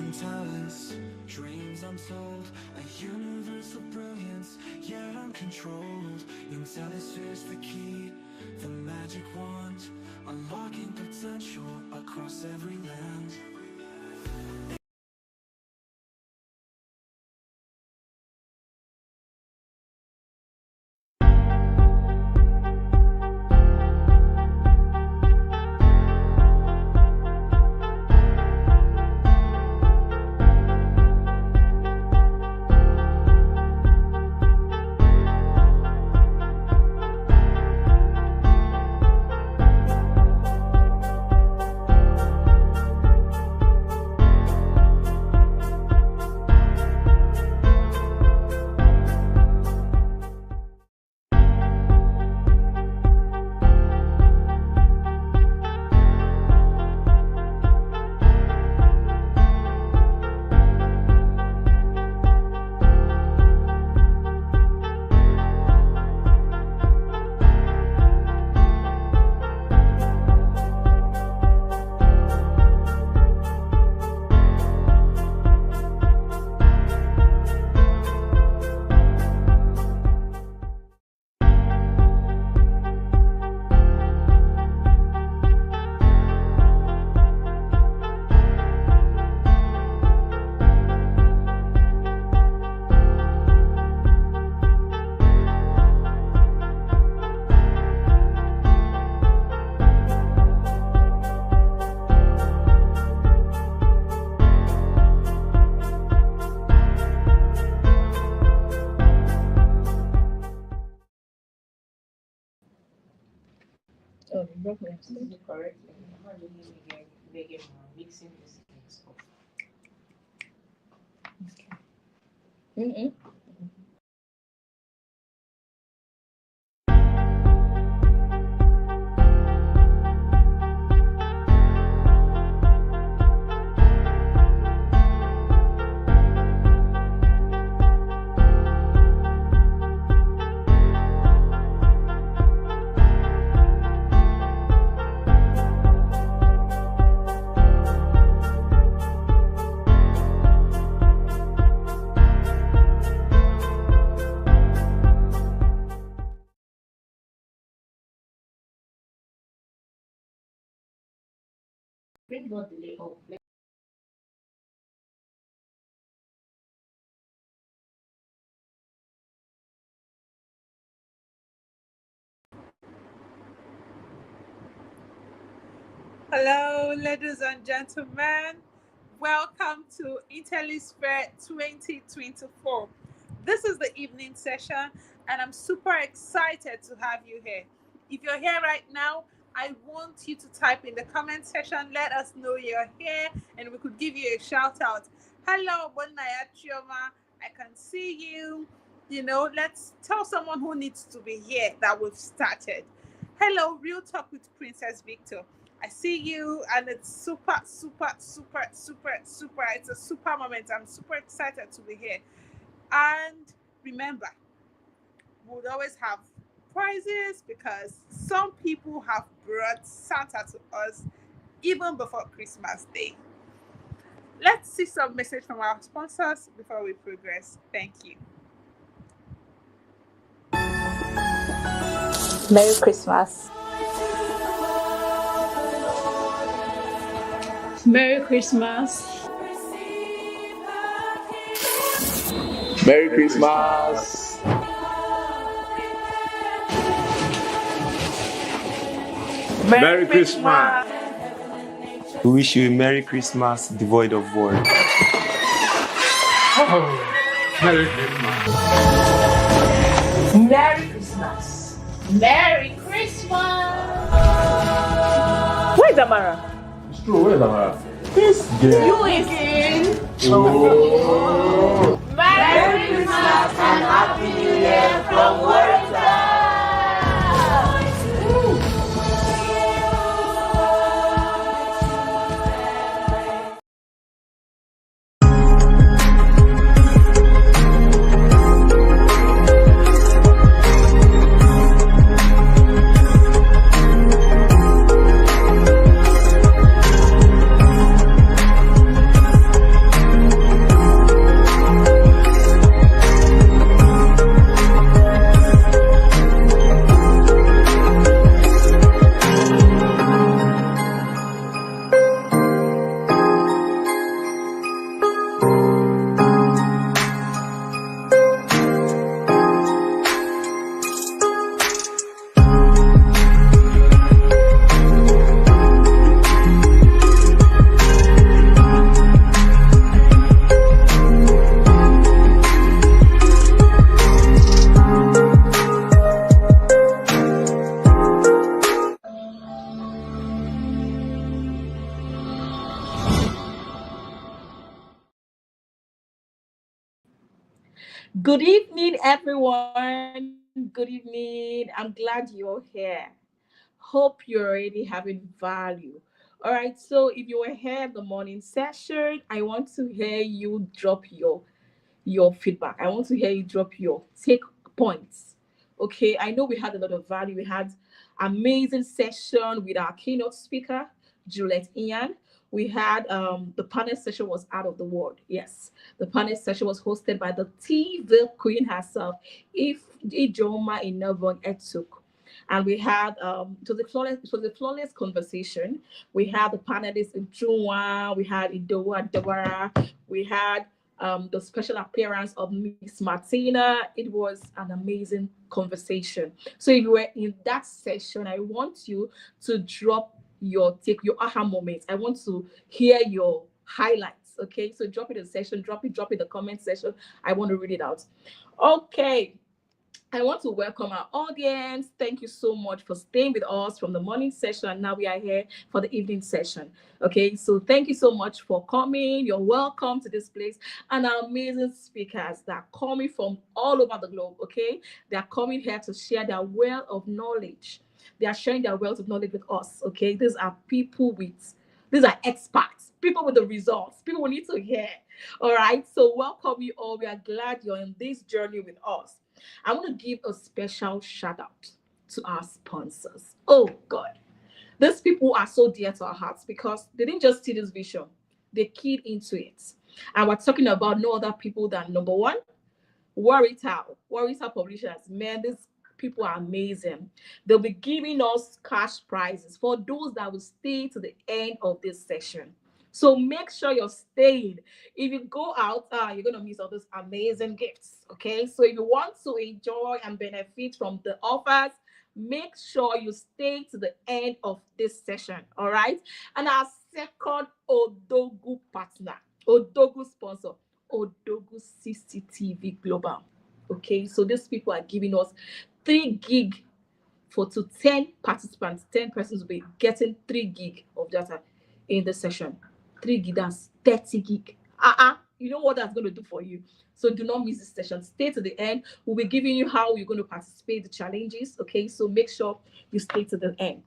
can tell us dreams untold, a universal brilliance, yet uncontrolled. Intellisphere's the key, the magic wand, unlocking potential across every land. Oh, you broke my correctly. How do you make it mixing this stuff? Okay. Print got delay. Oh, hello, ladies and gentlemen. Welcome to Intellisphere 2024. This is the evening session, and I'm super excited to have you here. If you're here right now, I want you to type in the comment section. Let us know you're here, and we could give you a shout out. Hello, Bonaya Chioma. I can see you. Let's tell someone who needs to be here that we've started. Hello, Real Talk with Princess Victor. I see you, and it's super. It's a super moment. I'm super excited to be here. And remember, we'll always have prizes because some people have brought Santa to us even before Christmas Day. Let's see some message from our sponsors before we progress. Thank you. Merry Christmas. Merry Christmas. Merry Christmas. Merry Christmas. We wish you a Merry Christmas devoid of war. Oh, Merry Christmas. Merry Christmas. Merry Christmas. Where's Amara? It's true, where's Amara? This girl. You again. Oh. Merry Christmas and Happy New Year from Warrington. Good evening, everyone. Good evening. I'm glad you're here. Hope you're already having value. All right. So if you were here in the morning session, I want to hear you drop your feedback. I want to hear you drop your take points. Okay, I know we had a lot of value. We had amazing session with our keynote speaker, Juliet Ian. We had the panel session was out of the world. Yes, the panel session was hosted by the TV queen herself, if Ijoma Innovon Etuk. And we had it was a flawless conversation. We had the panelists in Junwa, we had Idowa Debara, we had the special appearance of Miss Martina. It was an amazing conversation. So if you were in that session, I want you to drop your aha moments. I want to hear your highlights. Okay, so drop it in the session, drop it in the comment section. I want to read it out. Okay. I want to welcome our audience. Thank you so much for staying with us from the morning session. And now we are here for the evening session. Okay, so thank you so much for coming. You're welcome to this place. And our amazing speakers that are coming from all over the globe. Okay, they are coming here to share their wealth of knowledge. They are sharing their wealth of knowledge with us. Okay, these are experts, people with the results, people we need to hear. All right, so welcome you all. We are glad you're in this journey with us. I want to give a special shout out to our sponsors. Oh God, these people are so dear to our hearts because they didn't just see this vision, they keyed into it. And we're talking about no other people than number one, Warrital Publishers. Man, these people are amazing. They'll be giving us cash prizes for those that will stay to the end of this session. So make sure you're staying. If you go out, you're going to miss all those amazing gifts. Okay. So if you want to enjoy and benefit from the offers, make sure you stay to the end of this session. All right. And our second Odogu partner, Odogu sponsor, Odogu CCTV Global. Okay. So these people are giving us 3 gig to 10 participants. 10 persons will be getting 3 gig of data in the session. 3 gig, that's 30 gig. You know what that's going to do for you. So do not miss this session. Stay to the end. We'll be giving you how you're going to participate, the challenges. Okay, so make sure you stay to the end.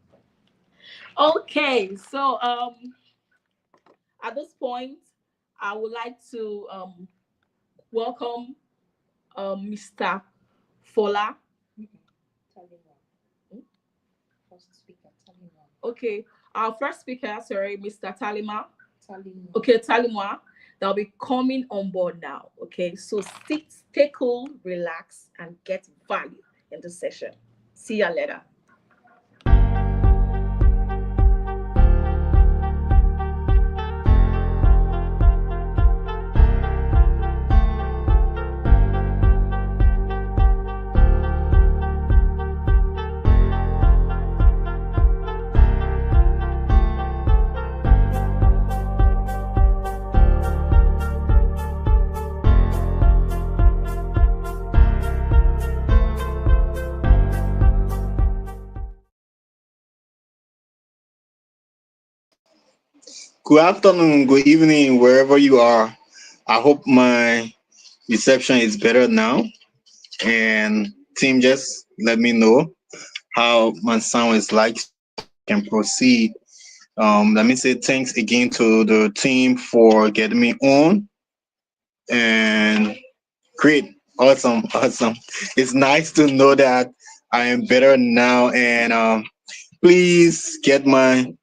Okay, so at this point, I would like to welcome Mr. Fola. Okay, our first speaker, sorry, Mr. Talima. Okay, Talima, that'll be coming on board now. Okay, so sit, stay cool, relax, and get value in the session. See you later. Good afternoon, good evening, wherever you are. I hope my reception is better now. And team, just let me know how my sound is like. I can proceed. Let me say thanks again to the team for getting me on. And great, awesome. It's nice to know that I am better now. And please get my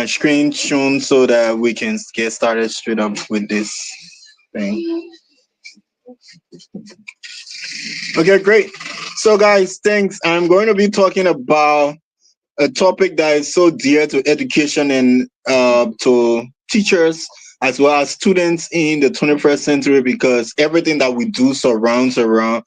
screen shown so that we can get started straight up with this thing. Okay, great. So guys, thanks. I'm going to be talking about a topic that is so dear to education and to teachers as well as students in the 21st century, because everything that we do surrounds around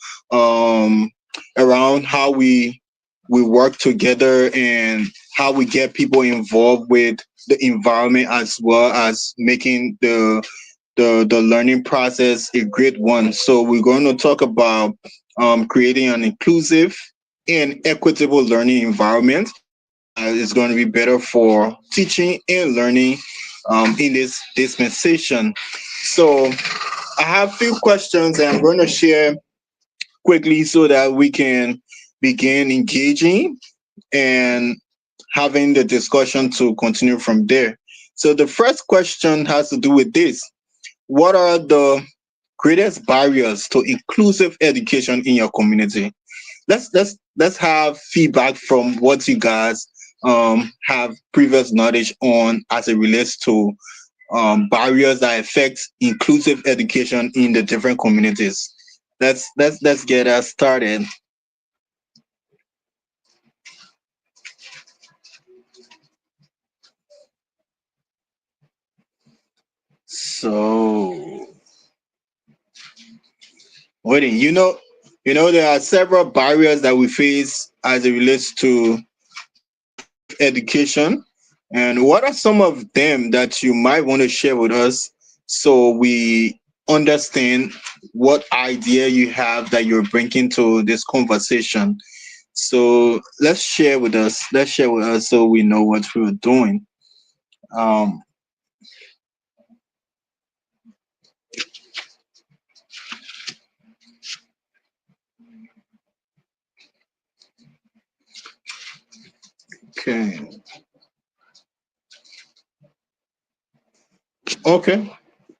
how we work together and how we get people involved with the environment, as well as making the learning process a great one. So we're going to talk about creating an inclusive and equitable learning environment. It's going to be better for teaching and learning in this dispensation. So I have a few questions and I'm going to share quickly so that we can begin engaging and having the discussion to continue from there. So the first question has to do with this. What are the greatest barriers to inclusive education in your community? Let's have feedback from what you guys have previous knowledge on as it relates to barriers that affect inclusive education in the different communities. Let's get us started. So, waiting, there are several barriers that we face as it relates to inclusive education. And what are some of them that you might want to share with us so we understand what idea you have that you're bringing to this conversation? So let's share with us. Let's share with us so we know what we're doing. Um, okay. Okay.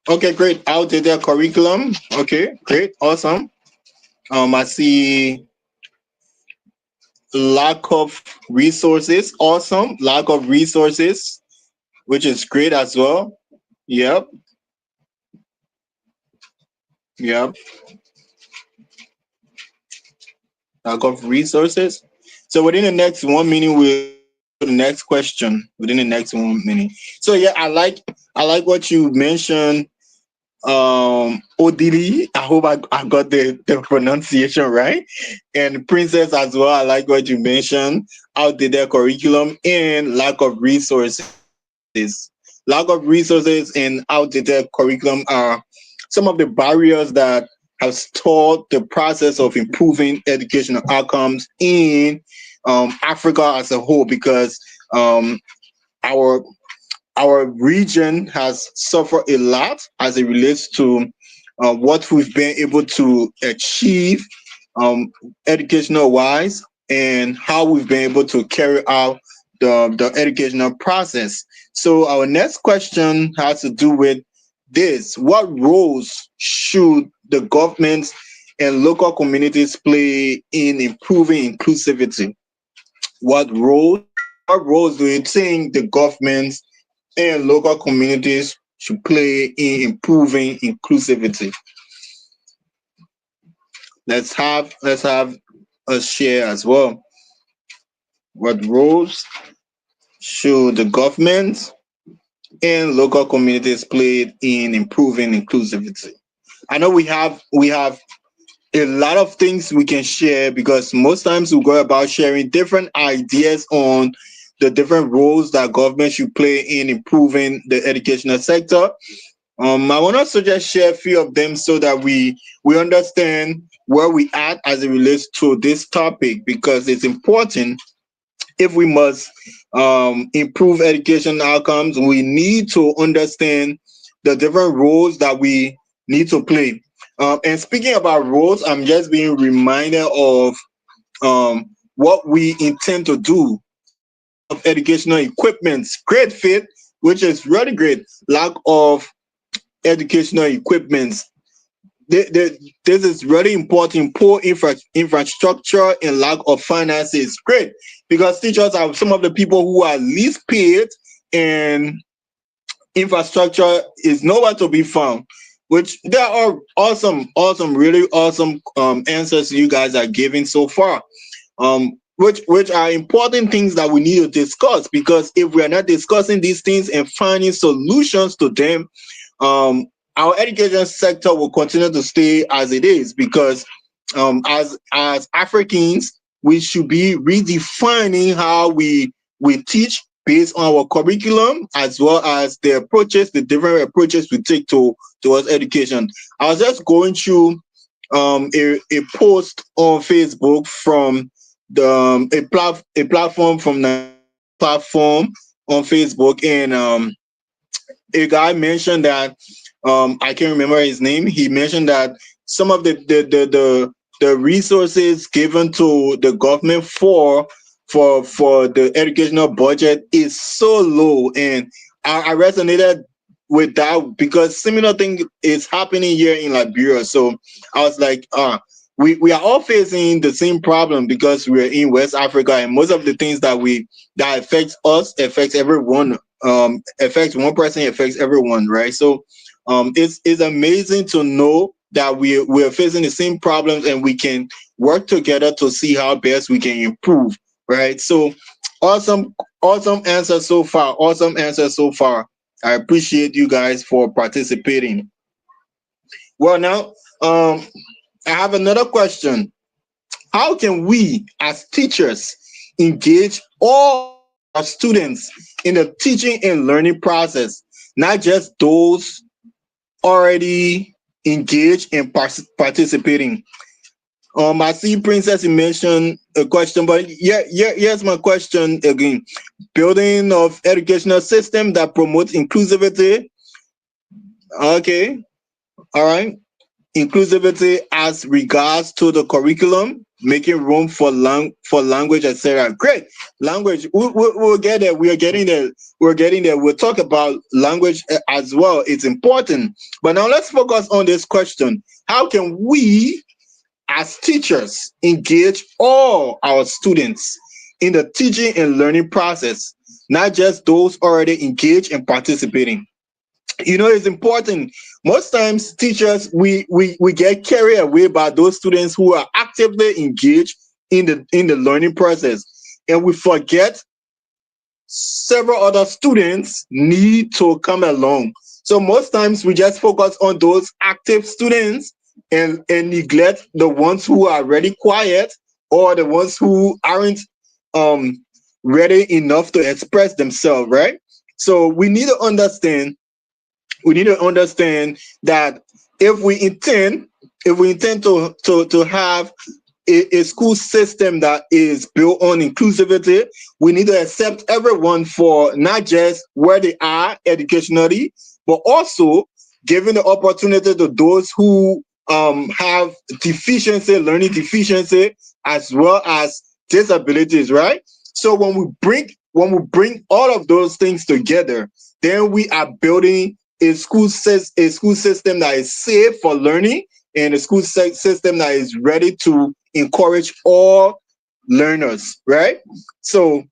Okay, great. Outdated curriculum. Okay, great. Awesome. I see lack of resources. Awesome. Lack of resources, which is great as well. Yep. Yep. Lack of resources. So within the next 1 minute, we'll go to the next question within the next 1 minute. So yeah, I like what you mentioned. Odili, I hope I got the pronunciation right. And Princess as well. I like what you mentioned. Outdated curriculum and lack of resources. Lack of resources and outdated curriculum are some of the barriers that have stalled the process of improving educational outcomes in Africa as a whole, because our our region has suffered a lot as it relates to what we've been able to achieve educational wise, and how we've been able to carry out the educational process. So our next question has to do with this. What roles should the governments and local communities play in improving inclusivity? What roles do you think the governments and local communities should play in improving inclusivity? Let's have a share as well. What roles should the government and local communities play in improving inclusivity? I know we have a lot of things we can share, because most times we go about sharing different ideas on the different roles that government should play in improving the educational sector. I want us to just share a few of them so that we understand where we at as it relates to this topic, because it's important. If we must improve education outcomes, we need to understand the different roles that we need to play. And speaking about roles, I'm just being reminded of what we intend to do. Lack of educational equipment, great fit, which is really great. Lack of educational equipment. This is really important. Poor infrastructure and lack of finances. Great, because teachers are some of the people who are least paid, and infrastructure is nowhere to be found. Which there are awesome, really awesome answers you guys are giving so far. Which are important things that we need to discuss, because if we are not discussing these things and finding solutions to them, our education sector will continue to stay as it is, because as Africans, we should be redefining how we teach based on our curriculum, as well as the different approaches we take towards education. I was just going through a post on Facebook from a platform from the platform on Facebook, and a guy mentioned that I can't remember his name. He mentioned that some of the resources given to the government for the educational budget is so low, and I resonated with that because similar thing is happening here in Liberia. So I was like, we are all facing the same problem because we're in West Africa, and most of the things that affects us affects everyone. Affects one person, affects everyone, right? So it's amazing to know that we're facing the same problems and we can work together to see how best we can improve, right? So awesome answer so far. Awesome answer so far. I appreciate you guys for participating. Well, now I have another question. How can we as teachers engage all our students in the teaching and learning process, not just those already engaged and participating? I see Princess, you mentioned a question, but here's my question again. Building of educational system that promotes inclusivity. Okay, all right. Inclusivity as regards to the curriculum, making room for language, etc. Great. Language, we'll get there. We are getting there. We're getting there. We'll talk about language as well. It's important. But now let's focus on this question. How can we as teachers engage all our students in the teaching and learning process, not just those already engaged and participating? It's important. Most times teachers, we get carried away by those students who are actively engaged in the learning process, and we forget several other students need to come along. So most times we just focus on those active students and neglect the ones who are really quiet or the ones who aren't um ready enough to express themselves, right? So we need to understand that if we intend to have a school system that is built on inclusivity, we need to accept everyone for not just where they are educationally, but also giving the opportunity to those who have learning deficiency, as well as disabilities, right? So when we bring all of those things together, then we are building a school system that is safe for learning, and a school system that is ready to encourage all learners, right? So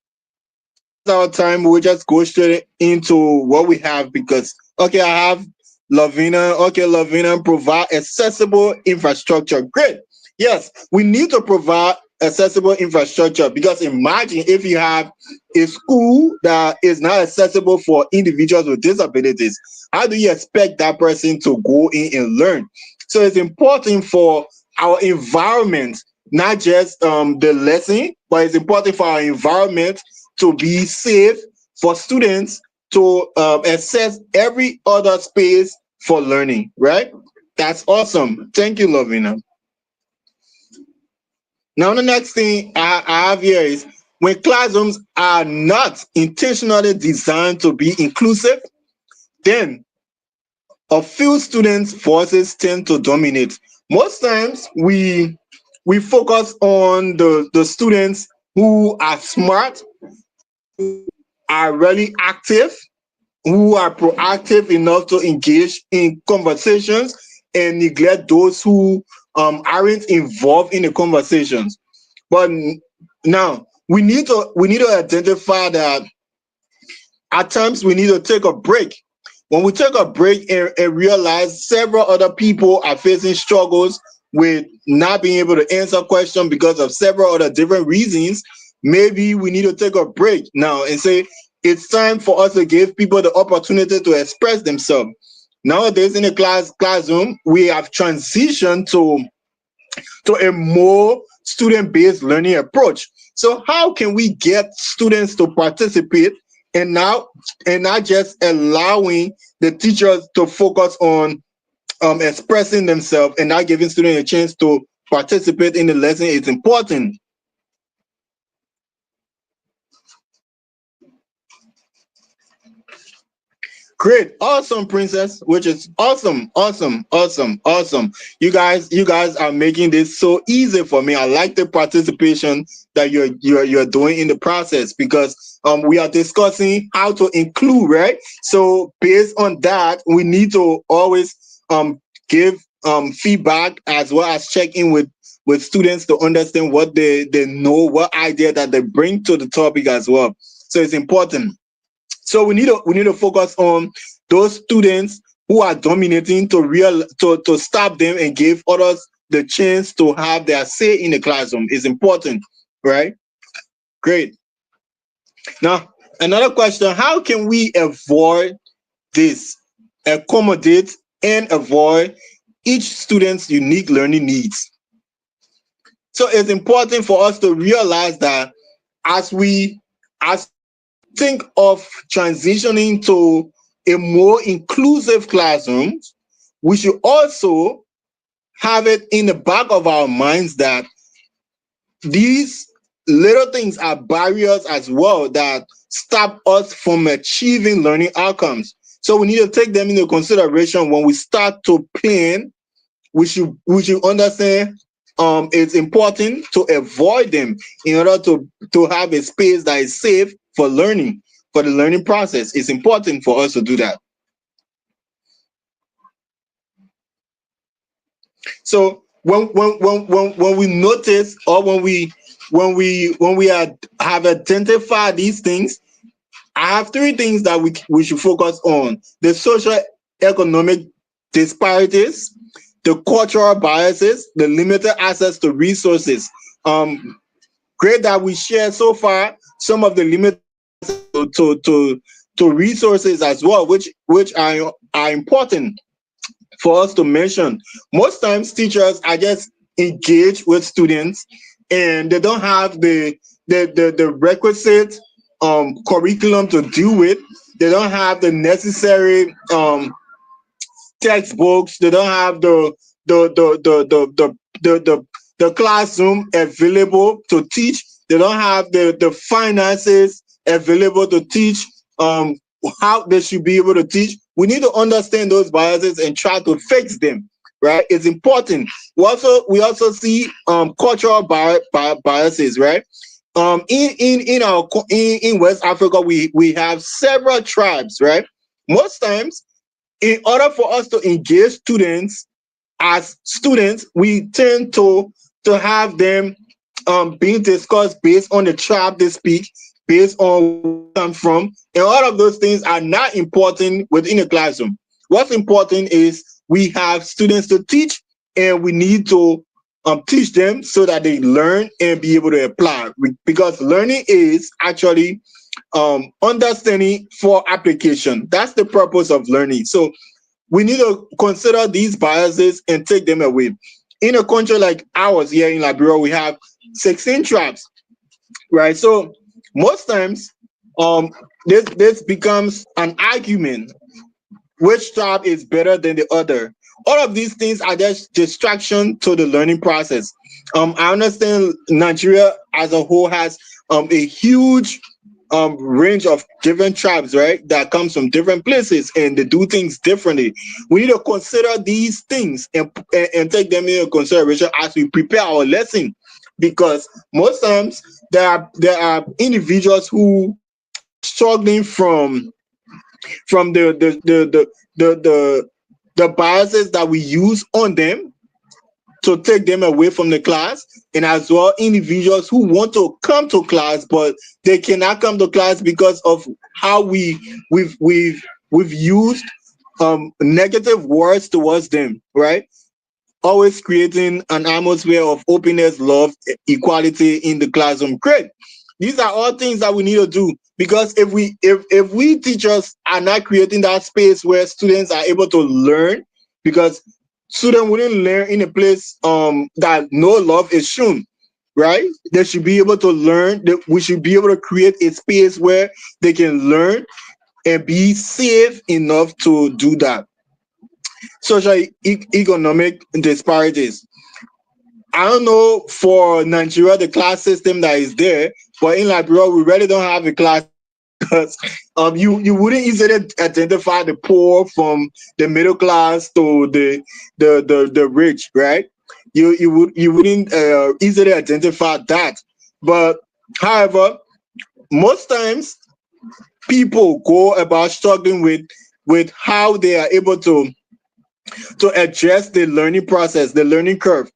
our time, we'll just go straight into what we have because okay, I have Lavina. Okay, Lavina, provide accessible infrastructure. Great. Yes, we need to provide accessible infrastructure because imagine if you have a school that is not accessible for individuals with disabilities. How do you expect that person to go in and learn? So it's important for our environment, not just the lesson, but it's important for our environment to be safe for students to access every other space for learning, right? That's awesome. Thank you, Lovina. Now, the next thing I have here is when classrooms are not intentionally designed to be inclusive, then a few students' voices tend to dominate. Most times, we focus on the students who are smart, are really active, who are proactive enough to engage in conversations, and neglect those who aren't involved in the conversations. But now we need to identify that at times we need to take a break. When we take a break and realize several other people are facing struggles with not being able to answer questions because of several other different reasons, maybe we need to take a break now and say it's time for us to give people the opportunity to express themselves. Nowadays in the classroom, we have transitioned to a more student-based learning approach. So how can we get students to participate and not just allowing the teachers to focus on expressing themselves and not giving students a chance to participate in the lesson? It's important. Great, awesome, princess, which is awesome, awesome, awesome, awesome. You guys are making this so easy for me. I like the participation that you're doing in the process, because we are discussing how to include, right? So based on that, we need to always give feedback, as well as check in with students to understand what they know, what idea that they bring to the topic as well. So it's important. So we need to focus on those students who are dominating, to stop them and give others the chance to have their say in the classroom. Is important, right? Great. Now, another question: how can we avoid this, accommodate and avoid each student's unique learning needs? So it's important for us to realize that as we as think of transitioning to a more inclusive classroom, we should also have it in the back of our minds that these little things are barriers as well that stop us from achieving learning outcomes. So we need to take them into consideration when we start to plan. We should understand it's important to avoid them in order to have a space that is safe for learning, for the learning process. It's important for us to do that. So when we notice, or have identified these things, I have three things that we should focus on: the social economic disparities, the cultural biases, the limited access to resources. Great that we share so far some of the limited to resources as well, which are important for us to mention. Most times teachers are just engaged with students, and they don't have the requisite curriculum to deal with. They don't have the necessary textbooks. They don't have the classroom available to teach. They don't have the finances available to teach how they should be able to teach. We need to understand those biases and try to fix them, right? It's important. We also see cultural biases, right? In West Africa, we have several tribes, right? Most times, in order for us to engage students as students, we tend to have them being discussed based on the tribe they speak, based on where they come from, and all of those things are not important within the classroom. What's important is we have students to teach, and we need to teach them so that they learn and be able to apply. Because learning is actually understanding for application. That's the purpose of learning. So we need to consider these biases and take them away. In a country like ours here in Liberia, we have 16 tribes, right? So most times, this becomes an argument: which tribe is better than the other? All of these things are just distraction to the learning process. I understand Nigeria as a whole has a huge range of different tribes, right? That comes from different places, and they do things differently. We need to consider these things and take them into consideration as we prepare our lesson, because most times there are individuals who are struggling from the biases that we use on them to take them away from the class, and as well individuals who want to come to class but they cannot come to class because of how we've used negative words towards them, right? Always creating an atmosphere of openness, love, equality in the classroom. Great. These are all things that we need to do, because if we teachers are not creating that space where students are able to learn, because students wouldn't learn in a place that no love is shown, right? They should be able to learn. We should be able to create a space where they can learn and be safe enough to do that. Social economic disparities. I don't know for Nigeria the class system that is there, but in Liberia we really don't have a class. because you wouldn't easily identify the poor from the middle class to the rich, right? You wouldn't easily identify that. But however, most times people go about struggling with how they are able to address the learning process, the learning curve.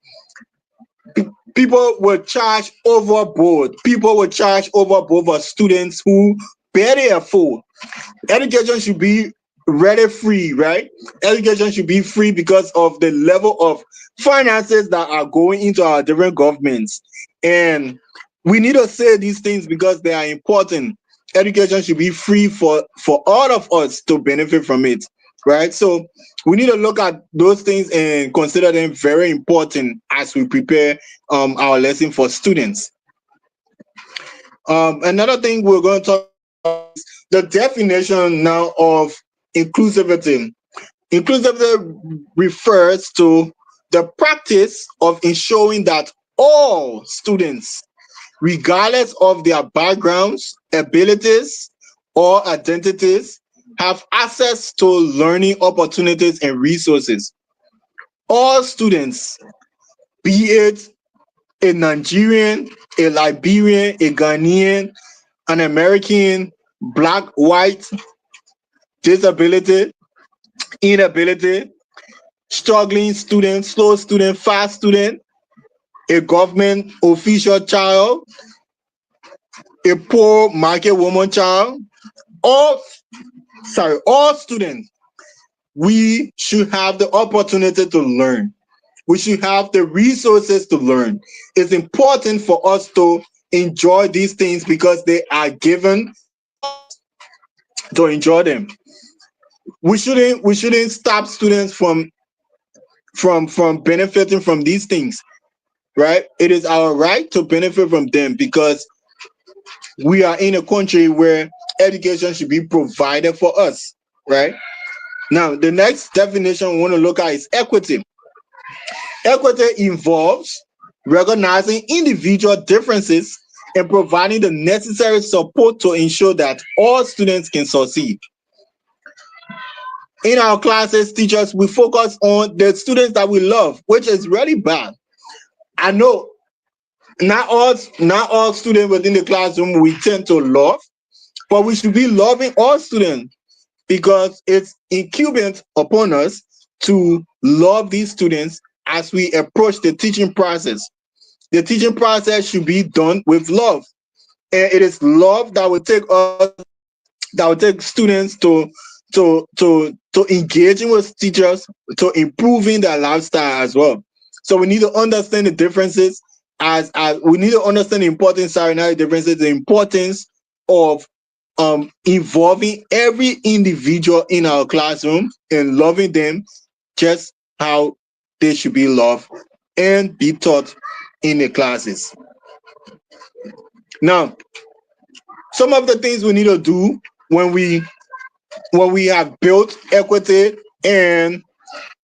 People will charge overboard. People will charge overboard for students who barely afford. Education should be really free, right? Education should be free because of the level of finances that are going into our different governments. And we need to say these things because they are important. Education should be free for all of us to benefit from it, right? So we need to look at those things and consider them very important as we prepare our lesson for students. Another thing we're going to talk about is the definition now of inclusivity. Inclusivity refers to the practice of ensuring that all students, regardless of their backgrounds, abilities, or identities, have access to learning opportunities and resources. All students, be it a Nigerian, a Liberian, a Ghanaian, an American, black, white, disability, inability, struggling student, slow student, fast student, a government official child, a poor market woman child, all students, we should have the opportunity to learn. We should have the resources to learn. It's important for us to enjoy these things because they are given to enjoy them. We shouldn't stop students from benefiting from these things, right? It is our right to benefit from them because we are in a country where education should be provided for us, right? Now, the next definition we want to look at is equity. Equity involves recognizing individual differences and providing the necessary support to ensure that all students can succeed. In our classes, teachers, we focus on the students that we love, which is really bad. I know not all students within the classroom we tend to love, but we should be loving all students because it's incumbent upon us to love these students as we approach the teaching process. The teaching process should be done with love, and it is love that will take students to engaging with teachers, to improving their lifestyle as well. So we need to understand the differences as we need to understand the importance, not the differences, the importance of involving every individual in our classroom and loving them just how they should be loved and be taught in the classes. Now, some of the things we need to do when we have built equity and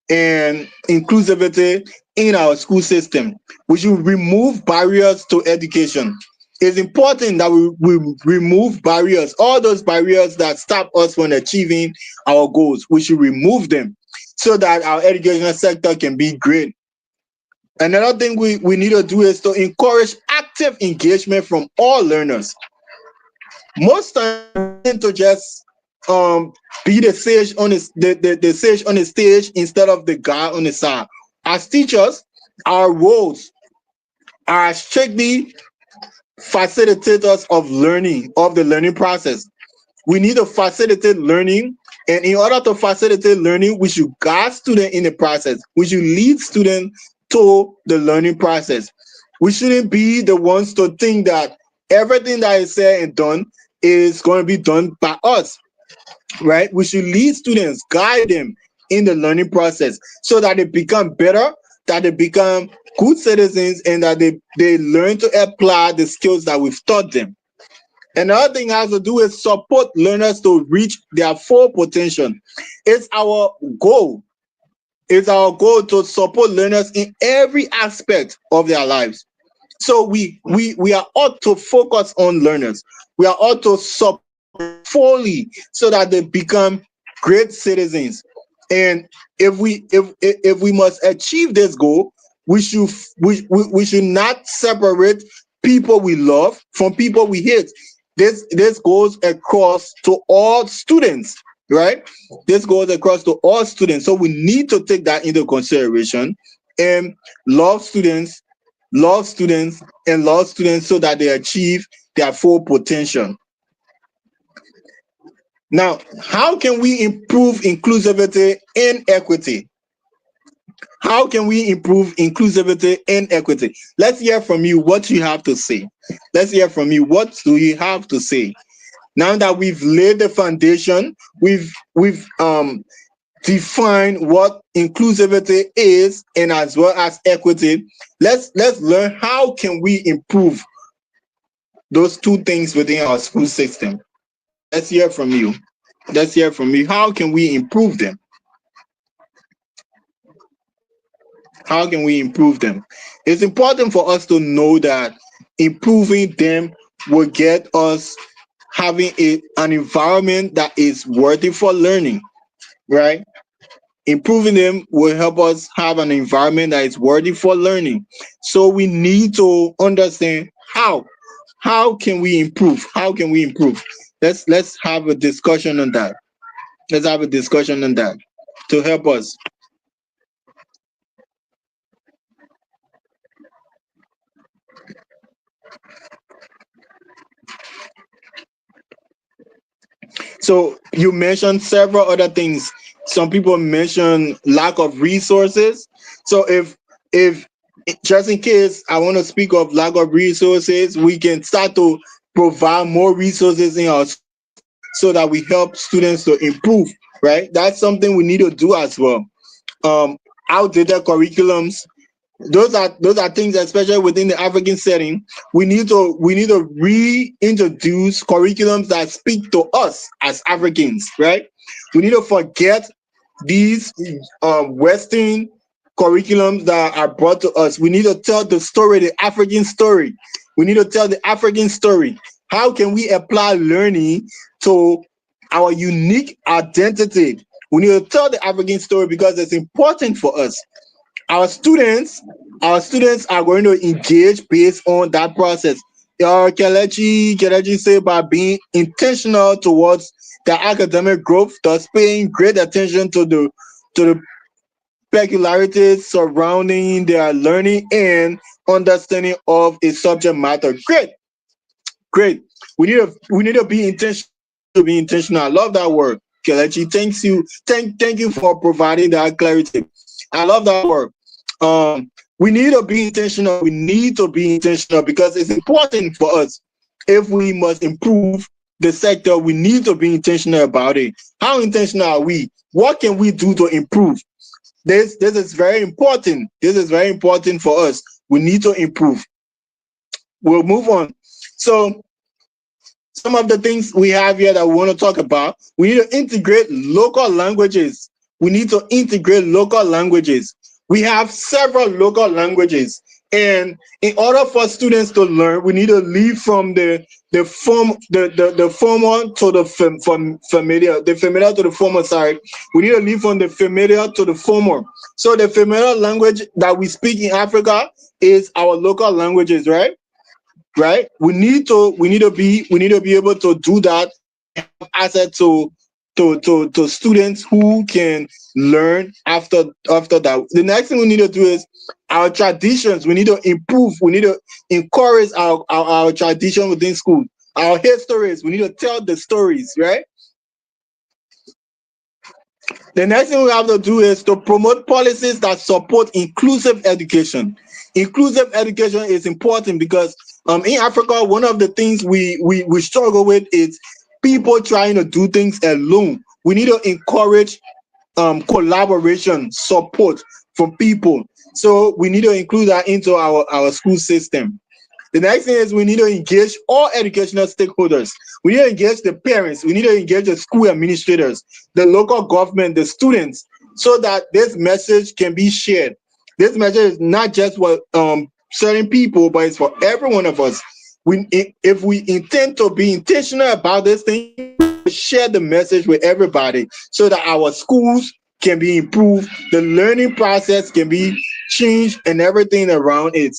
inclusivity in our school system, we should remove barriers to education. It's important that we remove barriers, all those barriers that stop us from achieving our goals. We should remove them so that our educational sector can be great. Another thing we need to do is to encourage active engagement from all learners. Most times we tend to just be the sage on the sage on the stage instead of the guy on the side. As teachers, our roles are strictly facilitators of learning, of the learning process. We need to facilitate learning, and in order to facilitate learning, we should guide students in the process. We should lead students to the learning process. We shouldn't be the ones to think that everything that is said and done is going to be done by us, right? We should lead students, guide them in the learning process so that they become better, that they become good citizens, and that they learn to apply the skills that we've taught them. Another thing has to do with support learners to reach their full potential. It's our goal. It's our goal to support learners in every aspect of their lives. So we are ought to focus on learners. We are ought to support fully so that they become great citizens. And if we must achieve this goal, we should not separate people we love from people we hate. This goes across to all students, right? This goes across to all students. So we need to take that into consideration and love students, love students, and love students so that they achieve their full potential. Now, how can we improve inclusivity and equity? How can we improve inclusivity and equity? Let's hear from you what you have to say. Let's hear from you. What do you have to say? Now that we've laid the foundation, we've defined what inclusivity is and as well as equity. Let's learn how can we improve those two things within our school system. Let's hear from you. Let's hear from you. How can we improve them? How can we improve them? It's important for us to know that improving them will get us having an environment that is worthy for learning, right? Improving them will help us have an environment that is worthy for learning. So we need to understand how. How can we improve? How can we improve? Let's have a discussion on that. Let's have a discussion on that to help us. So you mentioned several other things. Some people mention lack of resources. So if just in case I want to speak of lack of resources, we can start to provide more resources in our so that we help students to improve, right? That's something we need to do as well. Outdated curriculums, those are things, especially within the African setting, we need to reintroduce curriculums that speak to us as Africans, right? We need to forget these Western curriculums that are brought to us. We need to tell the story, the African story. We need to tell the African story. How can we apply learning to our unique identity? We need to tell the African story because it's important for us. Our students are going to engage based on that process. Kelechi say by being intentional towards their academic growth, thus paying great attention to the peculiarities surrounding their learning and understanding of a subject matter. Great. We need to be intentional. To be intentional. I love that word, Kelechi. Thank you for providing that clarity. I love that word. We need to be intentional. We need to be intentional because it's important for us. If we must improve the sector, we need to be intentional about it. How intentional are we? What can we do to improve? This is very important. This is very important for us. We need to improve. We'll move on. So some of the things we have here that we want to talk about, we need to integrate local languages. We need to integrate local languages. We have several local languages, and in order for students to learn, we need to leave from the formal to the familiar, the familiar to the formal. Sorry, we need to leave from the familiar to the formal. So the familiar language that we speak in Africa is our local languages, right? Right. We need to be able to do that and have access to students who can learn after that. The next thing we need to do is our traditions. We need to improve. We need to encourage our tradition within school. Our histories. We need to tell the stories, right? The next thing we have to do is to promote policies that support inclusive education. Inclusive education is important because in Africa, one of the things we struggle with is people trying to do things alone. We need to encourage collaboration, support from people. So we need to include that into our school system. The next thing is we need to engage all educational stakeholders. We need to engage the parents. We need to engage the school administrators, the local government, the students, so that this message can be shared. This message is not just for certain people, but it's for every one of us. if we intend to be intentional about this thing, share the message with everybody so that our schools can be improved, the learning process can be changed, and everything around it.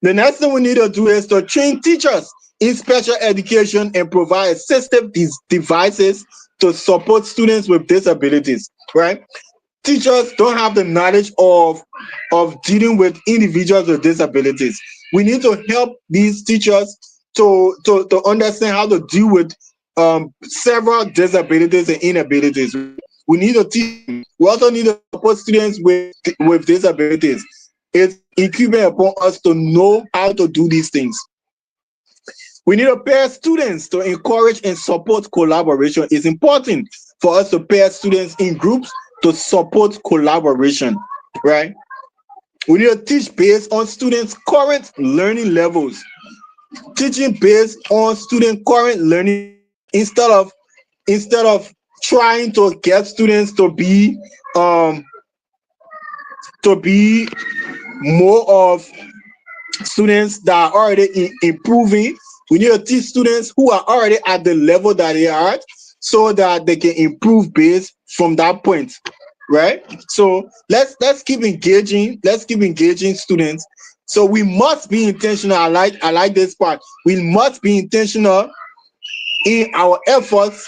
The next thing we need to do is to train teachers in special education and provide assistive devices to support students with disabilities, right? Teachers don't have the knowledge of dealing with individuals with disabilities. We need to help these teachers to understand how to deal with several disabilities and inabilities. We need to teach them. We also need to support students with disabilities. It's incumbent upon us to know how to do these things. We need to pair students to encourage and support collaboration. It's important for us to pair students in groups to support collaboration, right? We need to teach based on students' current learning levels. Teaching based on student current learning instead of trying to get students to be more of students that are already improving. We need to teach students who are already at the level that they are at so that they can improve based from that point, right? So let's keep engaging students. So we must be intentional. I like this part. We must be intentional in our efforts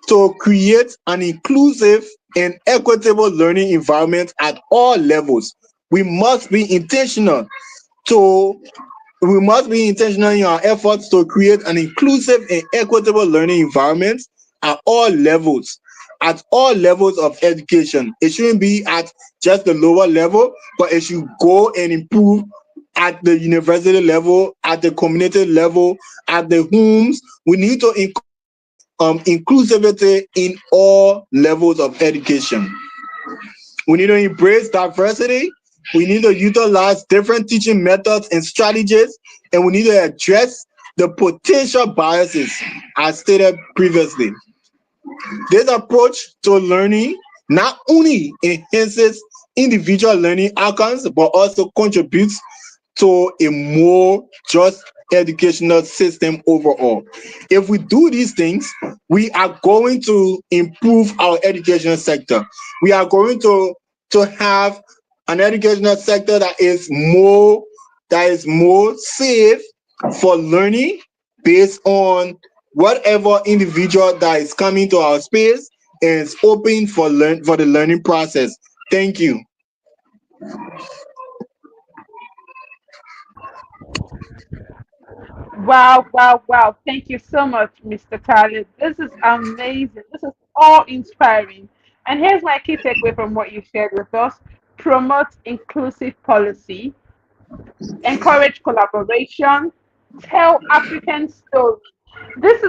to create an inclusive and equitable learning environment at all levels. We must be intentional in our efforts to create an inclusive and equitable learning environment at all levels of education. It shouldn't be at just the lower level, but it should go and improve at the university level, at the community level, at the homes. We need to inclusivity in all levels of education. We need to embrace diversity. We need to utilize different teaching methods and strategies, and we need to address the potential biases as stated previously. This approach to learning not only enhances individual learning outcomes, but also contributes to a more just educational system overall. If we do these things, we are going to improve our educational sector. We are going to have an educational sector that is more safe for learning based on whatever individual that is coming to our space and is open for the learning process. Thank you. Wow, wow, wow. Thank you so much, Mr. Talib. This is amazing. This is all inspiring. And here's my key takeaway from what you shared with us: promote inclusive policy, encourage collaboration, tell African stories. This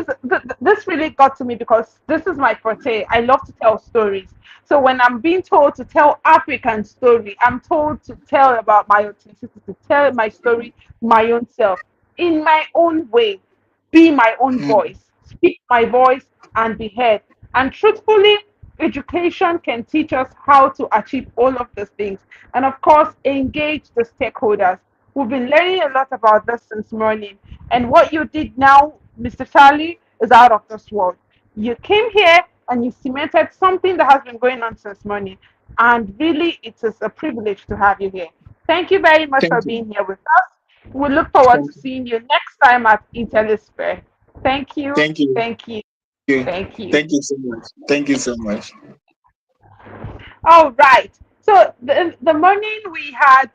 really got to me because this is my forte. I love to tell stories. So when I'm being told to tell African story, I'm told to tell about my authenticity, to tell my story, my own self, in my own way, be my own voice, speak my voice, and be heard. And truthfully, education can teach us how to achieve all of those things. And of course, engage the stakeholders. We've been learning a lot about this since morning. And what you did now, Mr. Charlie, is out of this world. You came here and you cemented something that has been going on since morning. And really, it is a privilege to have you here. Thank you very much for Thank you. being here with us. We look forward to Thank seeing you next time at Intellisphere. Thank you, thank you. thank you, you. thank you. Thank you so much. Thank you so much. All right. So the morning we had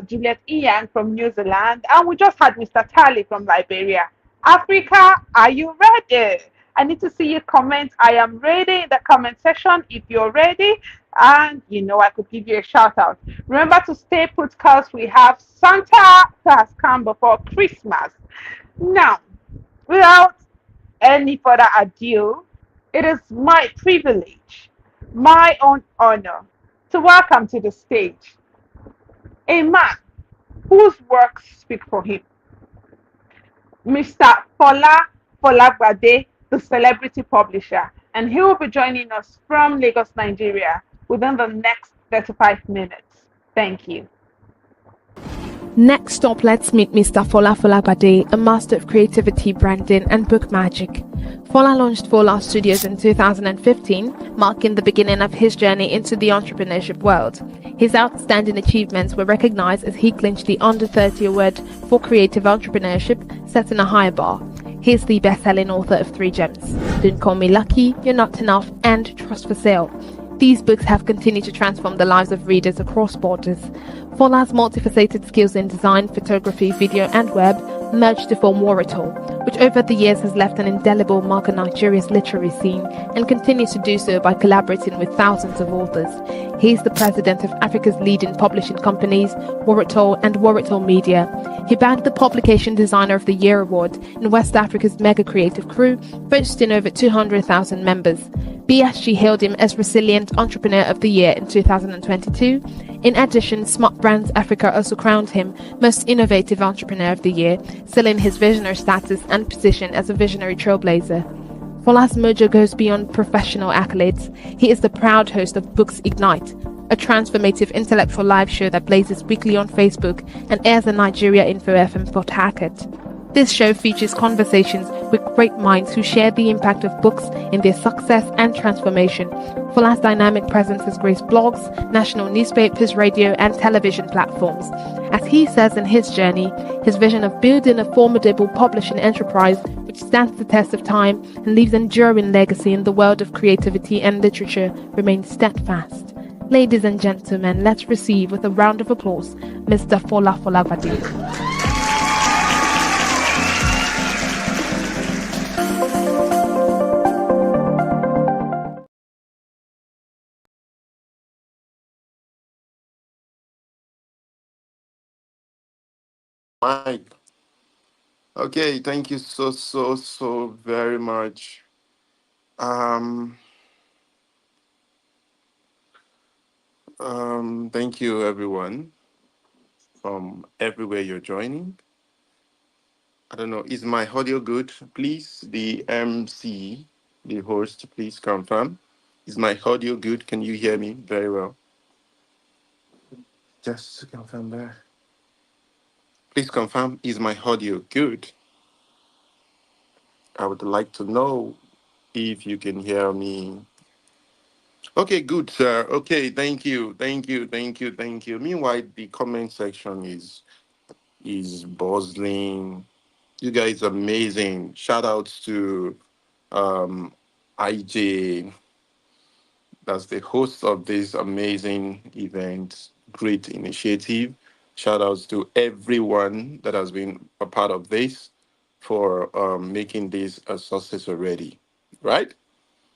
Juliet Ian from New Zealand, and we just had Mr. Tally from Liberia. Africa, are you ready? I need to see you comment. I am ready in the comment section if you're ready. And I could give you a shout out. Remember to stay put because we have Santa who has come before Christmas. Now, without any further ado, it is my privilege, my own honor, to welcome to the stage a man whose works speak for him, Mr. Folagbade, the celebrity publisher, and he will be joining us from Lagos, Nigeria, within the next 35 minutes. Thank you. Next up, let's meet Mr. Fola Folabade, a master of creativity, branding, and book magic. Fola launched Fola Studios in 2015, marking the beginning of his journey into the entrepreneurship world. His outstanding achievements were recognized as he clinched the Under 30 Award for Creative Entrepreneurship, setting a high bar. He's the best-selling author of 3 gems: Don't Call Me Lucky, You're Not Enough, and Trust for Sale. These books have continued to transform the lives of readers across borders. Fola's multifaceted skills in design, photography, video, and web merged to form Warritol, which over the years has left an indelible mark on Nigeria's literary scene and continues to do so by collaborating with thousands of authors. He is the president of Africa's leading publishing companies, Warritol and Warritol Media. He bagged the Publication Designer of the Year award in West Africa's mega creative crew, boasting over 200,000 members. BSG hailed him as Resilient Entrepreneur of the Year in 2022. In addition, Smart Brands Africa also crowned him Most Innovative Entrepreneur of the Year, sealing his visionary status and position as a visionary trailblazer. Fola's mojo goes beyond professional accolades. He is the proud host of Books Ignite, a transformative intellectual live show that blazes weekly on Facebook and airs on Nigeria Info FM Port Harcourt. This show features conversations with great minds who share the impact of books in their success and transformation. Fola's dynamic presence has graced blogs, national newspapers, radio, and television platforms. As he says in his journey, his vision of building a formidable publishing enterprise which stands the test of time and leaves enduring legacy in the world of creativity and literature remains steadfast. Ladies and gentlemen, let's receive with a round of applause Mr. Fola Folabade. Mike. Okay, thank you so very much. Um, Thank you everyone from everywhere you're joining. I don't know, is my audio good? Please, the MC, the host, please confirm. Is my audio good? Can you hear me very well? Just to confirm that. Please confirm, is my audio good? I would like to know if you can hear me. Okay, good, sir. Okay, thank you. Meanwhile, the comment section is bustling. You guys amazing. Shout outs to um IJ, that's the host of this amazing event. Great initiative. Shout outs to everyone that has been a part of this for making this a success already. Right?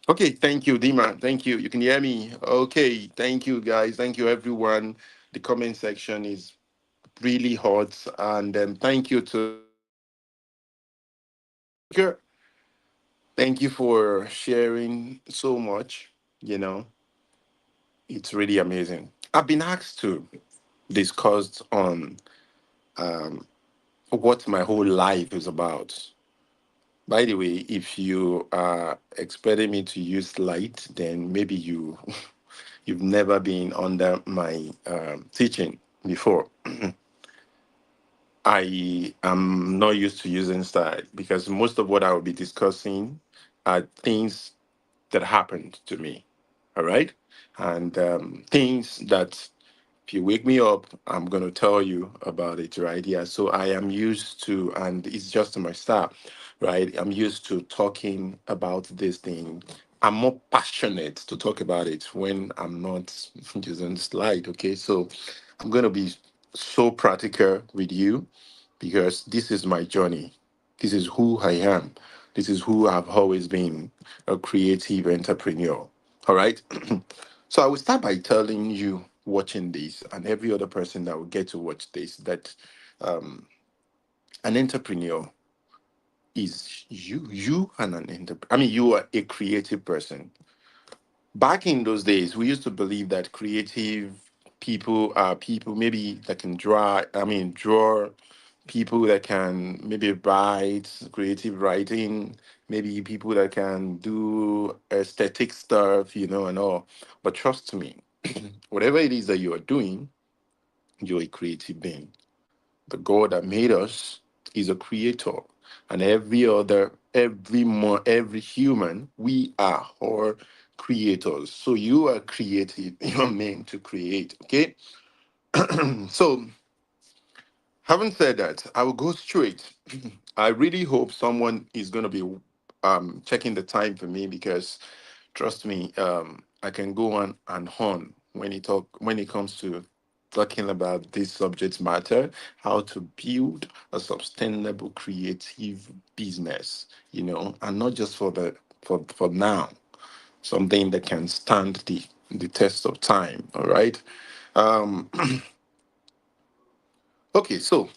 Okay, thank you, Dima. Thank you. You can hear me. Okay, thank you, guys. Thank you, everyone. The comment section is really hot, and thank you to thank you for sharing so much. You know, it's really amazing. I've been asked to discuss on um, what my whole life is about. By the way, if you are expecting me to use light, then maybe you've never been under my teaching before. I am not used to using style because most of what I will be discussing are things that happened to me. All right. And things that if you wake me up, I'm going to tell you about it, right? Yeah. So I am used to, and it's just my style, right? I'm used to talking about this thing. I'm more passionate to talk about it when I'm not using slide. Okay. So I'm going to be so practical with you because this is my journey. This is who I am. This is who I've always been, a creative entrepreneur. All right. So I will start by telling you watching this and every other person that will get to watch this that um, an entrepreneur is you. You and an entrepreneur. I mean, you are a creative person. Back in those days, we used to believe that creative people are people maybe that can draw. I mean, draw, people that can maybe write, creative writing, maybe people that can do aesthetic stuff, and all. But trust me, whatever it is that you are doing, you're a creative being. The God that made us is a creator, and every human, we are all creators. So you are creative. You're meant to create. Okay. So having said that, I will go straight. I really hope someone is going to be checking the time for me, because trust me, I can go on and on when it comes to talking about this subject matter, how to build a sustainable creative business, and not just for now, something that can stand the test of time. All right. Um, okay, so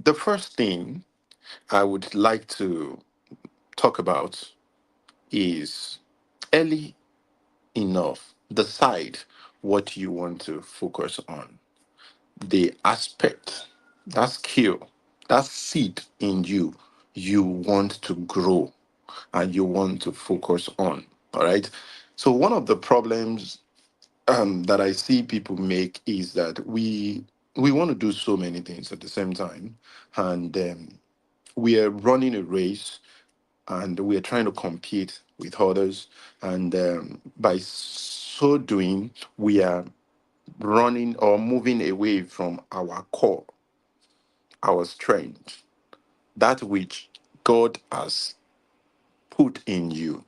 the first thing I would like to talk about is early enough. Decide what you want to focus on. The aspect, that skill, that seed in you, you want to grow and you want to focus on. All right. So, one of the problems that I see people make is that we want to do so many things at the same time, and we are running a race and we are trying to compete with others. And by so doing, we are running or moving away from our core, our strength, that which God has put in you.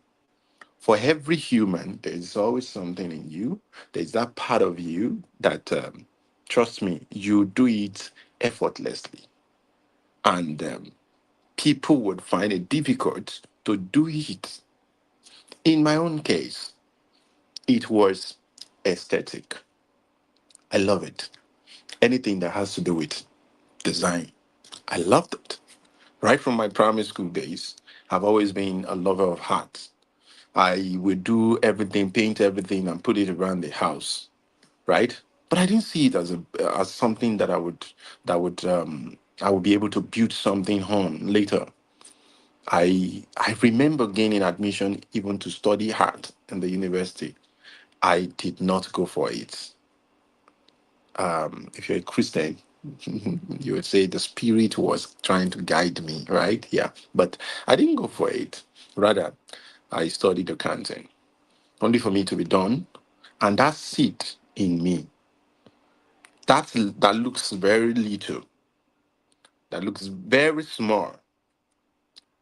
For every human, there's always something in you. There's that part of you that, trust me, you do it effortlessly. And people would find it difficult to do it. In my own case, it was aesthetic. I love it. Anything that has to do with design, I loved it. Right from my primary school days, I've always been a lover of art. I would do everything, paint everything, and put it around the house, right? But I didn't see it as something that I would be able to build something on later. I remember gaining admission even to study art in the university. I did not go for it. If you're a Christian, you would say the spirit was trying to guide me, right? Yeah. But I didn't go for it. Rather, I studied accounting, only for me to be done. And that seed in me, that looks very little, that looks very small,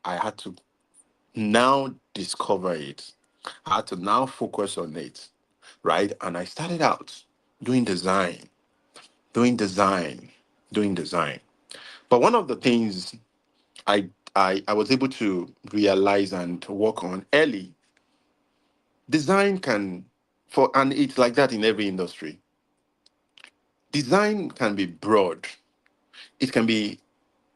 I had to now discover it. I had to now focus on it, right? And I started out doing design, doing design, doing design. But one of the things I I was able to realize and work on early, design can and it's like that in every industry. Design can be broad. It can be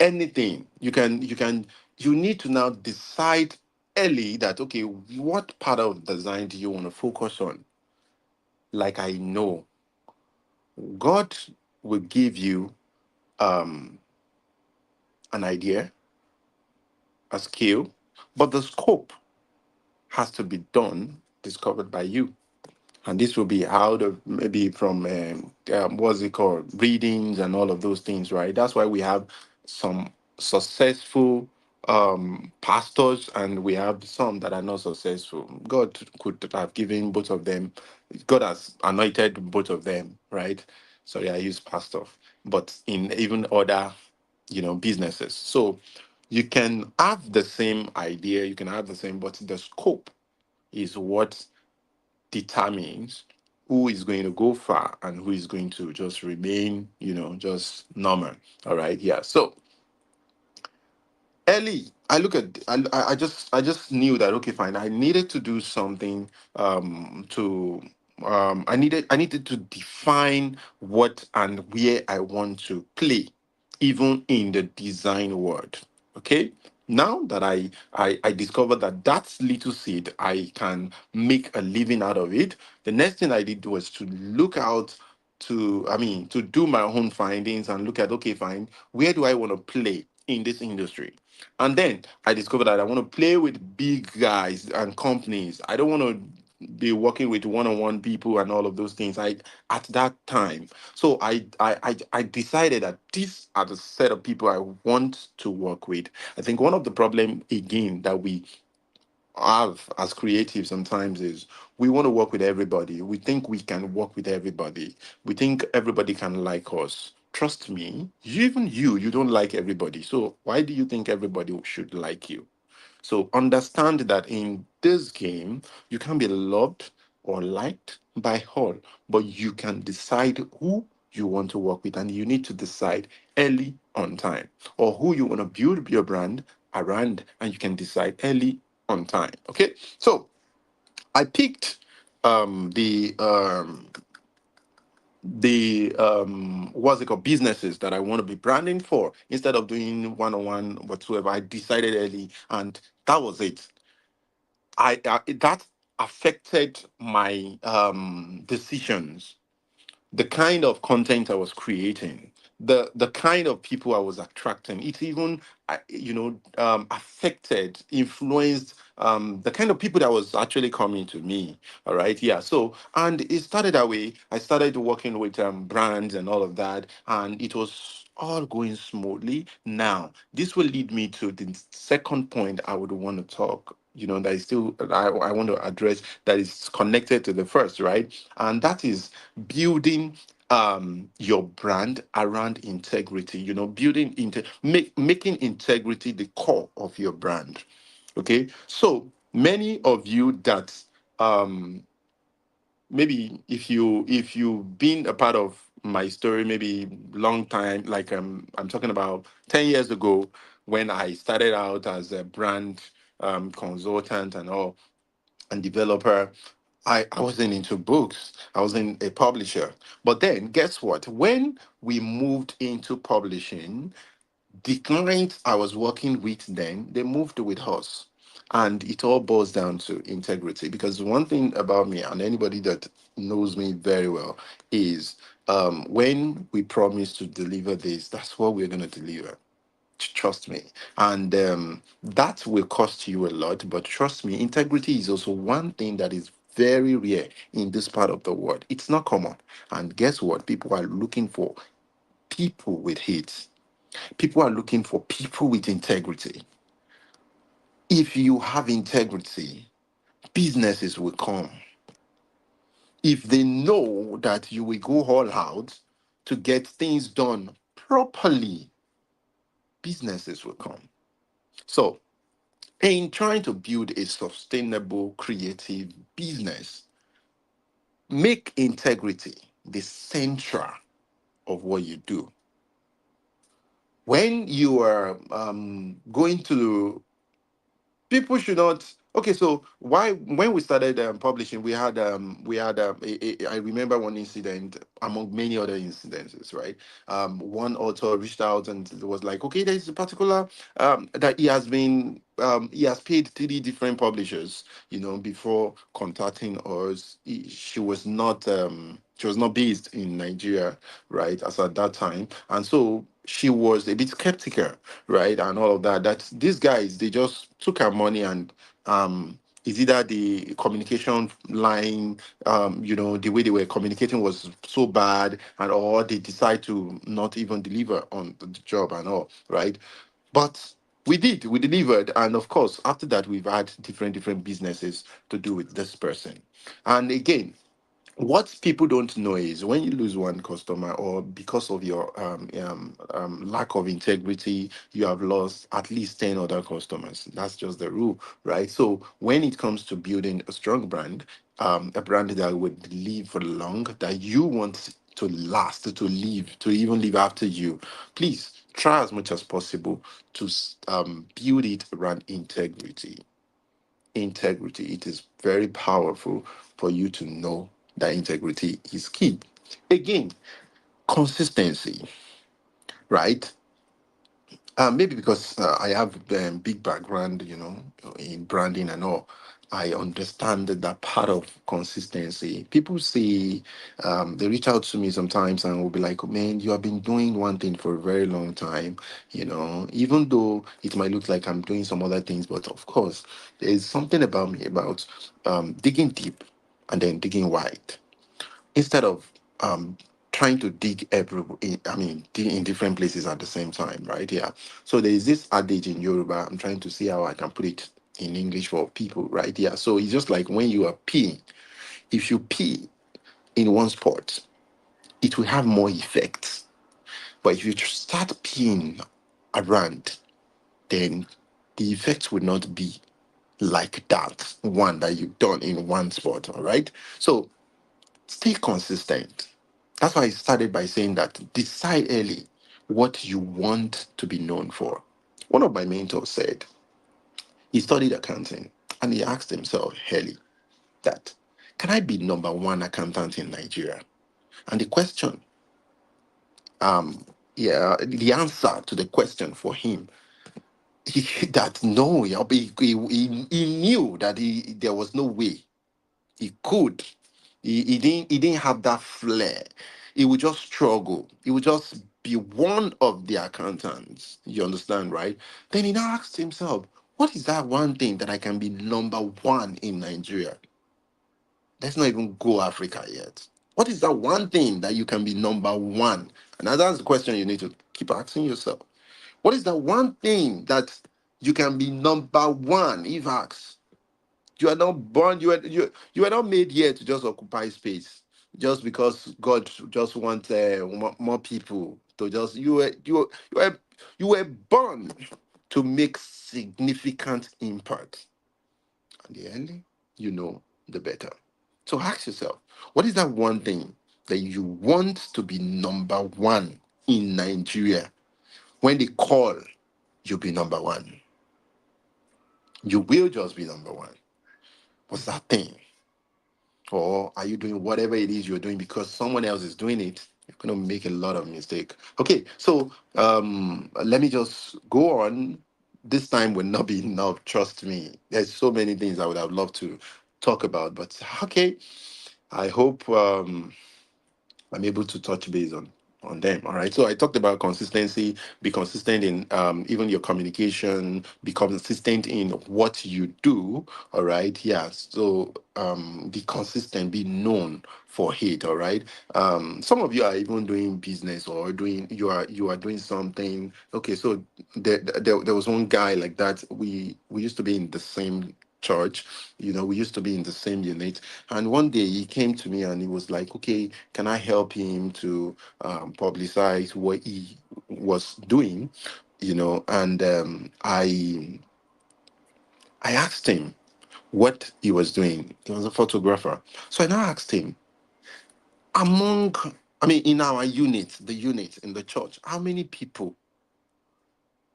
anything. You need to now decide early that, okay, what part of design do you want to focus on? Like, I know God will give you um an idea, a skill, but the scope has to be discovered by you. And this will be out of maybe from what's it called, readings and all of those things, right? That's why we have some successful pastors and we have some that are not successful. God could have given both of them. God has anointed both of them, right? Sorry, I use pastor, but in even other businesses. So you can have the same idea, you can have the same, but the scope is what determines who is going to go far and who is going to just remain, just normal. All right. Yeah. So early, I look at, I just knew that, okay, fine. I needed to do something to, I needed to define what and where I want to play, even in the design world. Okay. Now that I discovered that little seed, I can make a living out of it. The next thing I did was to look out to do my own findings and look at, okay, fine, where do I want to play in this industry? And then I discovered that I want to play with big guys and companies. I don't want to be working with one-on-one people and all of those things. I at that time, so I decided that these are the set of people I want to work with. I think one of the problem again that we have as creatives sometimes is we want to work with everybody. We think we can work with everybody. We think everybody can like us. Trust me, even you don't like everybody. So why do you think everybody should like you? So understand that in this game, you can be loved or liked by all, but you can decide who you want to work with, and you need to decide early on time, or who you want to build your brand around, and you can decide early on time. Okay, so I picked the what's it called, businesses that I want to be branding for instead of doing one-on-one whatsoever. I decided early, and that was it. That affected my decisions, the kind of content I was creating, the kind of people I was attracting. It even affected, influenced the kind of people that was actually coming to me. All right, yeah. So and it started that way. I started working with brands and all of that, and it was all going smoothly. Now this will lead me to the second point I would want to talk. That is still I want to address, that is connected to the first, right? And that is building your brand around integrity. Building making integrity the core of your brand. Okay, so many of you that um maybe if you've been a part of my story maybe long time, like I'm talking about 10 years ago, when I started out as a brand consultant and all, and developer. I wasn't into books. I wasn't a publisher. But then guess what? When we moved into publishing, the clients I was working with then, they moved with us. And it all boils down to integrity. Because one thing about me, and anybody that knows me very well, is when we promise to deliver this, that's what we're going to deliver. Trust me. And that will cost you a lot. But trust me, integrity is also one thing that is very rare in this part of the world. It's not common. And guess what? People are looking for people with it. People are looking for people with integrity. If you have integrity, businesses will come. If they know that you will go all out to get things done properly, businesses will come. So, in trying to build a sustainable, creative business, make integrity the center of what you do. When you are going to people should not, okay, so why when we started publishing, I remember one incident among many other incidences, right? One author reached out and was like, okay, there's a particular that he has paid three different publishers, before contacting us. She was not based in Nigeria, right, as at that time, and so she was a bit skeptical, right, and all of that. That these guys, they just took our money, and is either the communication line, the way they were communicating was so bad, and or they decide to not even deliver on the job and all, right? But we delivered, and of course, after that, we've had different businesses to do with this person, and again, what people don't know is when you lose one customer, or because of your lack of integrity, you have lost at least 10 other customers. That's just the rule, right? So when it comes to building a strong brand, a brand that would live for long, that you want to last, to live, to even live after you, please try as much as possible to build it around integrity. Integrity, it is very powerful for you to know that integrity is key. Again, consistency, right? Maybe because I have big background, in branding and all. I understand that part of consistency. People say they reach out to me sometimes and will be like, "Oh, man, you have been doing one thing for a very long time, even though it might look like I'm doing some other things, but of course, there's something about me about digging deep and then digging wide instead of trying to dig dig in different places at the same time, right? Yeah. So there is this adage in Yoruba. I'm trying to see how I can put it in English for people, right? Yeah. So it's just like when you are peeing. If you pee in one spot, it will have more effect. But if you start peeing around, then the effect will not be like that one that you've done in one spot. All right. So stay consistent. That's why I started by saying that decide early what you want to be known for. One of my mentors said he studied accounting and he asked himself early that can I be number one accountant in Nigeria? And the question, the answer to the question for him, that no, he knew that there was no way he could. He didn't have that flair. He would just struggle. He would just be one of the accountants. You understand, right? Then he now asked himself, what is that one thing that I can be number one in Nigeria? Let's not even go Africa yet. What is that one thing that you can be number one? And that's the question you need to keep asking yourself. What is that one thing that you can be number one if asked? You are not born, you are not made here to just occupy space. Just because God just wants more people to just you were born to make significant impact. And the early you know, the better. So ask yourself, what is that one thing that you want to be number one in Nigeria? When they call, you'll be number one. You will just be number one. What's that thing? Or are you doing whatever it is you're doing because someone else is doing it? You're going to make a lot of mistake. Okay, so let me just go on. This time will not be enough, trust me. There's so many things I would have loved to talk about, but okay, I hope I'm able to touch base on them. All right. So I talked about consistency. Be consistent in even your communication. Be consistent in what you do. All right. Yeah. So be consistent. Be known for it. All right. Some of you are even doing business or doing you are doing something. Okay. So there was one guy like that. We used to be in the same church. We used to be in the same unit, and one day he came to me and he was like, okay, can I help him to publicize what he was doing? And I asked him what he was doing. He was a photographer. So I now asked him, in our unit, the unit in the church, how many people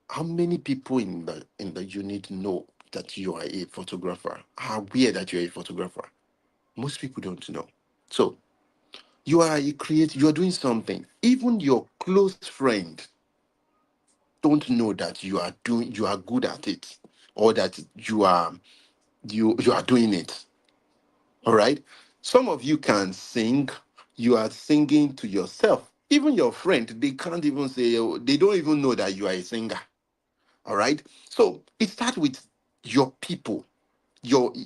in the unit know that you are a photographer? Are aware that you're a photographer? Most people don't know. So you are a creator, you are doing something. Even your close friend don't know that you are good at it, or that you are doing it. All right. Some of you can sing, you are singing to yourself. Even your friend, they can't even say, they don't even know that you are a singer. All right. So it starts with your people,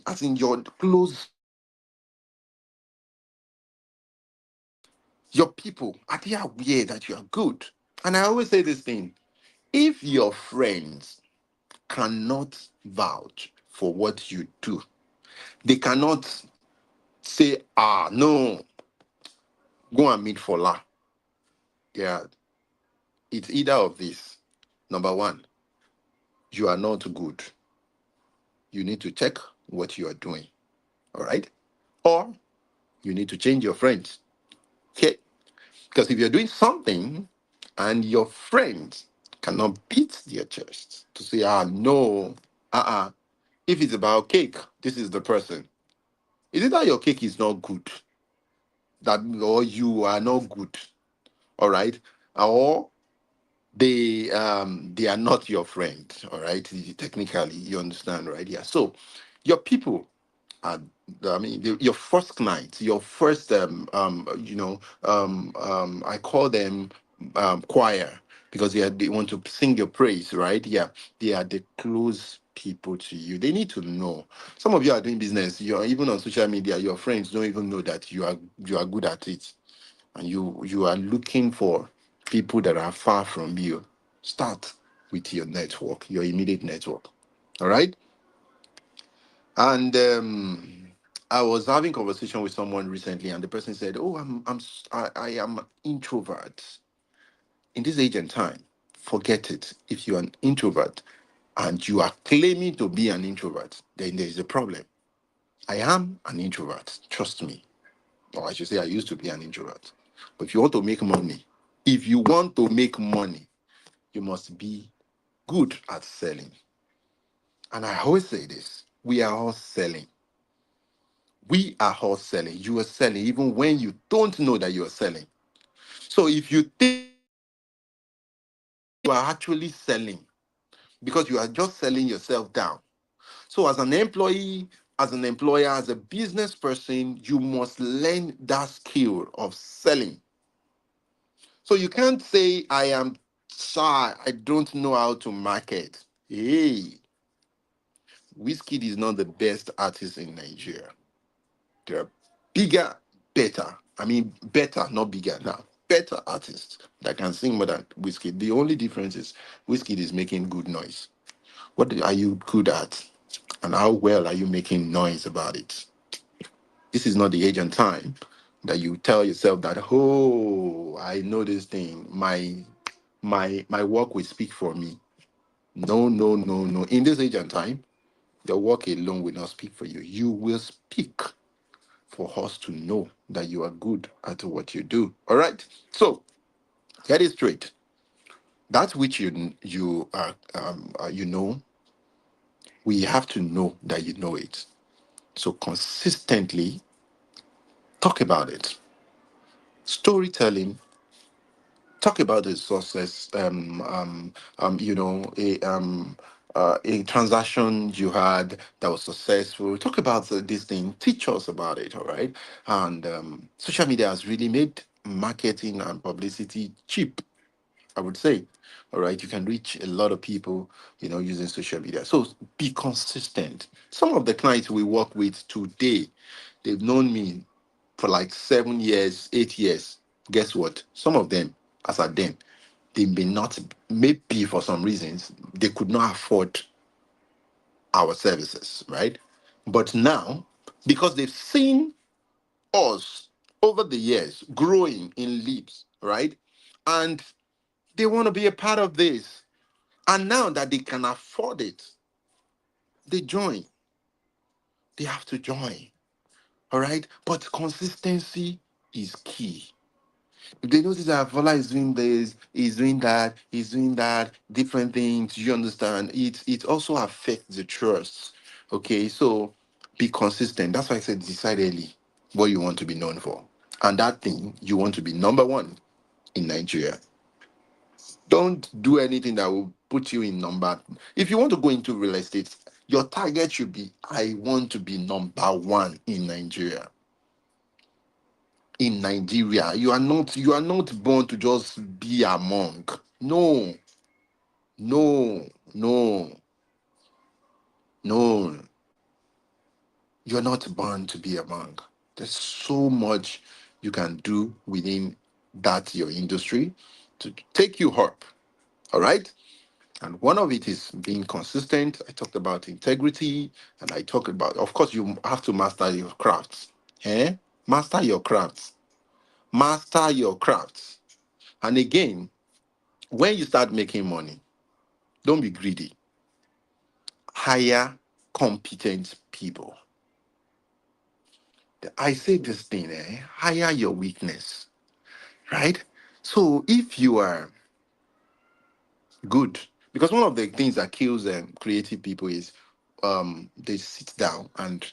as in your close, your people. Are they aware that you are good? And I always say this thing: if your friends cannot vouch for what you do, they cannot say, no, go and meet Fola. Yeah, it's either of this. Number one, you are not good. You need to check what you are doing. All right. Or you need to change your friends. Okay. Because if you're doing something and your friends cannot beat their chest to say, no, if it's about cake, this is the person. Is it that your cake is not good? That or you are not good? All right. Or they are not your friend. All right, technically, you understand, right? Yeah. So your people are, I mean, your first clients, your first I call them choir, because they want to sing your praise, right? Yeah, they are the close people to you. They need to know. Some of you are doing business, you're even on social media, your friends don't even know that you are good at it, and you are looking for people that are far from you. Start with your network, your immediate network. All right. And I was having conversation with someone recently, and the person said, "Oh, I am an introvert." In this age and time, forget it. If you're an introvert and you are claiming to be an introvert, then there is a problem. I am an introvert. Trust me. Or I should say, I used to be an introvert. But if you want to make money, you must be good at selling. And I always say this: we are all selling. We are all selling. You are selling even when you don't know that you are selling. So if you think you are actually selling, because you are just selling yourself down. So as an employee, as an employer, as a business person, you must learn that skill of selling. So you can't say, I am shy, I don't know how to market. Hey, Whiskey is not the best artist in Nigeria. There are bigger, better. I mean, better, not bigger now. Better artists that can sing more than Whiskey. The only difference is Whiskey is making good noise. What are you good at? And how well are you making noise about it? This is not the age and time that you tell yourself that, oh, I know this thing. My work will speak for me. No, no, no, no. In this age and time, your work alone will not speak for you. You will speak for us to know that you are good at what you do. All right. So get it straight. That which you know, we have to know that you know it. So consistently talk about it. Storytelling. Talk about the success. A transaction you had that was successful. Talk about this thing. Teach us about it. All right. And social media has really made marketing and publicity cheap, I would say. All right, you can reach a lot of people, using social media. So be consistent. Some of the clients we work with today, they've known me for like 7 years, 8 years. Guess what? Some of them, as at then, they may not, maybe for some reasons, they could not afford our services, right? But now, because they've seen us over the years growing in leaps, right? And they want to be a part of this. And now that they can afford it, they join. They have to join. All right. But consistency is key. If they notice that Vola is doing this, he's doing that, different things, you understand, it also affects the trust. Okay. So be consistent. That's why I said decide early what you want to be known for. And that thing, you want to be number one in Nigeria. Don't do anything that will put you in number. If you want to go into real estate, your target should be, I want to be number one in Nigeria. In Nigeria, you are not born to just be a monk. No, no, no, no. You're not born to be a monk. There's so much you can do within that your industry to take you up. All right. And one of it is being consistent. I talked about integrity, and I talked about, of course, you have to master your crafts. Eh? Master your crafts. Master your crafts. And again, when you start making money, don't be greedy. Hire competent people. I say this thing, hire your weakness, right? So if you are good, because one of the things that kills creative people is they sit down and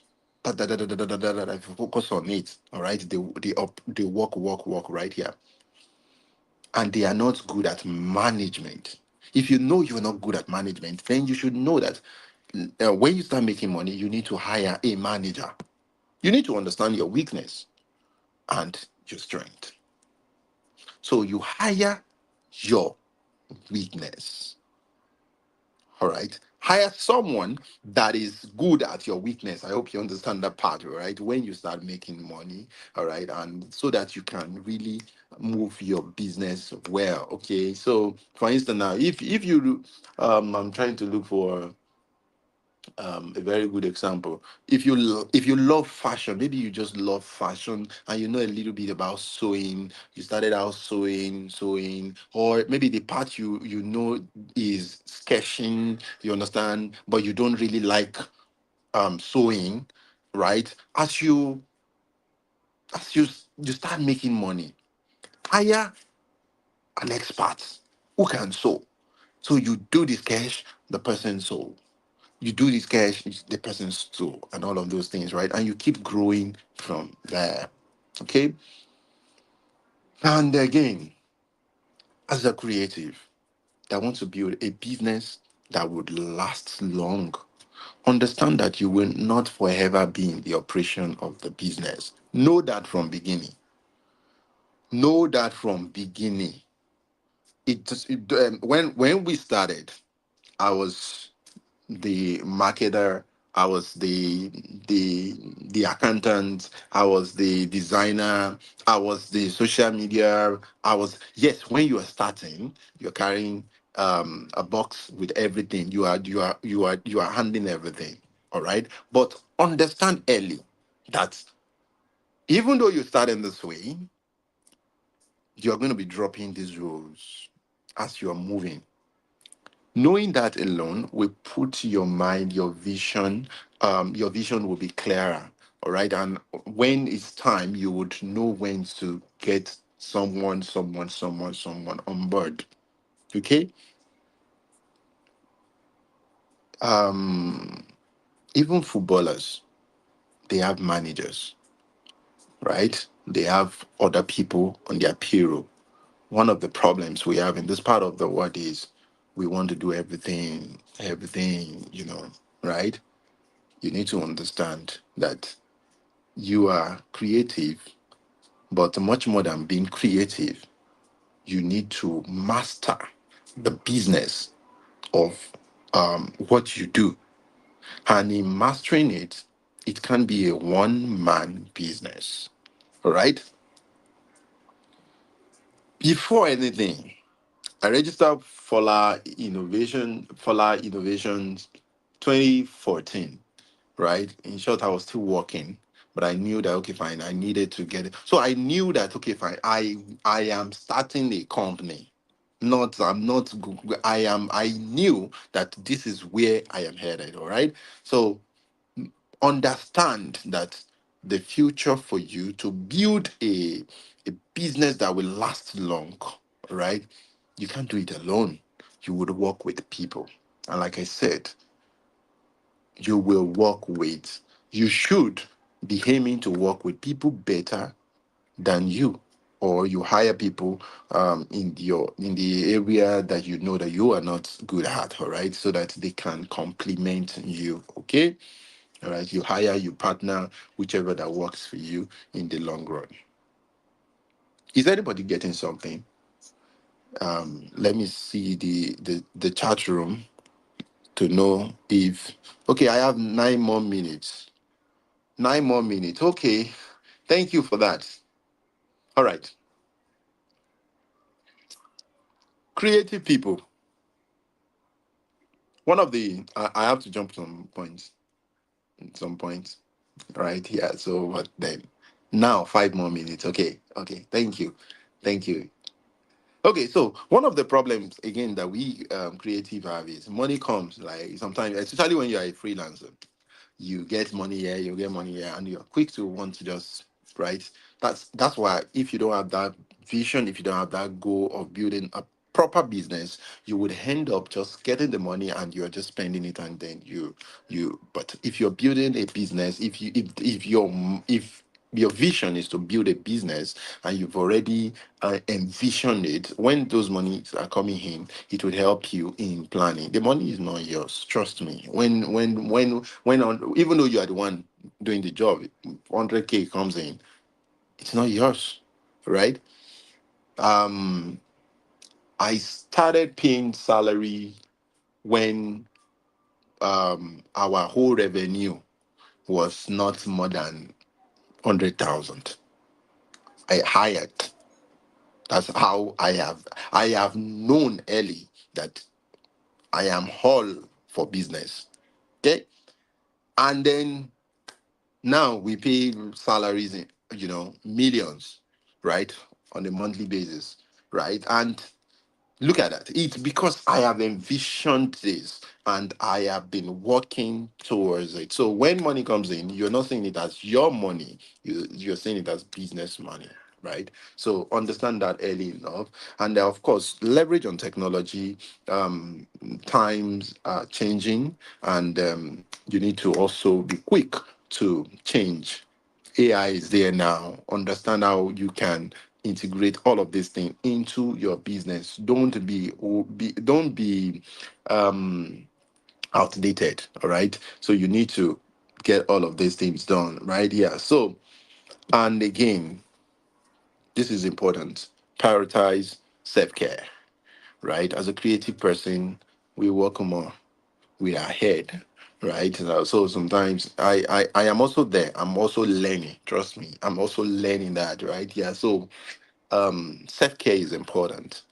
focus on it. All right, they work right here. and they are not good at management. If you know you're not good at management, then you should know that when you start making money, you need to hire a manager. You need to understand your weakness and your strength. So you hire your weakness. All right. Hire someone that is good at your weakness. I hope you understand that part, all right? When you start making money, all right, and so that you can really move your business well. Okay. So for instance, now if you I'm trying to look for a very good example. If you love fashion, maybe you just love fashion and you know a little bit about sewing. You started out sewing, or maybe the part you know is sketching. You understand, but you don't really like sewing, right? As you start making money, hire an expert who can sew. So you do this cash, the person sew. You do this cash, the person's store, and all of those things, right? And you keep growing from there. Okay. And again, as a creative that wants to build a business that would last long, understand that you will not forever be in the operation of the business. Know that from beginning. Know that from beginning. When we started, I was the marketer, I was the accountant, I was the designer, I was the social media. I was, yes, when you are starting, you're carrying a box with everything. You are handling everything. All right. But understand early that even though you start in this way, you're going to be dropping these roles as you're moving. Knowing that alone will put your vision will be clearer. All right. And when it's time, you would know when to get someone on board. Okay. Um, Even footballers, they have managers, right? They have other people on their payroll. One of the problems we have in this part of the world is we want to do everything, right? You need to understand that you are creative, but much more than being creative, you need to master the business of what you do. And in mastering it, it can be a one-man business. All right. Before anything, I registered Fola Innovations 2014, right? In short, I was still working, but I knew that okay, fine, I needed to get it. So I knew that okay, fine, I am starting a company. Not I'm not I knew that this is where I am headed, all right? So understand that the future for you to build a business that will last long, right? You can't do it alone. You would work with people. And like I said, you should be aiming to work with people better than you, or you hire people in the area that you know that you are not good at, all right, so that they can complement you. Okay. All right, you hire, you partner, whichever that works for you in the long run. Is anybody getting something? Let me see the chat room to know if. Okay, I have 9 more minutes. 9 more minutes. Okay, thank you for that. All right, creative people. One of the I have to jump some points. Some points. Right here. So what then? Now 5 more minutes. Okay. Thank you. Okay, so one of the problems again that we creative have is money comes like sometimes, especially when you're a freelancer, you get money here, you get money here, and you're quick to want to just right. That's why if you don't have that vision, if you don't have that goal of building a proper business, you would end up just getting the money and you're just spending it, and then you. But if you're building a business, if your vision is to build a business and you've already envisioned it, when those monies are coming in, it would help you in planning. The money is not yours, trust me. Even though you are the one doing the job, 100K comes in, it's not yours, right? um I started paying salary when our whole revenue was not more than 100,000. I hired. That's how I have known early that I am all for business. Okay. And then now we pay salaries in, millions, right? On a monthly basis, right? And look at that. It's because I have envisioned this and I have been working towards it. So when money comes in, you're not seeing it as your money, you're seeing it as business money, right? So understand that early enough. And of course, leverage on technology. Times are changing, and you need to also be quick to change. AI is there now. Understand how you can integrate all of these things into your business. Don't be um outdated. All right. So you need to get all of these things done, right? Yeah. So, and again, this is important. Prioritize self-care, right? As a creative person, we work more with our head, right? So sometimes I am also there. I'm also learning. Trust me, I'm also learning that, right? Yeah. So self-care is important.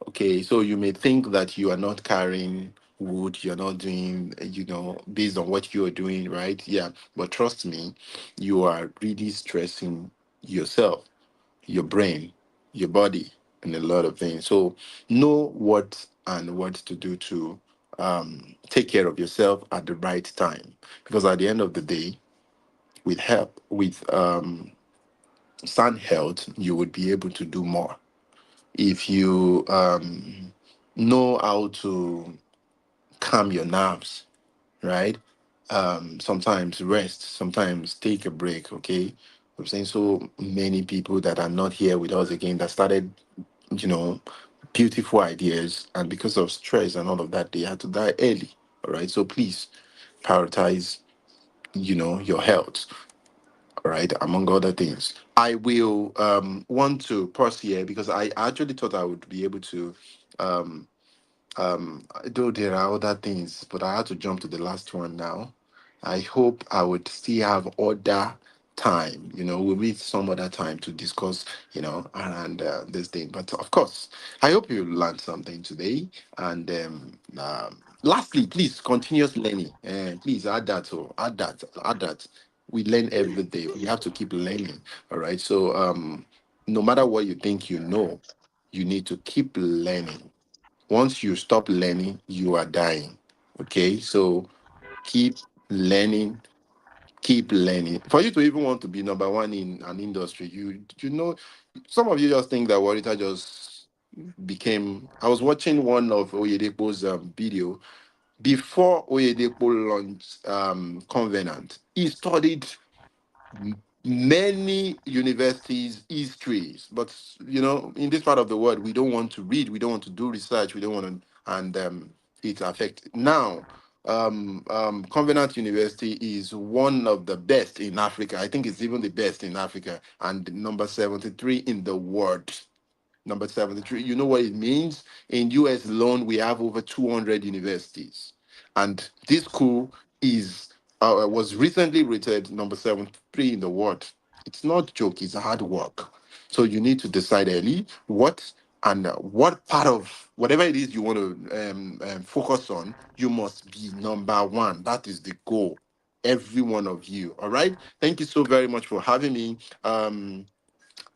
Okay, so you may think that you are not carrying wood, you're not doing, based on what you're doing, right? Yeah, but trust me, you are really stressing yourself, your brain, your body, and a lot of things. So know what to do to take care of yourself at the right time, because at the end of the day, with help, with sound health, you would be able to do more if you know how to calm your nerves, right? Sometimes rest, sometimes take a break, okay? I'm saying so many people that are not here with us again that started, you know, beautiful ideas, and because of stress and all of that, they had to die early. All right. So please prioritize, your health. All right, among other things. I will want to pause here because I actually thought I would be able to um, though there are other things, but I had to jump to the last one now. I hope I would still have other time. We'll meet some other time to discuss, around this thing. But of course, I hope you learned something today. And lastly, please, continuous learning. Please add that. Or add that. We learn every day. We have to keep learning. All right. So no matter what you think you know, you need to keep learning. Once you stop learning, you are dying. Okay, so keep learning, keep learning. For you to even want to be number one in an industry, some of you just think that Warita just became. I was watching one of Oyedepo's video before Oyedepo launched Covenant. He studied many universities histories, but in this part of the world we don't want to read, we don't want to do research, we don't want to, and it affect now. Covenant University is one of the best in Africa. I think it's even the best in Africa and number 73 in the world. Number 73. You know what it means? In US alone, we have over 200 universities. And this school is was recently rated number 73 in the world. It's not joke, it's hard work. So you need to decide early what part of whatever it is you want to focus on, you must be number one. That is the goal. Every one of you. All right. Thank you so very much for having me.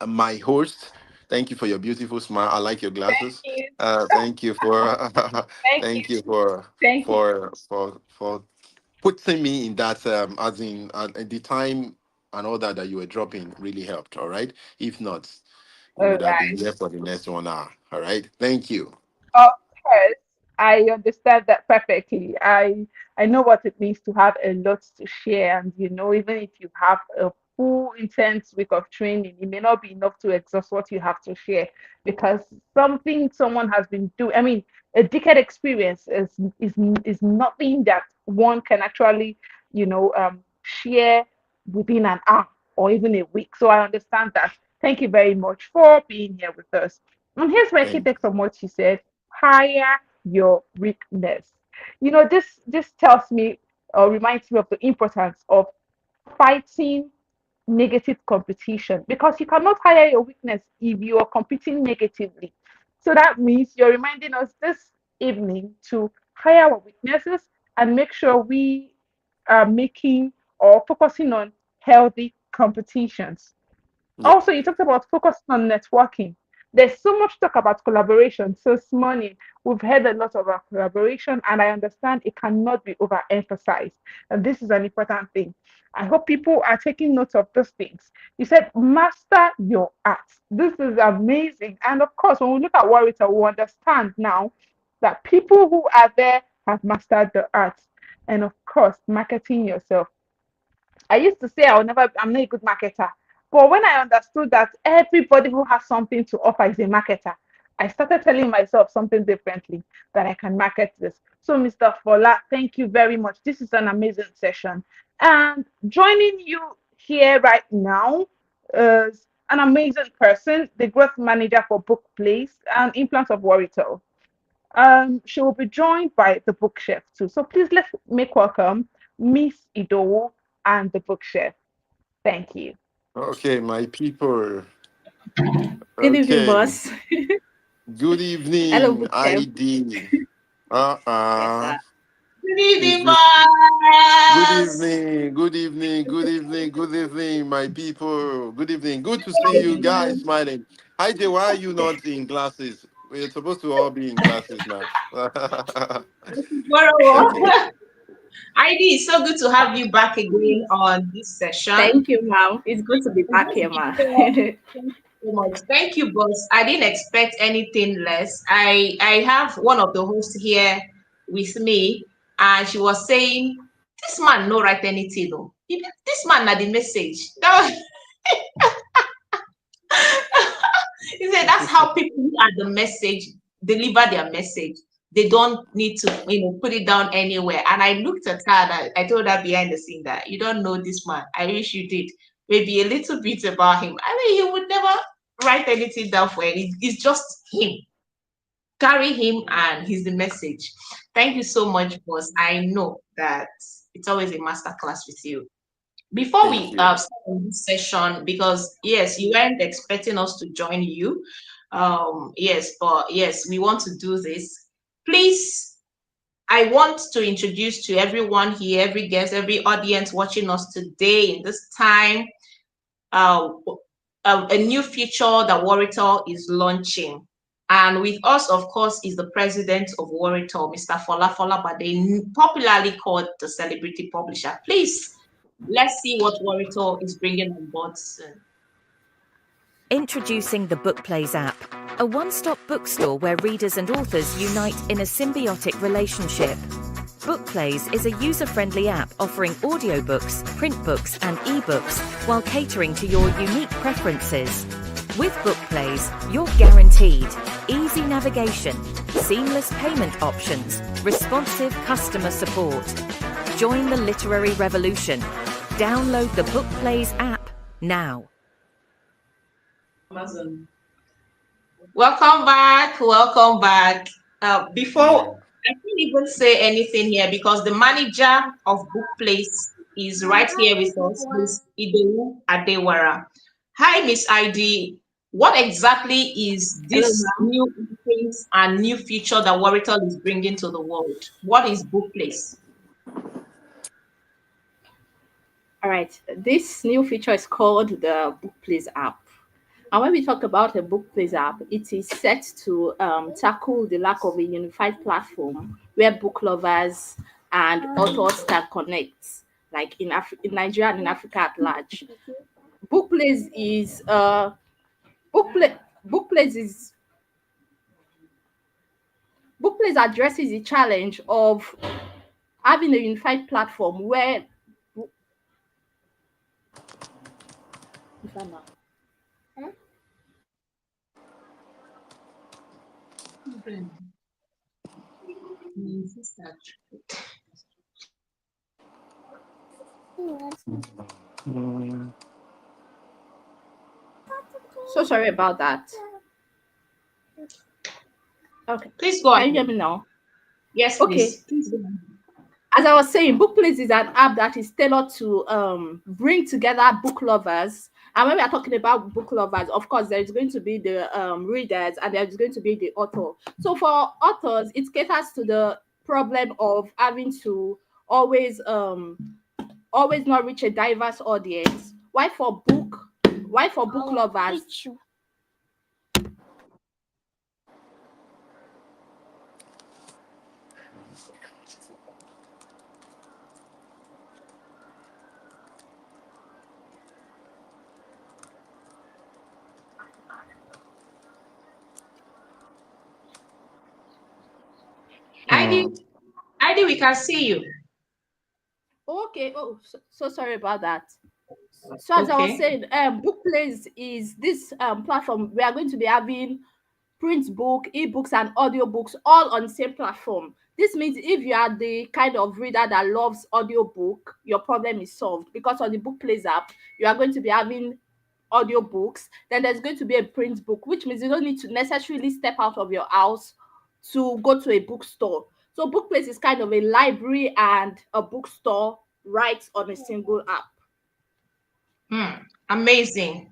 My host. Thank you for your beautiful smile. I like your Thank glasses. you. Thank you for Thank you. thank you for Thank you. for putting me in that as in at the time and all that you were dropping really helped. All right. If not, we All would have been right. here for the next 1 hour. All right. Thank you. Of course, I understand that perfectly. I know what it means to have a lot to share, and even if you have a full intense week of training, it may not be enough to exhaust what you have to share, because something someone has been doing, I mean, a decade experience is nothing that one can actually, share within an hour or even a week. So I understand that. Thank you very much for being here with us. And here's my key Thank take from what she said: hire your weakness. This tells me or reminds me of the importance of fighting negative competition, because you cannot hire your weakness if you are competing negatively. So that means you're reminding us this evening to hire our weaknesses and make sure we are making or focusing on healthy competitions. you. Also, you talked about focusing on networking. There's so much talk about collaboration. So this morning, we've heard a lot about collaboration, and I understand it cannot be overemphasized. And this is an important thing. I hope people are taking note of those things. You said, master your art. This is amazing. And of course, when we look at Warrior, we understand now that people who are there have mastered the art. And of course, marketing yourself. I used to say I'm not a good marketer. But when I understood that everybody who has something to offer is a marketer, I started telling myself something differently, that I can market this. So, Mr. Fola, thank you very much. This is an amazing session. And joining you here right now is an amazing person, the growth manager for Book Place and Implants of Warito. She will be joined by the book chef too. So please let's make welcome Miss Idowu and the book chef. Thank you. Okay, my people. Good evening, Okay. boss. Good Hello, evening, book chef. ID. Yes, sir. Good Is evening, this good boss. evening, good evening, good evening, good evening, my people. Good evening. Good to see you guys smiling. Hi, Jay, why are you not in glasses? We're supposed to all be in glasses now. Okay. Tomorrow. ID, it's so good to have you back again on this session. Thank you, ma'am. It's good to be back here, ma'am. Thank you so much. Thank you, boss. I didn't expect anything less. I have one of the hosts here with me, and she was saying, "This man no write anything, though. This man not the message." He said that's how people who are the message deliver their message. They don't need to, put it down anywhere. And I looked at her and I told her behind the scene that you don't know this man. I wish you did. Maybe a little bit about him. I mean, he would never write anything down for it. It's just him. Carry him and he's the message. Thank you so much, boss. I know that it's always a masterclass with you. Before Thank we you. start this session, because yes, you weren't expecting us to join you. Yes, but yes, we want to do this. Please, I want to introduce to everyone here, every guest, every audience watching us today in this time, uh, a new feature that Warritor is launching. And with us, of course, is the president of Warritor, Mr. Fola Bade, popularly called the celebrity publisher. Please, let's see what Warritor is bringing on board soon. Introducing the Bookplays app, a one-stop bookstore where readers and authors unite in a symbiotic relationship. Bookplays is a user-friendly app offering audiobooks, print books, and ebooks while catering to your unique preferences. With Bookplays, you're guaranteed easy navigation, seamless payment options, responsive customer support. Join the literary revolution. Download the Bookplays app now. Amazon. Welcome back. Welcome back. Before I can't even say anything here because the manager of Bookplace is right here with us, Miss Idowu Adewara. Hi, Miss ID. What exactly is Hello, this ma'am. new things and new feature that Warrital is bringing to the world? What is Bookplace? All right. This new feature is called the Bookplays app. And when we talk about a Bookplays app, it is set to tackle the lack of a unified platform where book lovers and authors can connect, like in Nigeria and in Africa at large. Bookplays is Bookplays is Bookplays addresses the challenge of having a unified platform where Ifeanyi. So sorry about that. Okay. Please go Can you ahead. hear me now? Yes, Okay. please. Please go ahead. As I was saying, Bookplace is an app that is tailored to bring together book lovers. And when we are talking about book lovers, of course, there is going to be the readers and there is going to be the author. So for authors, it caters to the problem of having to always not reach a diverse audience. Why for book lovers? ID, we can see you. Okay. Oh, so sorry about that. So as I was Okay. saying, Bookplace is this platform. We are going to be having print book, ebooks, and audiobooks all on the same platform. This means if you are the kind of reader that loves audiobook, your problem is solved because on the Bookplace app, you are going to be having audiobooks. Then there's going to be a print book, which means you don't need to necessarily step out of your house to go to a bookstore. So Bookplace is kind of a library and a bookstore right on a single app. Amazing.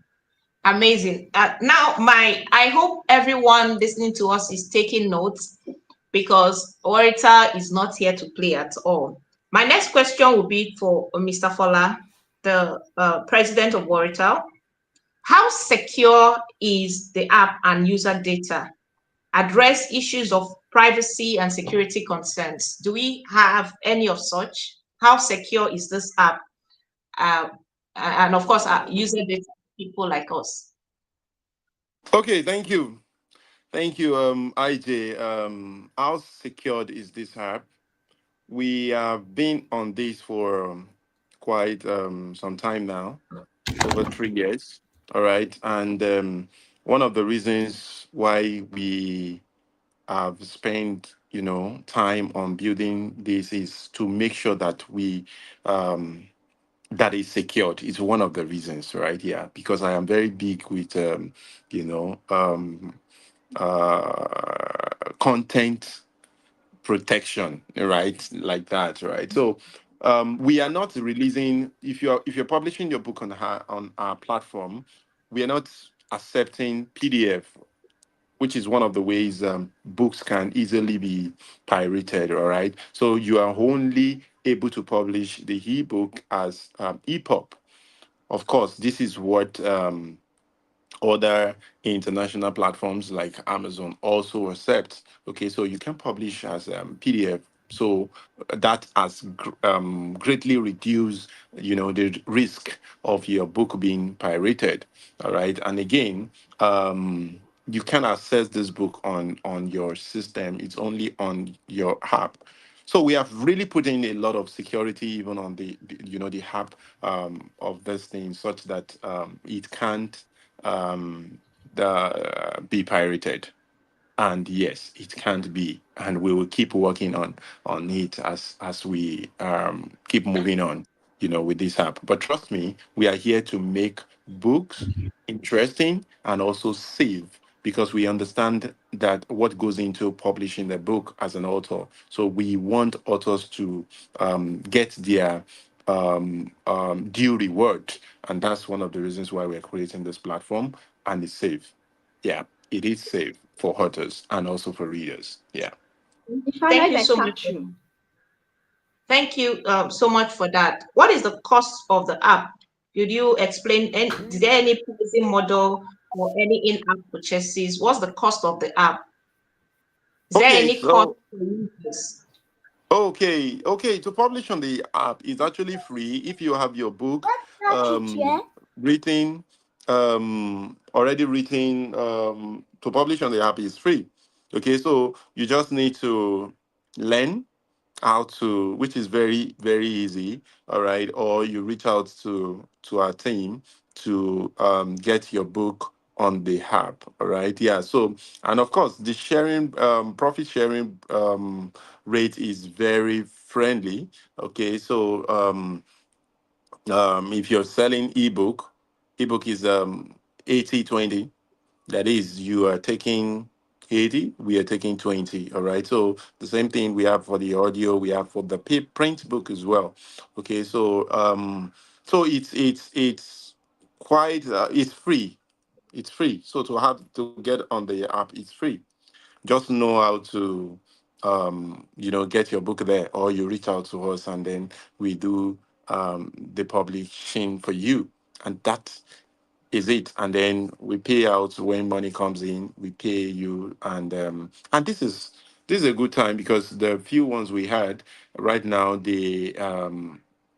Amazing. Now, I hope everyone listening to us is taking notes because Orator is not here to play at all. My next question will be for Mr. Fola, the president of Orator. How secure is the app and user data? Address issues of privacy and security concerns. Do we have any of such? How secure is this app? And of course, user data, people like us. Okay, thank you. Thank you, IJ. How secured is this app? We have been on this for quite some time now, over 3 years. All right. And one of the reasons why we have spent, time on building this is to make sure that that is secured. It's one of the reasons, right? Yeah, because I am very big with, you know, um, content protection, right? Like that, right? So we are not releasing, if you're publishing your book on our platform, we are not accepting PDF, which is one of the ways books can easily be pirated. All right, so you are only able to publish the ebook as EPUB. Of course, this is what other international platforms like Amazon also accept. Okay, so you can publish as PDF. So that has greatly reduced, the risk of your book being pirated. All right, and again, you can access this book on your system. It's only on your app. So we have really put in a lot of security even on the app of this thing, such that it can't be pirated. And yes, it can't be, and we will keep working on it as we keep moving on, with this app. But trust me, we are here to make books interesting and also safe, because we understand that what goes into publishing the book as an author. So we want authors to get their due reward, and that's one of the reasons why we're creating this platform. And it's safe. Yeah, it is safe for authors and also for readers. Yeah. Thank If you I so catch much. you. Thank you so much for that. What is the cost of the app? Did you explain? Is there any pricing model or any in-app purchases? What's the cost of the app? Is there Okay, any cost so for users? okay. To publish on the app is actually free if you have your book written, already written. To publish on the app is free. Okay, so you just need to learn how to, which is very very easy. All right, or you reach out to our team to get your book on the app. All right. Yeah. So, and of course, the sharing, profit sharing rate is very friendly. Okay. So, if you're selling ebook is 80/20. That is, you are taking 80, we are taking 20. All right. So the same thing we have for the audio, we have for the print book as well. Okay. So so it's quite it's free. It's free. So to have to get on the app, it's free. Just know how to get your book there, or you reach out to us and then we do the publishing for you. And that is it. And then we pay out when money comes in, we pay you. And this is a good time, because the few ones we had right now, they are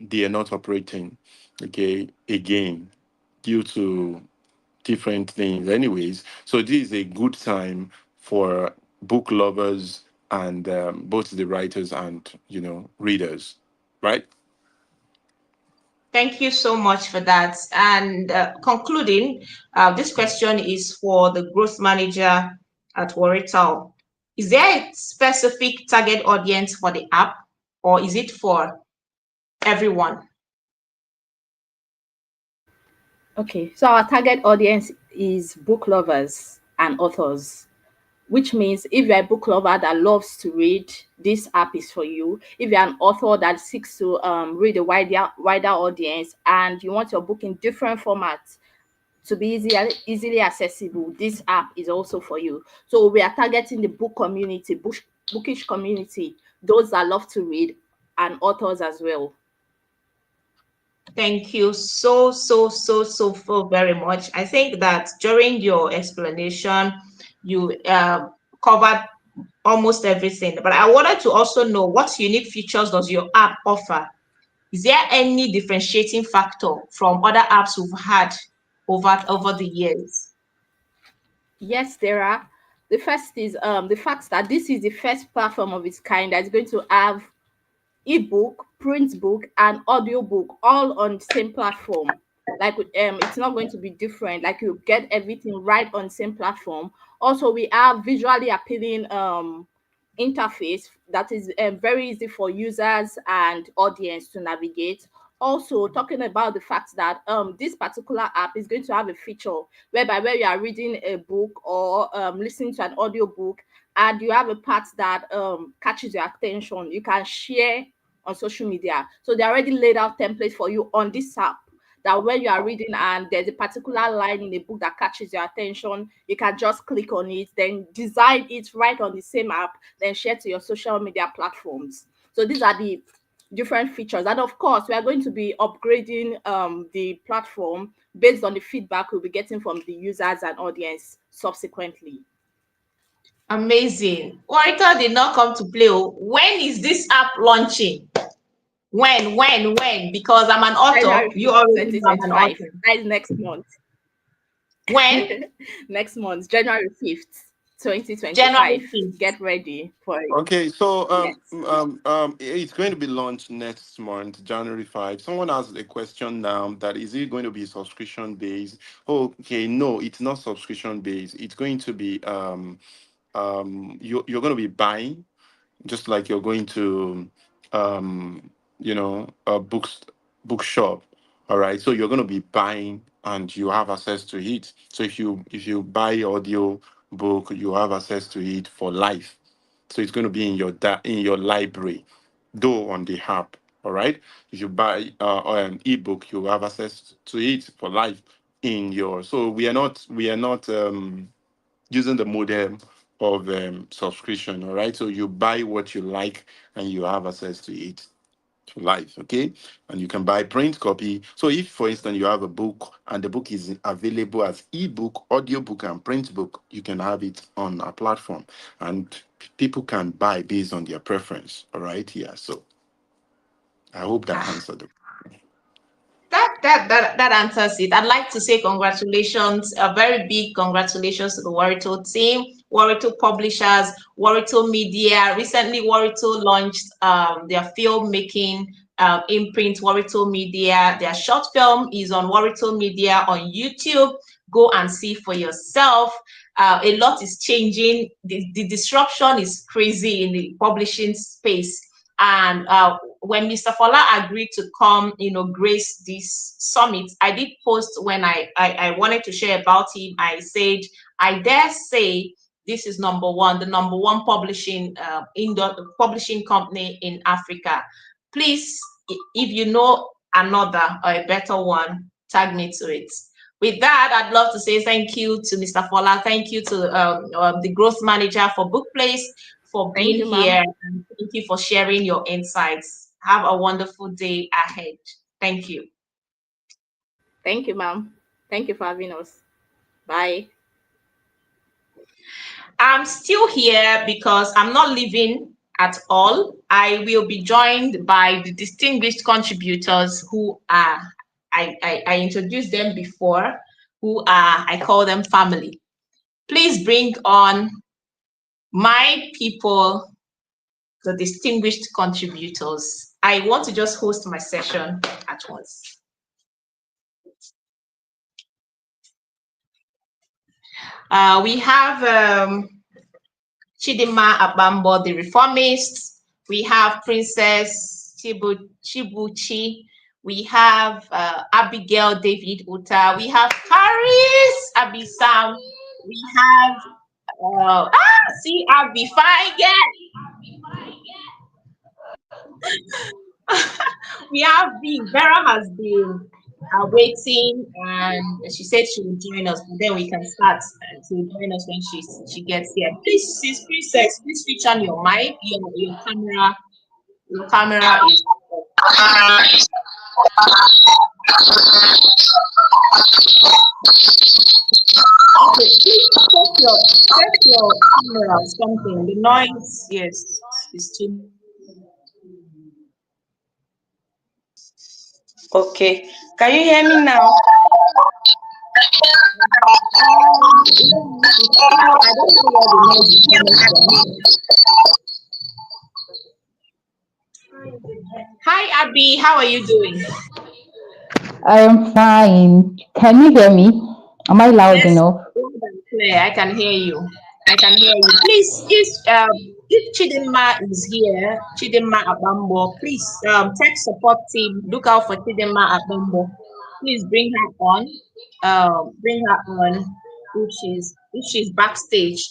not operating, okay, again, due to different things anyways. So this is a good time for book lovers and both the writers and readers, right? Thank you so much for that. And concluding, this question is for the growth manager at Warrital. Is there a specific target audience for the app, or is it for everyone? Okay, so our target audience is book lovers and authors, which means if you're a book lover that loves to read, this app is for you. If you're an author that seeks to read a wider audience and you want your book in different formats to be easily accessible, this app is also for you. So we are targeting the book community, bookish community, those that love to read, and authors as well. Thank you so very much. I think that during your explanation, you covered almost everything. But I wanted to also know, what unique features does your app offer? Is there any differentiating factor from other apps we've had over the years? Yes, there are. The first is the fact that this is the first platform of its kind that's going to have ebook, print book, and audio book all on the same platform. Like it's not going to be different. Like you get everything right on the same platform. Also, we have visually appealing interface that is very easy for users and audience to navigate. Also, talking about the fact that this particular app is going to have a feature whereby where you are reading a book or listening to an audio book and you have a part that catches your attention, you can share on social media. So they already laid out templates for you on this app that when you are reading and there's a particular line in a book that catches your attention, you can just click on it, then design it right on the same app, then share to your social media platforms. So these are the different features. And of course, we are going to be upgrading the platform based on the feedback we'll be getting from the users and audience subsequently. Amazing. Oracle did not come to play. When is this app launching? When? Because I'm an author. January You 5th, already know I'm an 2025. author. That is next month. When? Next month, January 5th, January 2025. 5th. Get ready for it. Okay, so Yes. it's going to be launched next month, January 5. Someone asked a question now, that is it going to be subscription based? Okay, no, it's not subscription based. It's going to be you're going to be buying, just like you're going to a bookshop. All right, so you're going to be buying and you have access to it. So if you buy audio book, you have access to it for life. So it's going to be in your library, though on the app. All right, if you buy an ebook, you have access to it for life in your. So we are not using the model of subscription. All right, so you buy what you like and you have access to it for life. Okay, and you can buy print copy. So if, for instance, you have a book and the book is available as ebook, audiobook, and print book, you can have it on a platform, and people can buy based on their preference. All right, yeah. So I hope that answered it. That answers it. I'd like to say congratulations, a very big congratulations to the Warito team, Warito Publishers, Warito Media. Recently, Warito launched their filmmaking imprint, Warito Media. Their short film is on Warito Media on YouTube. Go and see for yourself. A lot is changing. The disruption is crazy in the publishing space. And when Mr. Fola agreed to come, grace this summit, I did post when I wanted to share about him. I said, I dare say this is the number one publishing publishing company in Africa. Please, if you know another or a better one, tag me to it. With that, I'd love to say thank you to Mr. Fola. Thank you to the growth manager for Bookplace for being here. And thank you for sharing your insights. Have a wonderful day ahead. Thank you. Thank you, ma'am. Thank you for having us. Bye. I'm still here because I'm not leaving at all. I will be joined by the distinguished contributors who are, I introduced them before, who are, I call them family. Please bring on my people, the distinguished contributors. I want to just host my session at once. We have Chidinma Abambo, the reformist. We have Princess Chibuchi. We have Abigail David Uta. We have Paris Abisam. We have see Abby fine again. We have Vera has been waiting, and she said she will join us, but then we can start. She will join us when she gets here. Please, sis Princess, please switch on your mic, your camera. Your camera is. Okay, please check your camera or something. The noise, yes, is too. Okay, can you hear me now? I don't know where the noise is coming from. Hi, Abby. How are you doing? I am fine. Can you hear me? Am I loud enough? Loud and clear. I can hear you. I can hear you. Please, if Chidinma is here, Chidinma Abambo, please, tech support team, look out for Chidinma Abambo. Please bring her on. Bring her on if she's backstage.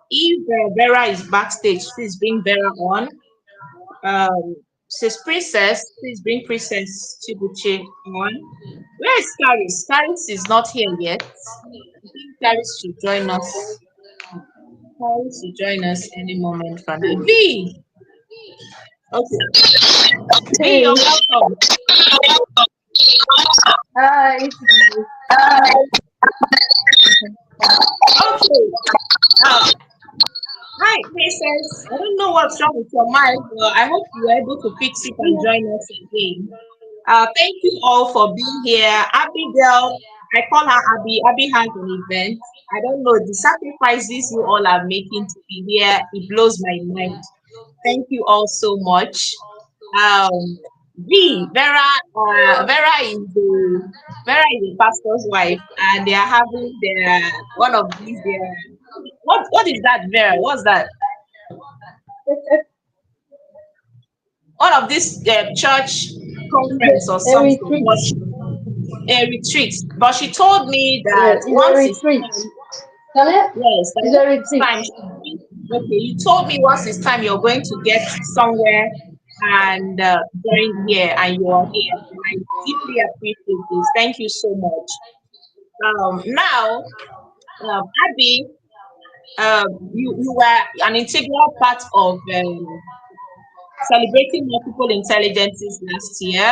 If Vera is backstage, please bring Vera on. Says Princess, please bring Princess Chibuche on. Where is Caris? Caris is not here yet. I think Caris should join us. Caris should join us any moment from now. V! Okay. V, you're welcome. Hi. Okay. Hi, Princess. I don't know what's wrong with your mic, but I hope you were able to fix it and join us again. Thank you all for being here. Abigail, I call her Abby. Abby has an event. I don't know, the sacrifices you all are making to be here, it blows my mind. Thank you all so much. Vera is the pastor's wife, and they are having their one of these what is that, Vera? What's that? One of this church conference or something. A retreat. But she told me that once it's time. Okay, you told me once it's time you're going to get somewhere and join here, and you're here. I deeply appreciate this. Thank you so much. Now, Abby, you were an integral part of celebrating multiple intelligences last year.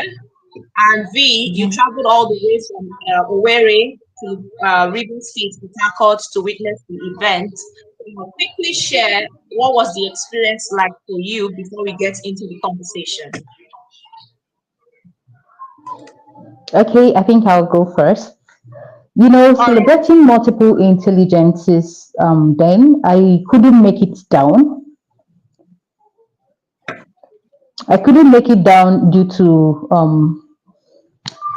And V, you traveled all the way from Owerri to River State, Port Harcourt to witness the event. Quickly share what was the experience like for you before we get into the conversation. Okay, I think I'll go first. You know, celebrating multiple intelligences, then I couldn't make it down. I couldn't make it down due to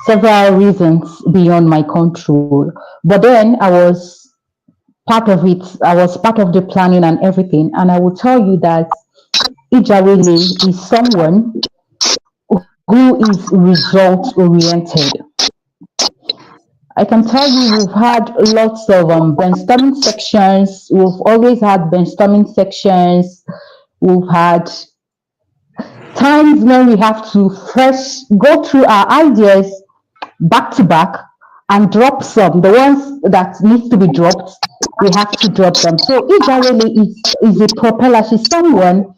several reasons beyond my control. But then I was part of it. I was part of the planning and everything. And I will tell you that Ijawele is someone who is result oriented. I can tell you we've had lots of brainstorming sections. We've always had brainstorming sections. We've had times when we have to first go through our ideas back to back and drop some. The ones that need to be dropped, we have to drop them. So Ija really is a propeller. She's someone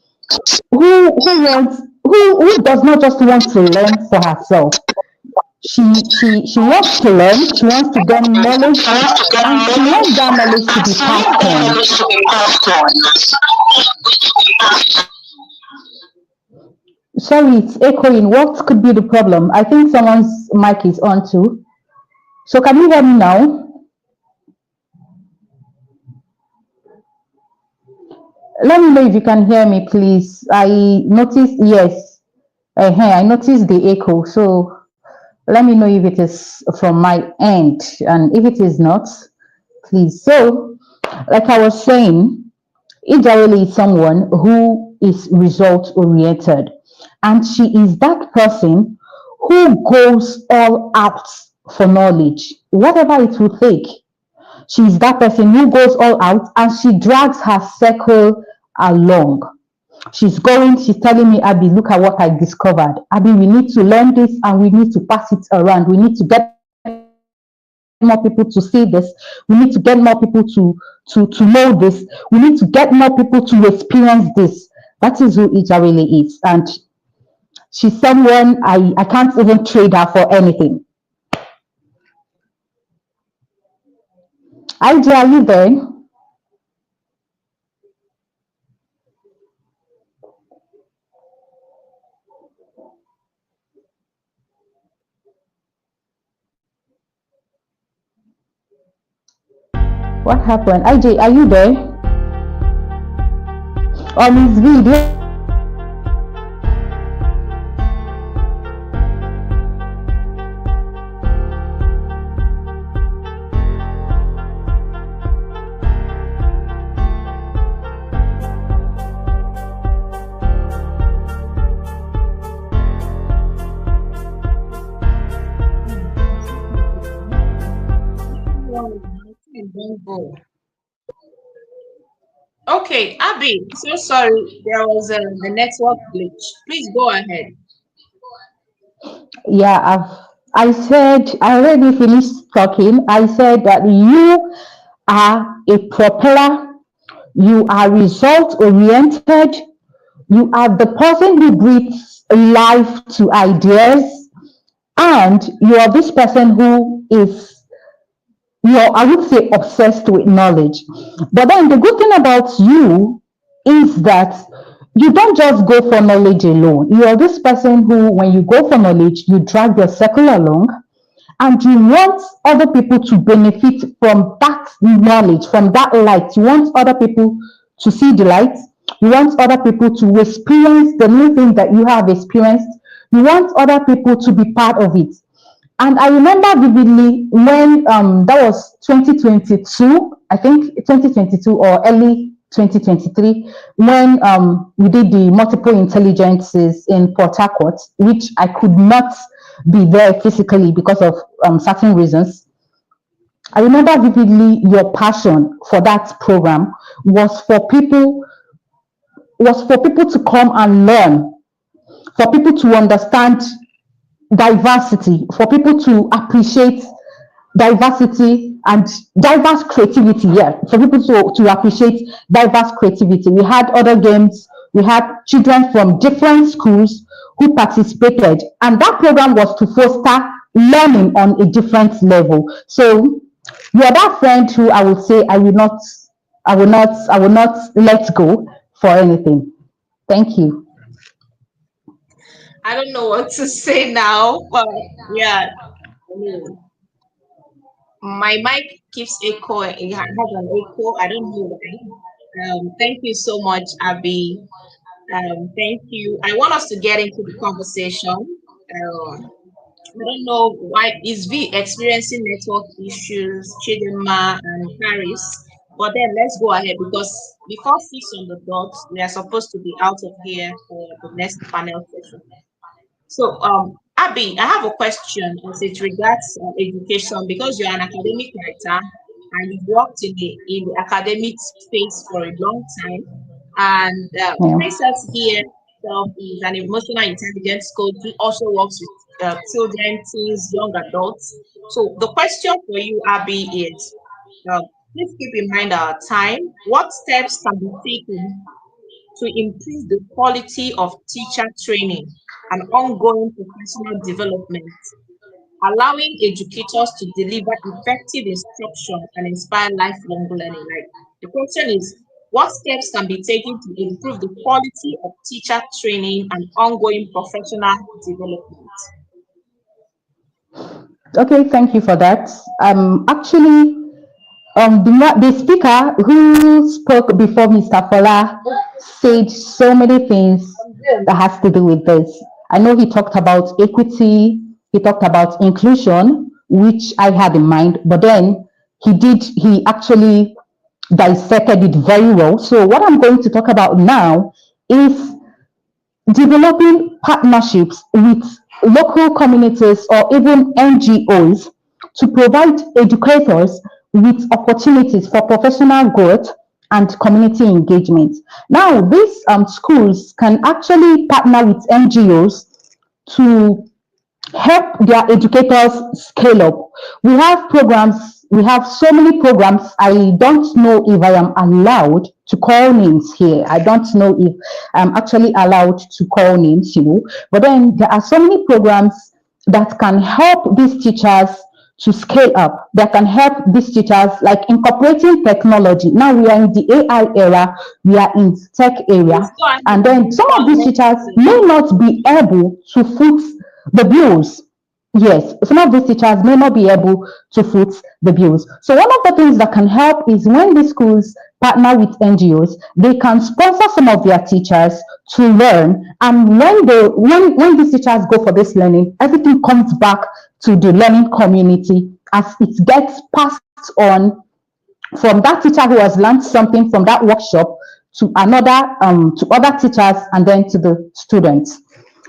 who does not just want to learn for herself. She wants to learn, she wants to gain knowledge, and she wants that knowledge to be passed on. Sorry, it's echoing. What could be the problem? I think someone's mic is on too. So can you hear me now? Let me know if you can hear me, please. I noticed, yes, I noticed the echo. So let me know if it is from my end. And if it is not, please. So, like I was saying, Ijawele is someone who is result oriented. And she is that person who goes all out for knowledge, whatever it will take. She's that person who goes all out and she drags her circle along. She's telling me, Abby, look at what I discovered. Abby, we need to learn this and we need to pass it around. We need to get more people to see this. We need to get more people to know this. We need to get more people to experience this. That is who Ija really is. And she's someone I can't even trade her for anything. Ija, are you there? What happened? IJ, are you there? Or Miss V, do you have anything to say? Okay, Abby, so sorry, there was the network glitch. Please go ahead. Yeah, I said I already finished talking. I said that you are a propeller, you are result oriented, you are the person who breathes life to ideas, and you are this person who is I would say obsessed with knowledge. But then the good thing about you is that you don't just go for knowledge alone. You are this person who, when you go for knowledge, you drag your circle along and you want other people to benefit from that knowledge, from that light. You want other people to see the light. You want other people to experience the new thing that you have experienced. You want other people to be part of it. And I remember vividly when that was 2022, I think 2022 or early 2023, when we did the multiple intelligences in Port Harcourt, which I could not be there physically because of certain reasons. I remember vividly your passion for that program was for people to come and learn, for people to understand diversity, for people to appreciate diversity and diverse creativity. Yeah, for people to appreciate diverse creativity. We had other games, we had children from different schools who participated, and that program was to foster learning on a different level. So you're that friend who I would say I will not let go for anything. Thank you. I don't know what to say now, but yeah, I mean, my mic keeps echoing. It has an echo. I don't know why. Thank you so much, Abby. Thank you. I want us to get into the conversation. I don't know why is V experiencing network issues, Chidinma and Paris. But then let's go ahead because before 6 on the dot, we are supposed to be out of here for the next panel session. So, Abby, I have a question as it regards education because you're an academic writer and you've worked in the academic space for a long time. And Yeah. Princess here is an emotional intelligence coach who also works with children, teens, young adults. So the question for you, Abby, is please keep in mind our time. What steps can be taken to improve the quality of teacher training and ongoing professional development, allowing educators to deliver effective instruction and inspire lifelong learning? Like the question is, what steps can be taken to improve the quality of teacher training and ongoing professional development? Okay, thank you for that. Actually, the speaker who spoke before Mr. Fola said so many things that has to do with this. I know he talked about equity, he talked about inclusion, which I had in mind, but then he actually dissected it very well. So what I'm going to talk about now is developing partnerships with local communities or even NGOs to provide educators with opportunities for professional growth and community engagement. Now, these schools can actually partner with NGOs to help their educators scale up. We have programs, we have so many programs. I don't know if I am allowed to call names here. I don't know if I'm actually allowed to call names, but then there are so many programs that can help these teachers to scale up, that can help these teachers like incorporating technology. Now we are in the AI era, we are in tech area, Please go ahead and and then move some of on. these teachers may not be able to foot the bills. Yes, some of these teachers may not be able to foot the bills. So one of the things that can help is when the schools partner with NGOs, they can sponsor some of their teachers to learn. And when these teachers go for this learning, everything comes back to the learning community as it gets passed on from that teacher who has learned something from that workshop to another to other teachers and then to the students.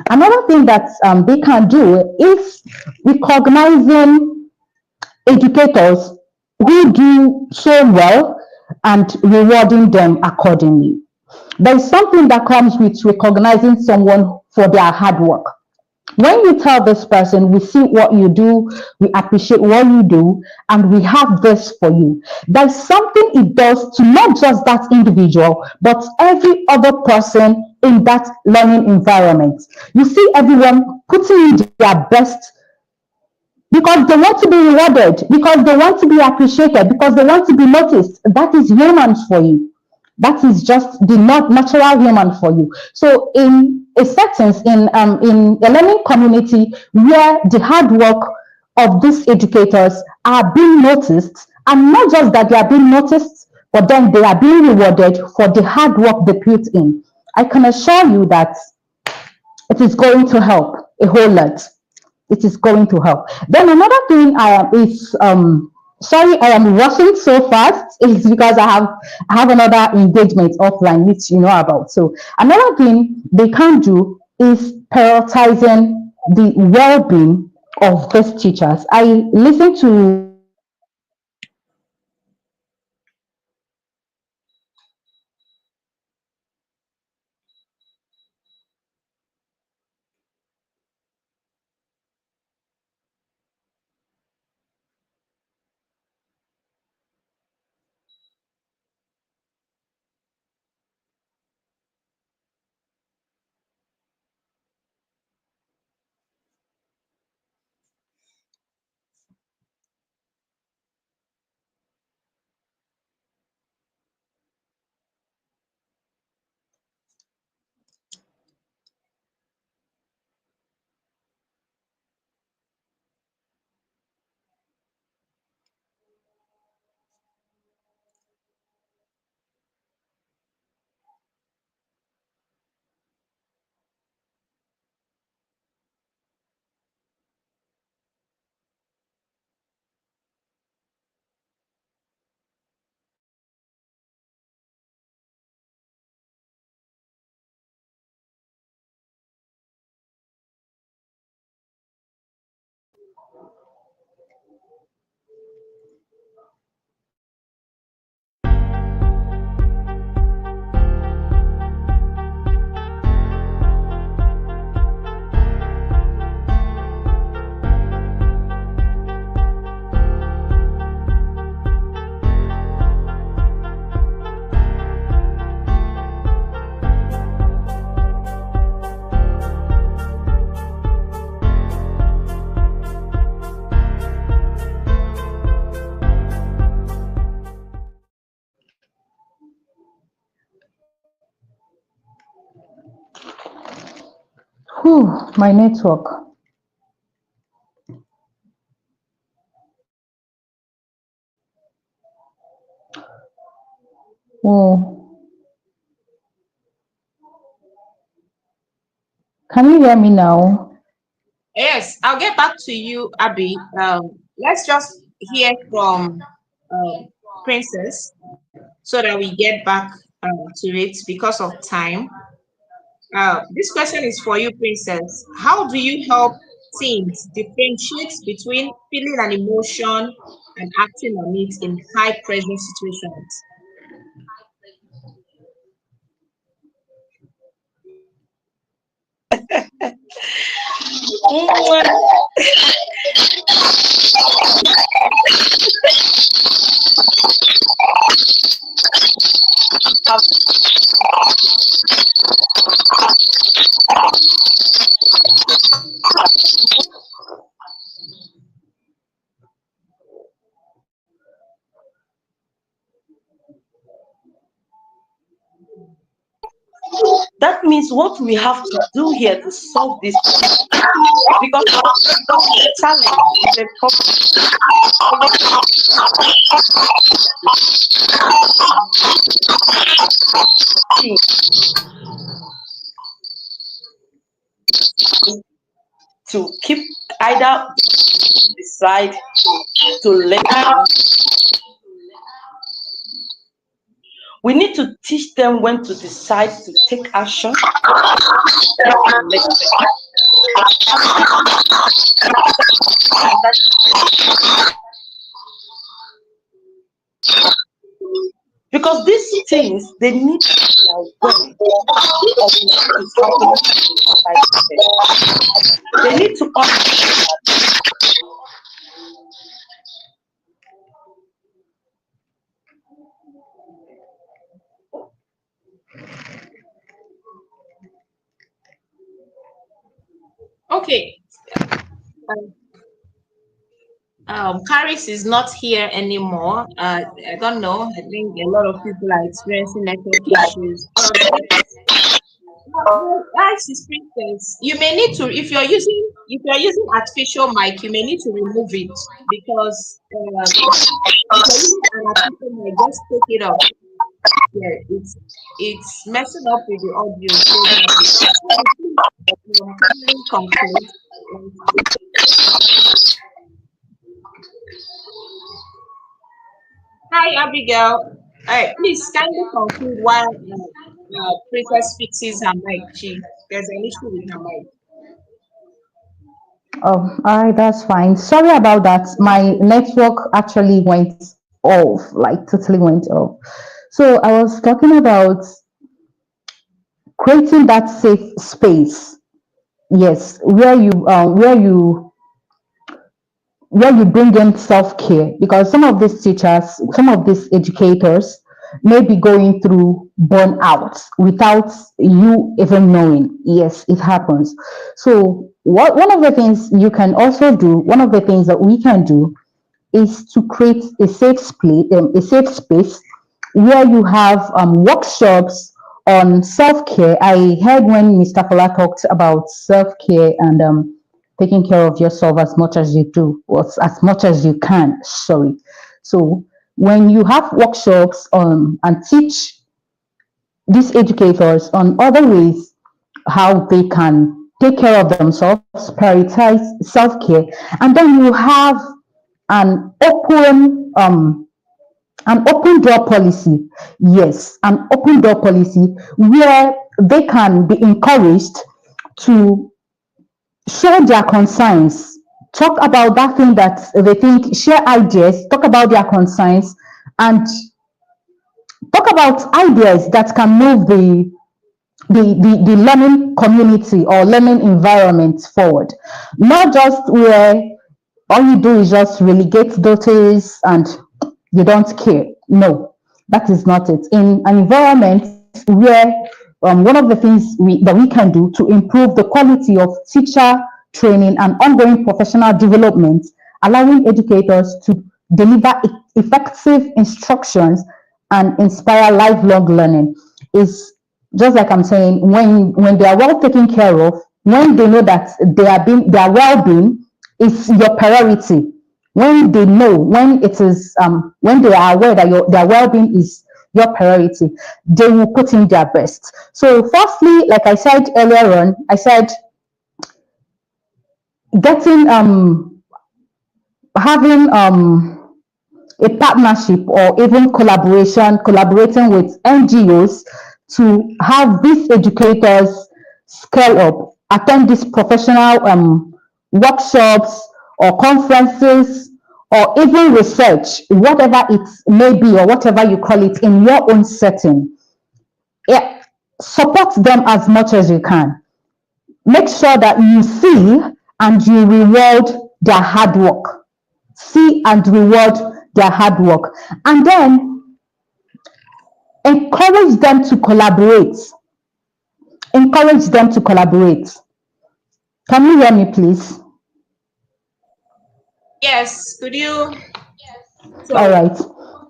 Another thing that they can do is recognizing educators who do so well and rewarding them accordingly. There is something that comes with recognizing someone for their hard work. When you tell this person, we see what you do, we appreciate what you do, and we have this for you, there's something it does to not just that individual, but every other person in that learning environment. You see everyone putting in their best because they want to be rewarded, because they want to be appreciated, because they want to be noticed. That is human for you. That is just the not natural human for you. So in a settings, in a learning community where the hard work of these educators are being noticed, and not just that they are being noticed, but then they are being rewarded for the hard work they put in. I can assure you that it is going to help a whole lot. It is going to help. Then another thing I am is sorry, I am rushing so fast is because I have another engagement offline which you know about. So another thing they can do is prioritizing the well-being of these teachers. I listened to My network. Oh, can you hear me now? Yes, I'll get back to you, Abby. Let's just hear from Princess so that we get back to it because of time. This question is for you, Princess. How do you help teams differentiate between feeling an emotion and acting on it in high pressure situations? That means what we have to do here to solve this, because the challenge is a problem to keep either decide to learn. We need to teach them when to decide to take action. Because these things, they need they need to understand. Okay. Caris is not here anymore. I don't know. I think a lot of people are experiencing network issues. Guys, Princess, you may need to, if you're using artificial mic, you may need to remove it because if you're using an artificial mic, just take it off. Yeah, it's messing up with the audio. Hi, Abigail. Please kindly conclude while Princess fixes her mic. There's an issue with her mic. Oh, all right, that's fine. Sorry about that. My network actually went off, like totally went off. So I was talking about creating that safe space. Yes, where you bring in self-care, because some of these teachers, some of these educators may be going through burnout without you even knowing. Yes, it happens. So one of the things you can also do, one of the things that we can do is to create a safe space where you have workshops on self-care. I heard when Mr. Fola talked about self-care and taking care of yourself as much as you do, or as much as you can. Sorry. So when you have workshops and teach these educators on other ways how they can take care of themselves, prioritize self-care, and then you have an open door policy. Yes, an open door policy where they can be encouraged to share their concerns, talk about that thing that they think, share ideas, talk about their concerns, and talk about ideas that can move the learning community or learning environment forward. Not just where all you do is just relegate daughters and you don't care. No, that is not it. In an environment where one of the things that we can do to improve the quality of teacher training and ongoing professional development, allowing educators to deliver effective instructions and inspire lifelong learning, is just like I'm saying, when they are well taken care of, when they know that their well-being is your priority, when they know, when it is when they are aware that their well-being is your priority, they will put in their best. So firstly, like I said earlier on, I said getting having a partnership or even collaborating with NGOs to have these educators scale up, attend these professional workshops or conferences or even research, whatever it may be or whatever you call it in your own setting. Yeah, support them as much as you can. Make sure that you see and you reward their hard work. See and reward their hard work. And then encourage them to collaborate. Encourage them to collaborate. Can you hear me, please? Yes, could you? All right.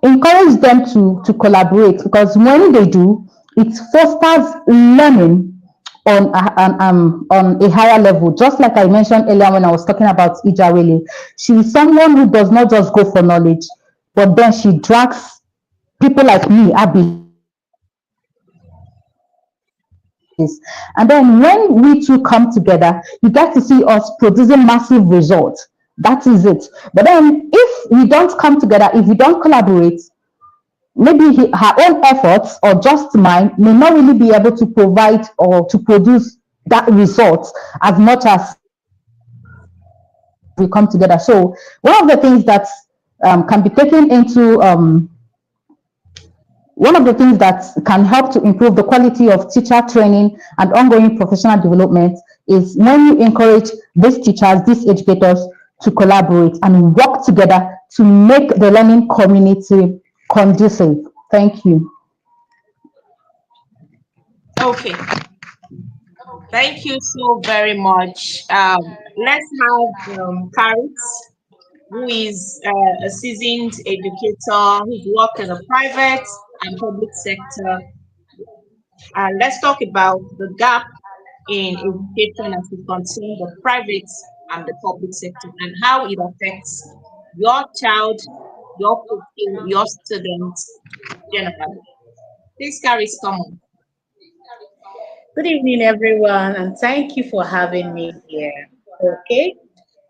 Encourage them to collaborate, because when they do, it fosters learning on a higher level. Just like I mentioned earlier when I was talking about Ijawele, she is someone who does not just go for knowledge, but then she drags people like me, Abby. And then when we two come together, you get to see us producing massive results. That is it. But then if we don't come together, if we don't collaborate, maybe her own efforts or just mine may not really be able to provide or to produce that result as much as we come together. So one of the things that can be taken into one of the things that can help to improve the quality of teacher training and ongoing professional development is when you encourage these teachers, these educators to collaborate and work together to make the learning community conducive. Thank you. Okay. Thank you so very much. Let's have Karit, who is a seasoned educator who's worked in the private and public sector. Let's talk about the gap in education as it concerns the private and the public sector and how it affects your child, your pupil, your students generally. Please, Karit, come on. Good evening, everyone, and thank you for having me here. Okay,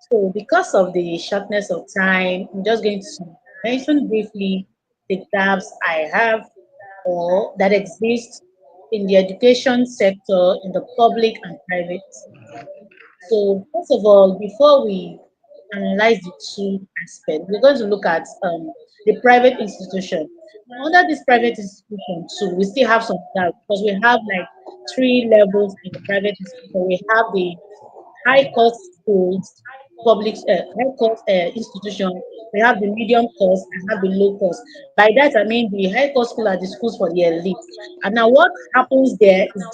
so because of the shortness of time, I'm just going to mention briefly the gaps I have or that exist in the education sector in the public and private sector. So, first of all, before we analyze the two aspects, we're going to look at the private institution. Now, under this private institution, too, we still have some gaps because we have like three levels in the private institution. We have the high cost schools, high cost institution. We have the medium cost and have the low cost. By that I mean the high cost school are the schools for the elite. And now what happens there is a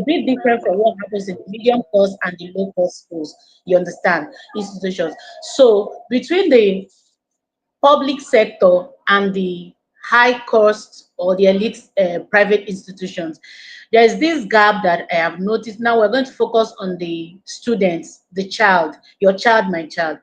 bit different from what happens in the medium cost and the low cost schools. You understand? Institutions. So between the public sector and the high cost or the elite private institutions, there's this gap that I have noticed. Now we're going to focus on the students, the child, your child, my child.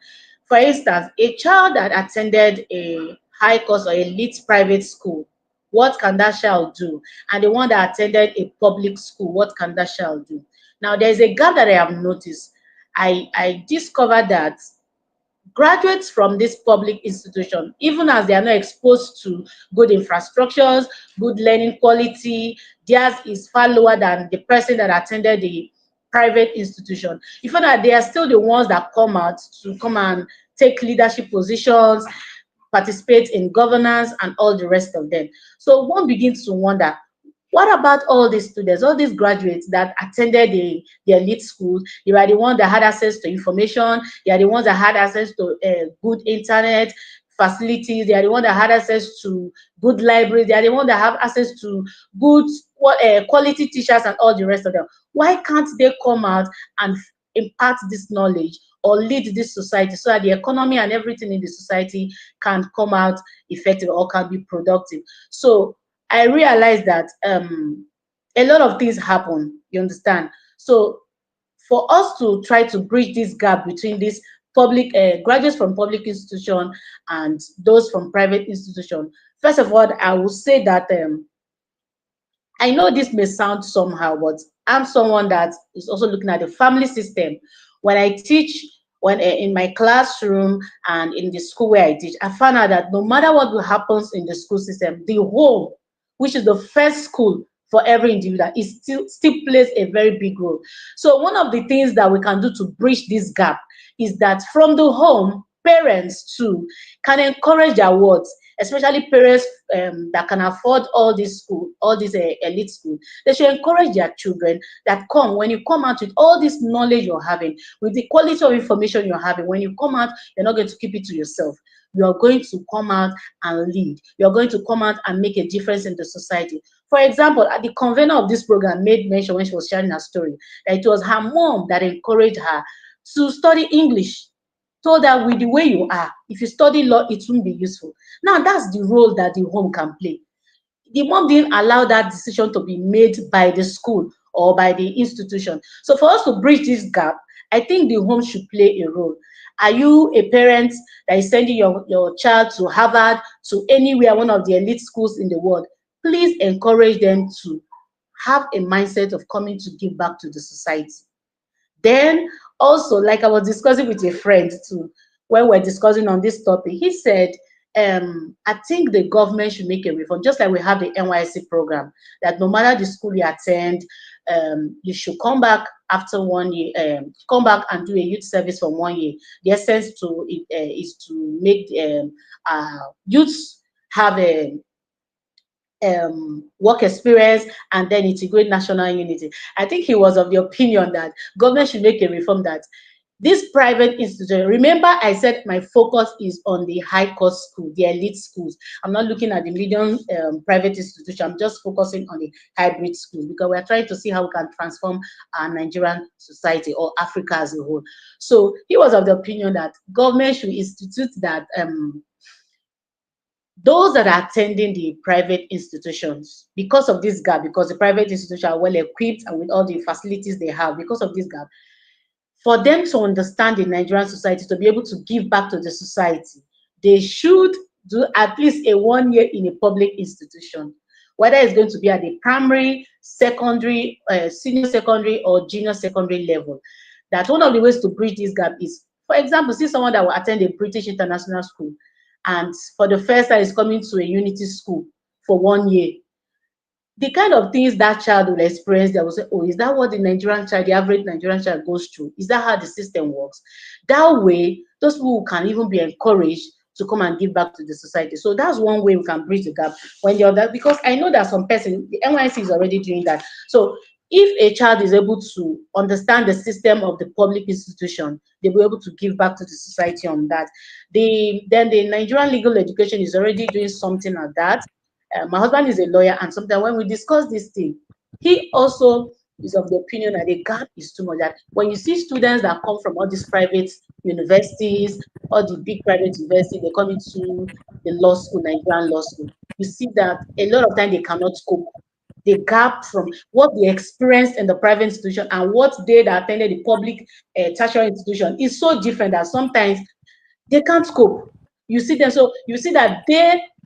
For instance, a child that attended a high cost or elite private school, what can that child do? And the one that attended a public school, what can that child do? Now there's a gap that I have noticed. I discovered that graduates from this public institution, even as they are not exposed to good infrastructures, good learning quality, theirs is far lower than the person that attended the private institution. In fact, they are still the ones that come out to come and take leadership positions, participate in governance, and all the rest of them. So one begins to wonder, what about all these students, all these graduates that attended the elite schools? They are the ones that had access to information. They are the ones that had access to good internet facilities. They are the ones that had access to good libraries. They are the ones that have access to good quality teachers and all the rest of them. Why can't they come out and impart this knowledge or lead this society so that the economy and everything in the society can come out effective or can be productive? So I realized that a lot of things happen, you understand? So for us to try to bridge this gap between these public graduates from public institution and those from private institution. First of all, I will say that I know this may sound somehow, but I'm someone that is also looking at the family system. When I teach, when in my classroom and in the school where I teach, I found out that no matter what happens in the school system, the home, which is the first school for every individual, is still plays a very big role. So one of the things that we can do to bridge this gap is that from the home, parents too can encourage their words, especially parents that can afford all these school, all these elite school. They should encourage their children that when you come out with all this knowledge you're having, with the quality of information you're having, when you come out, you're not going to keep it to yourself. You are going to come out and lead. You're going to come out and make a difference in the society. For example, at the convener of this program made mention when she was sharing her story that it was her mom that encouraged her to study English. Told that with the way you are, if you study law, it won't be useful. Now, that's the role that the home can play. The mom didn't allow that decision to be made by the school or by the institution. So for us to bridge this gap, I think the home should play a role. Are you a parent that is sending your child to Harvard, to anywhere, one of the elite schools in the world? Please encourage them to have a mindset of coming to give back to the society. Then also, like I was discussing with a friend too, when we're discussing on this topic, he said, I think the government should make a reform, just like we have the NYC program, that no matter the school you attend, you should come back after 1 year, come back and do a youth service for 1 year. The essence to it is to make youths have a work experience and then integrate national unity. I think he was of the opinion that government should make a reform that this private institution, remember I said my focus is on the high cost school, the elite schools. I'm not looking at the medium private institution. I'm just focusing on the hybrid schools because we're trying to see how we can transform our Nigerian society or Africa as a whole. So he was of the opinion that government should institute that those that are attending the private institutions, because of this gap, because the private institutions are well equipped and with all the facilities they have, because of this gap, for them to understand the Nigerian society, to be able to give back to the society, they should do at least a 1 year in a public institution, whether it's going to be at the primary, secondary, senior secondary, or junior secondary level. That one of the ways to bridge this gap is, for example, see someone that will attend a British international school, and for the first time is coming to a unity school for 1 year. The kind of things that child will experience, they will say, oh, is that what the Nigerian child, the average Nigerian child goes through? Is that how the system works? That way, those people can even be encouraged to come and give back to the society. So that's one way we can bridge the gap. When the other, because I know that some person, the NYC is already doing that. So if a child is able to understand the system of the public institution, they'll be able to give back to the society on that. Then the Nigerian legal education is already doing something like that. My husband is a lawyer, and sometimes when we discuss this thing, he also is of the opinion that the gap is too much. That when you see students that come from all these private universities, all the big private universities, they come into the law school, Nigerian law school, you see that a lot of time they cannot cope. The gap from what they experienced in the private institution and what they that attended the public tertiary institution is so different that sometimes they can't cope. You see them, so you see that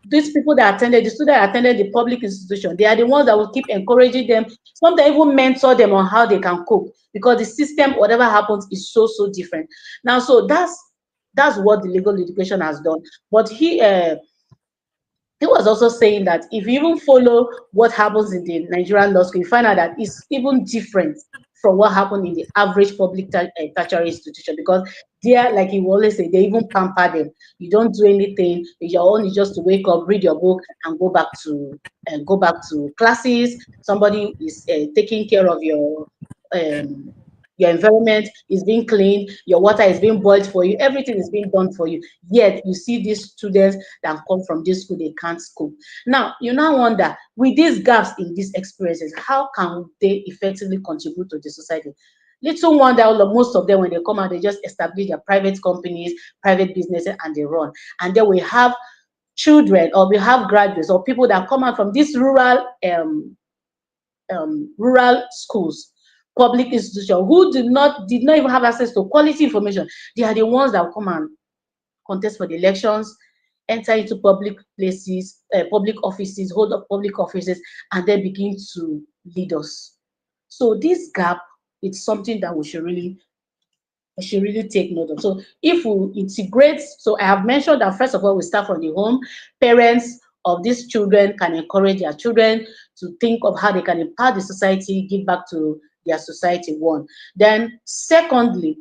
these people that attended, the students that attended the public institution, they are the ones that will keep encouraging them. Sometimes even mentor them on how they can cope because the system, whatever happens, is so different. Now, so that's what the legal education has done. But he was also saying that if you even follow what happens in the Nigerian law school, you find out that it's even different from what happened in the average public tertiary institution, because there, like you always say, they even pamper them. You don't do anything. Your own is just to wake up, read your book, and go back to classes. Somebody is taking care of your environment is being cleaned, your water is being boiled for you, everything is being done for you. Yet you see these students that come from this school, they can't cope. Now, you now wonder, with these gaps in these experiences, how can they effectively contribute to the society? Little wonder, most of them, when they come out, they just establish their private companies, private businesses, and they run. And then we have children, or we have graduates, or people that come out from these rural schools, public institution who did not even have access to quality information. They are the ones that will come and contest for the elections, enter into public places, public offices, hold up public offices, and then begin to lead us. So this gap, it's something that we should really take note of. So if we integrate, so I have mentioned that first of all, we start from the home. Parents of these children can encourage their children to think of how they can impact the society, give back to their society, one. Then secondly,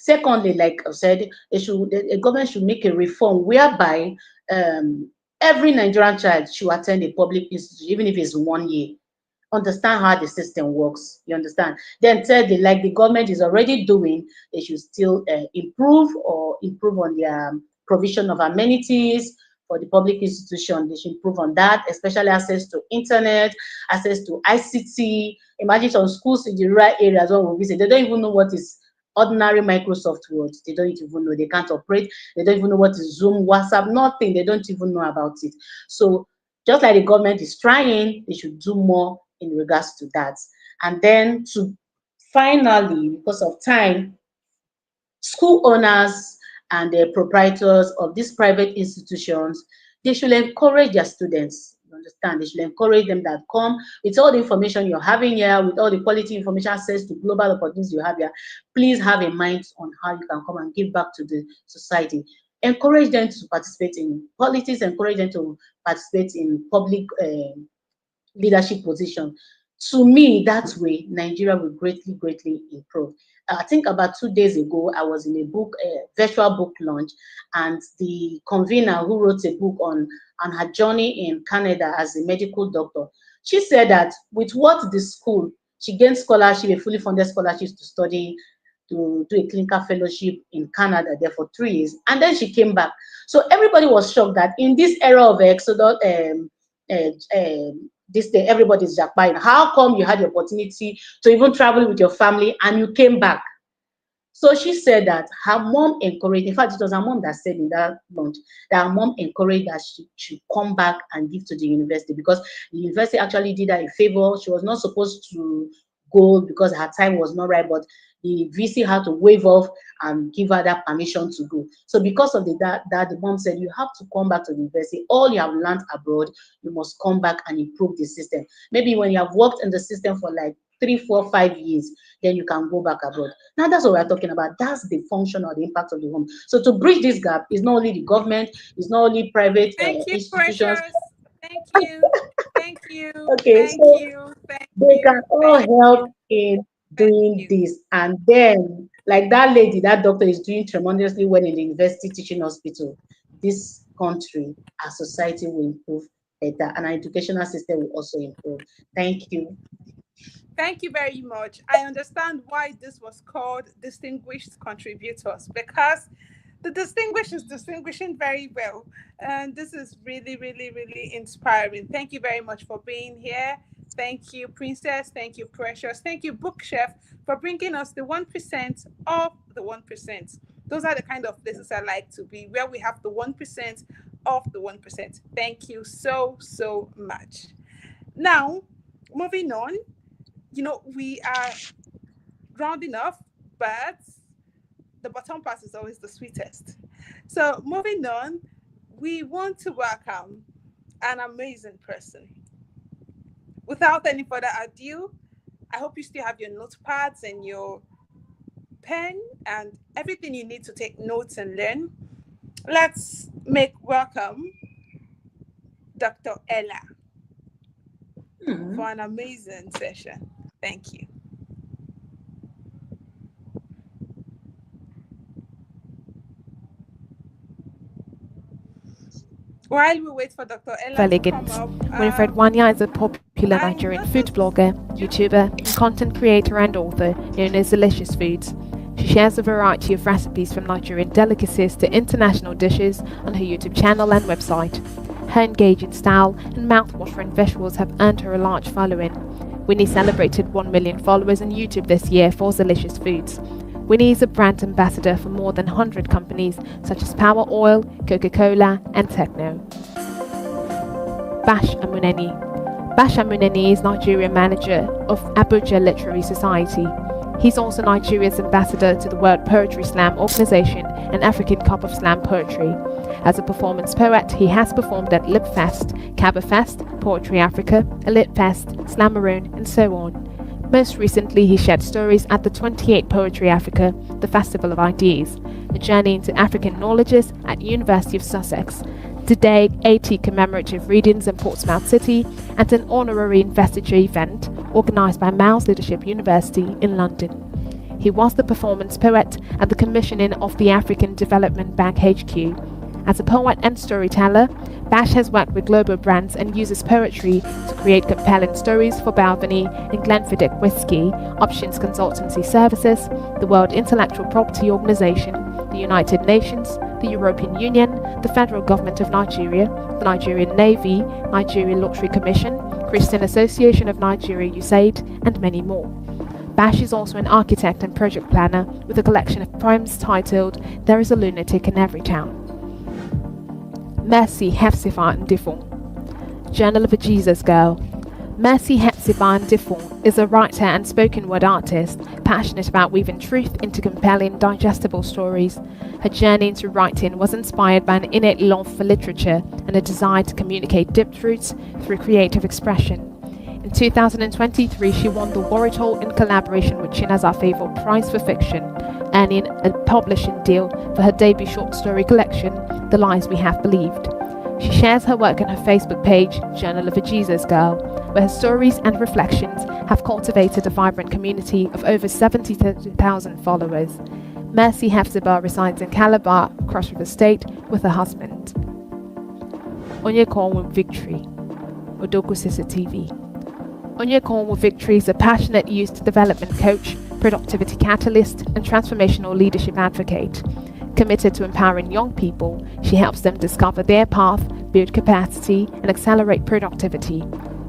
like I said, the government should make a reform whereby every Nigerian child should attend a public institution, even if it's 1 year. Understand how the system works. You understand? Then thirdly, like the government is already doing, they should still improve on their provision of amenities for the public institution. They should improve on that, especially access to internet, access to ICT. Imagine some schools in the rural areas where we visit, they don't even know what is ordinary Microsoft Word. They don't even know. They can't operate. They don't even know what is Zoom, WhatsApp, nothing. They don't even know about it. So just like the government is trying, they should do more in regards to that. And then to finally, because of time, school owners and the proprietors of these private institutions, they should encourage their students. You understand? They should encourage them that come with all the information you're having here, with all the quality information, access to global opportunities you have here. Please have a mind on how you can come and give back to the society. Encourage them to participate in politics, encourage them to participate in public leadership position. To me, that way, Nigeria will greatly, greatly improve. I think about 2 days ago, I was in a virtual book launch, and the convener who wrote a book on her journey in Canada as a medical doctor, she said that with what the school, she gained scholarship, a fully funded scholarship to study, to do a clinical fellowship in Canada there for 3 years, and then she came back. So everybody was shocked that in this era of exodus, this day everybody's jackpot. How come you had the opportunity to even travel with your family and you came back? So she said that her mom encouraged, in fact, it was her mom that said in that launch that her mom encouraged that she should come back and give to the university, because the university actually did her a favor. She was not supposed to go because her time was not right, but the VC had to waive off and give her that permission to go. So because of that, the mom said, you have to come back to the university. All you have learned abroad, you must come back and improve the system. Maybe when you have worked in the system for like 3, 4, 5 years, then you can go back abroad. Now that's what we're talking about. That's the function or the impact of the home. So to bridge this gap is not only the government, it's not only private institutions. Thank you. Thank you. Okay, Thank so you. Thank they you. can all help in doing this. And then, like that lady, that doctor is doing tremendously well in the university teaching hospital. This country, our society will improve better, and our educational system will also improve. Thank you. Thank you very much. I understand why this was called Distinguished Contributors, because the distinguished is distinguishing very well. And this is really, really, really inspiring. Thank you very much for being here. Thank you, Princess. Thank you, Precious. Thank you, Bookshelf, for bringing us the 1% of the 1%. Those are the kind of places I like to be, where we have the 1% of the 1%. Thank you so, so much. Now, moving on, we are rounding off, but the bottom part is always the sweetest. So moving on, we want to welcome an amazing person. Without any further ado, I hope you still have your notepads and your pen and everything you need to take notes and learn. Let's make welcome Dr. Ella for an amazing session. Thank you. While we wait for Dr. Ella to come up, Winifred Wanya is a popular Nigerian food blogger, YouTuber, and content creator and author known as Delicious Foods. She shares a variety of recipes from Nigerian delicacies to international dishes on her YouTube channel and website. Her engaging style and mouth-watering visuals have earned her a large following. Winnie celebrated 1 million followers on YouTube this year for Delicious Foods. Winnie is a brand ambassador for more than 100 companies such as Power Oil, Coca-Cola, and Techno. Bash Amuneni. Basha Muneni is Nigerian manager of Abuja Literary Society. He's also Nigeria's ambassador to the World Poetry Slam Organization and African Cup of Slam Poetry. As a performance poet, he has performed at Lipfest, Cabafest, Poetry Africa, Elite Fest, Slamaroon, and so on. Most recently, he shared stories at the 28th Poetry Africa, the Festival of Ideas, a journey into African knowledges at University of Sussex, today 80 commemorative readings in Portsmouth City, and an honorary investiture event organised by Miles Leadership University in London. He was the performance poet at the commissioning of the African Development Bank HQ. As a poet and storyteller, Bash has worked with global brands and uses poetry to create compelling stories for Balvenie and Glenfiddich Whiskey, Options Consultancy Services, the World Intellectual Property Organization, the United Nations, the European Union, the Federal Government of Nigeria, the Nigerian Navy, Nigerian Lottery Commission, Christian Association of Nigeria USAID, and many more. Bash is also an architect and project planner with a collection of poems titled There is a Lunatic in Every Town. Mercy Hepzibah Ndifong, Journal of a Jesus Girl. Mercy Hepzibah Ndifong is a writer and spoken word artist passionate about weaving truth into compelling, digestible stories. Her journey into writing was inspired by an innate love for literature and a desire to communicate deep truths through creative expression. In 2023, she won the Warwick Hall in collaboration with Chinaza Favor Prize for Fiction, earning a publishing deal for her debut short story collection, The Lies We Have Believed. She shares her work on her Facebook page, Journal of a Jesus Girl, where her stories and reflections have cultivated a vibrant community of over 70,000 followers. Mercy Hepzibah resides in Calabar, Cross River State, with her husband. Onyekonwu Victory, Odoku CCTV. Onyekonwu Victory is a passionate youth development coach, productivity catalyst, and transformational leadership advocate. Committed to empowering young people, she helps them discover their path, build capacity, and accelerate productivity.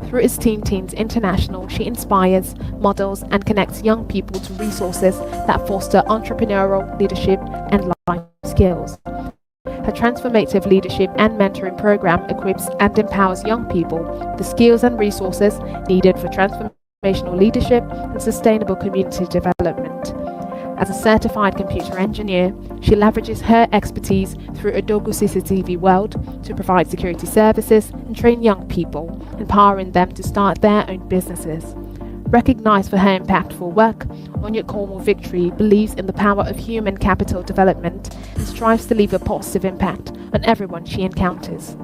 Through Esteem Teams International, she inspires, models, and connects young people to resources that foster entrepreneurial leadership and life skills. Her transformative leadership and mentoring program equips and empowers young people with the skills and resources needed for transformational leadership and sustainable community development. As a certified computer engineer, she leverages her expertise through Odogu CCTV World to provide security services and train young people, empowering them to start their own businesses. Recognized for her impactful work, Onyekonwu Victory believes in the power of human capital development and strives to leave a positive impact on everyone she encounters.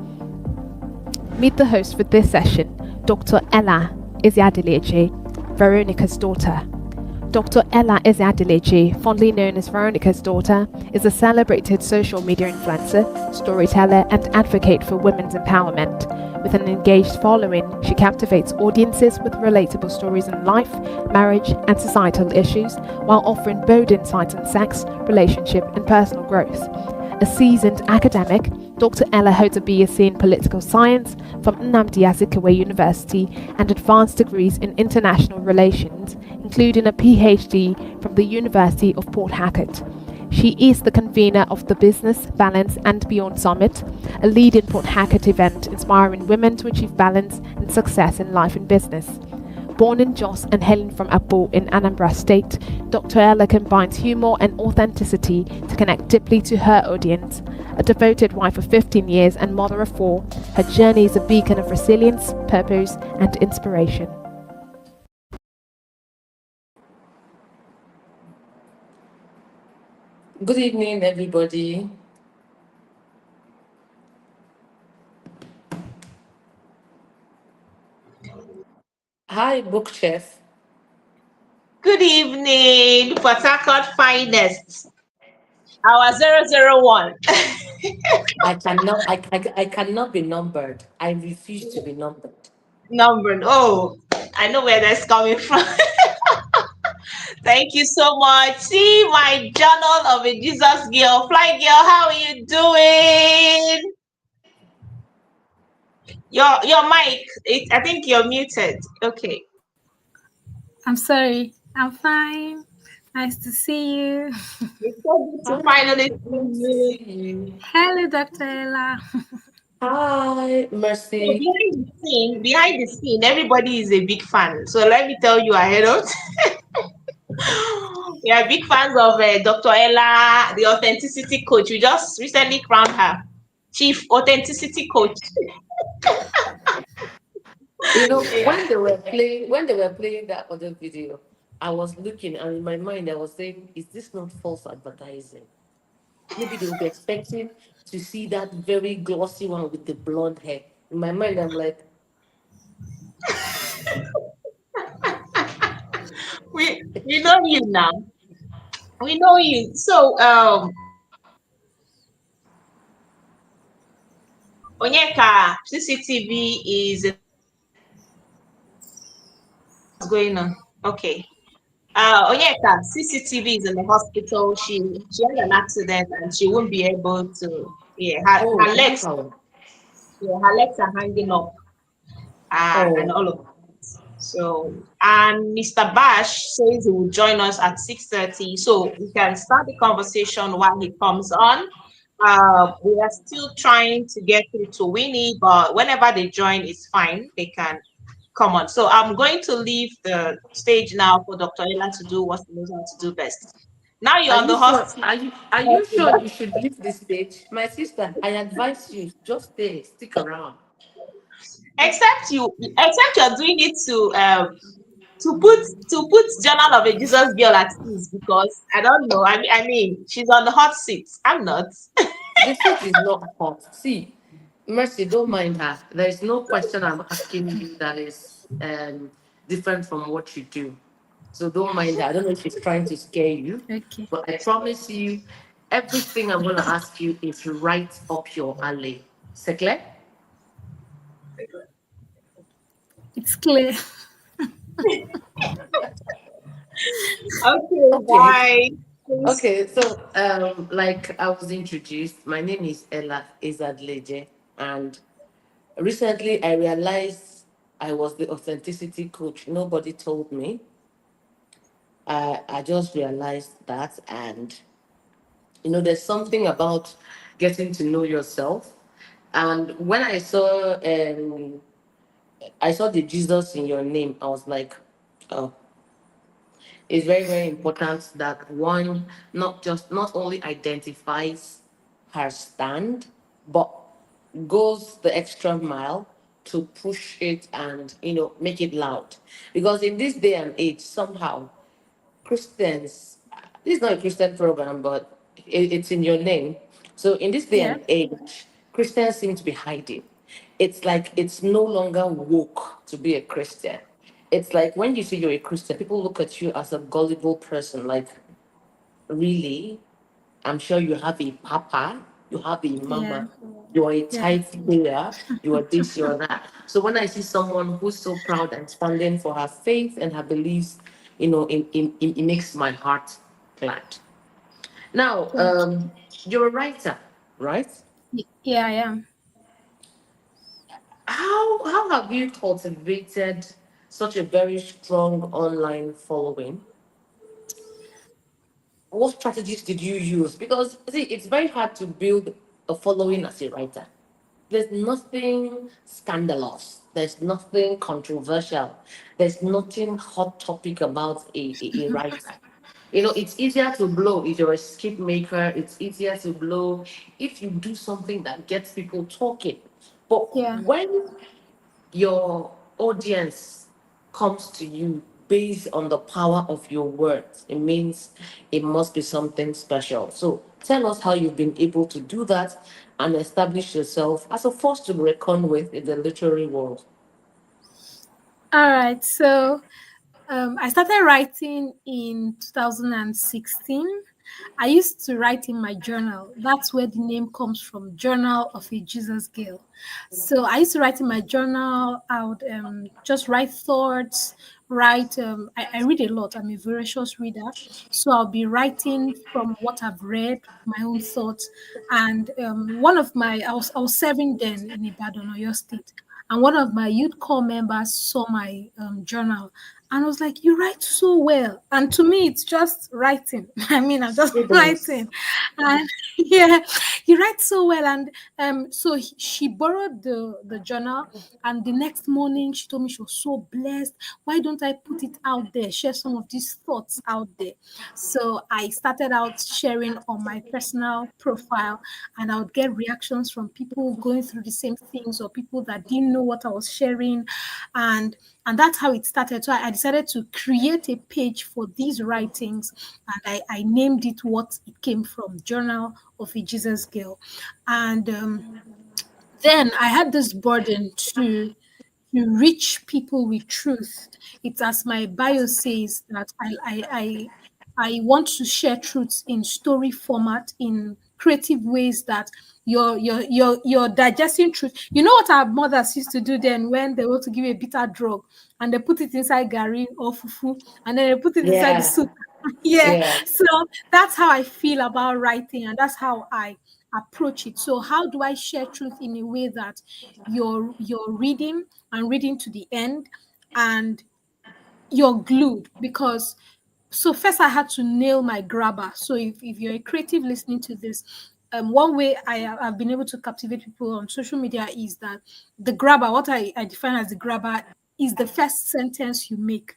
Meet the host for this session, Dr. Ella Ezeadeleje, Veronica's daughter. Dr. Ella Ezeadeleje, fondly known as Veronica's daughter, is a celebrated social media influencer, storyteller, and advocate for women's empowerment. With an engaged following, she captivates audiences with relatable stories in life, marriage, and societal issues, while offering bold insights on sex, relationship, and personal growth. A seasoned academic, Dr. Ella holds a BSc in Political Science from Nnamdi Azikiwe University and advanced degrees in International Relations, including a PhD from the University of Port Harcourt. She is the convener of the Business, Balance and Beyond Summit, a leading Port Harcourt event inspiring women to achieve balance and success in life and business. Born in Jos and hailing from Abo in Anambra State, Dr. Ella combines humor and authenticity to connect deeply to her audience. A devoted wife of 15 years and mother of 4, her journey is a beacon of resilience, purpose, and inspiration. Good evening, everybody. Hi, Book Chef. Good evening, Port Harcourt Finest. Our 001. I cannot be numbered. I refuse to be numbered. Numbered. Oh, I know where that's coming from. Thank you so much. See my journal of a Jesus girl. Fly girl, how are you doing? Your mic. I think you're muted. Okay. I'm sorry. I'm fine. Nice to see you. It's so good to finally see you. Hello, Dr. Ella. Hi, So Mercy. behind the scene, everybody is a big fan. So let me tell you ahead of we are big fans of Dr. Ella, the authenticity coach. We just recently crowned her chief authenticity coach. You know, Yeah. when they were playing that other video, I was looking and in my mind I was saying, is this not false advertising? Maybe they will be expecting to see that very glossy one with the blonde hair. In my mind, I'm like, We know you now. We know you. So Onyeka CCTV is what's going on. Okay. Onyeka CCTV is in the hospital. She had an accident and she won't be able to. Yeah, oh, her legs. how? Yeah, her legs are hanging up. And Oh, all of that. So, and Mr. Bash says he will join us at 6:30, so we can start the conversation while he comes on. We are still trying to get through to Winnie, but whenever they join, it's fine. They can come on. So I'm going to leave the stage now for Dr. Ella to do what she knows how to do best. Now you're are on you the sure? host Are you sure you should leave the stage? My sister, I advise you, just stay, stick around. except you're doing it to put Journal of a Jesus Girl at ease because I don't know. I mean, she's on the hot seat. I'm not. The seat is not hot. See, Mercy, don't mind her. There is no question I'm asking you that is different from what you do. So don't mind her. I don't know if she's trying to scare you, Okay. but I promise you, everything I'm going to ask you is right up your alley. Sekle? It's clear. Okay, Okay. bye. Please. Okay, so like I was introduced, my name is Ella Izadleje, and recently I realized I was the authenticity coach. Nobody told me. I just realized that, and there's something about getting to know yourself. And when I saw the Jesus in your name, I was like, oh, it's very, very important that one not only identifies her stand, but goes the extra mile to push it and make it loud. Because in this day and age, somehow Christians, this is not a Christian program, but it's in your name. So in this day Yeah. and age, Christians seem to be hiding. It's like it's no longer woke to be a Christian. It's like when you say you're a Christian, people look at you as a gullible person. Like, really? I'm sure you have a papa, you have a Yeah. mama, you are a Yeah. tithe player, you are this, you are that. So when I see someone who's so proud and standing for her faith and her beliefs, it makes my heart glad. Now, Thank you're a writer, right? you. Yeah, I am. How have you cultivated such a very strong online following? What strategies did you use? Because see, it's very hard to build a following as a writer. There's nothing scandalous. There's nothing controversial. There's nothing hot topic about a writer. It's easier to blow if you're a skip maker. It's easier to blow if you do something that gets people talking. But Yeah. when your audience comes to you based on the power of your words, it means it must be something special. So tell us how you've been able to do that and establish yourself as a force to be reckoned with in the literary world. All right. So I started writing in 2016. I used to write in my journal. That's where the name comes from, Journal of a Jesus Girl. So I used to write in my journal. I would just write thoughts, write. I read a lot. I'm a voracious reader. So I'll be writing from what I've read, my own thoughts. And one of my, I was serving then in Ibadan, Oyo State. And one of my youth corps members saw my journal and I was like, "You write so well." And to me, it's just writing. I mean, I'm just It is. writing. And yeah, he writes so well. And so she borrowed the journal, and the next morning she told me she was so blessed. Why don't I put it out there, share some of these thoughts out there? So I started out sharing on my personal profile, and I would get reactions from people going through the same things, or people that didn't know what I was sharing. And that's how it started. So I decided to create a page for these writings, and I named it what it came from, Journal of a Jesus Girl. And then I had this burden to reach people with truth. It's as my bio says that I want to share truths in story format, in creative ways that you're digesting truth. You know what our mothers used to do then when they want to give a bitter drug, and they put it inside gari or fufu, and then they put it inside the Yeah. soup. Yeah. Yeah. So that's how I feel about writing, and that's how I approach it. So how do I share truth in a way that you're reading and reading to the end, and you're glued? Because so first I had to nail my grabber. So if you're a creative listening to this, one way I've been able to captivate people on social media is that the grabber, what I define as the grabber, is the first sentence you make.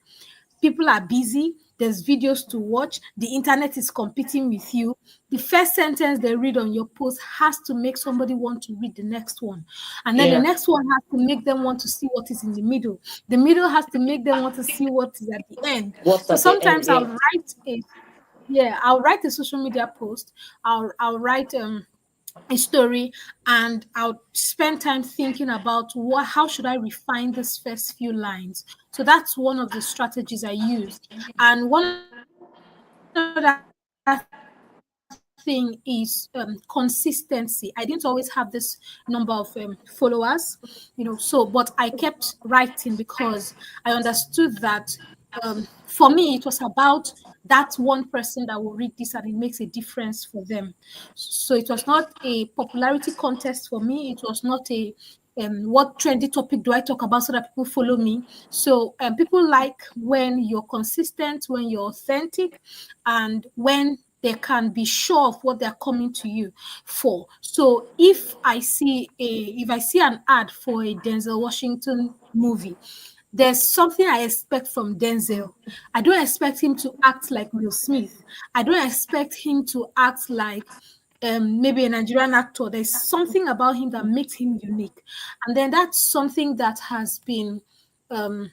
People are busy, there's videos to watch, the internet is competing with you. The first sentence they read on your post has to make somebody want to read the next one, and then the Yeah. next one has to make them want to see what is in the middle has to make them want to see what is at the end. What's So at the end? sometimes Yeah. I'll write a social media post, I'll write a story, and I'll spend time thinking about how should I refine this first few lines. So that's one of the strategies I use. And one other thing is consistency. I didn't always have this number of followers, so but I kept writing because I understood that for me it was about that one person that will read this and it makes a difference for them. So it was not a popularity contest for me. It was not a what trendy topic do I talk about so that people follow me. So people like when you're consistent, when you're authentic, and when they can be sure of what they're coming to you for. So if I see an ad for a Denzel Washington movie, there's something I expect from Denzel. I don't expect him to act like Will Smith. I don't expect him to act like maybe a Nigerian actor. There's something about him that makes him unique. And then that's something that has been um,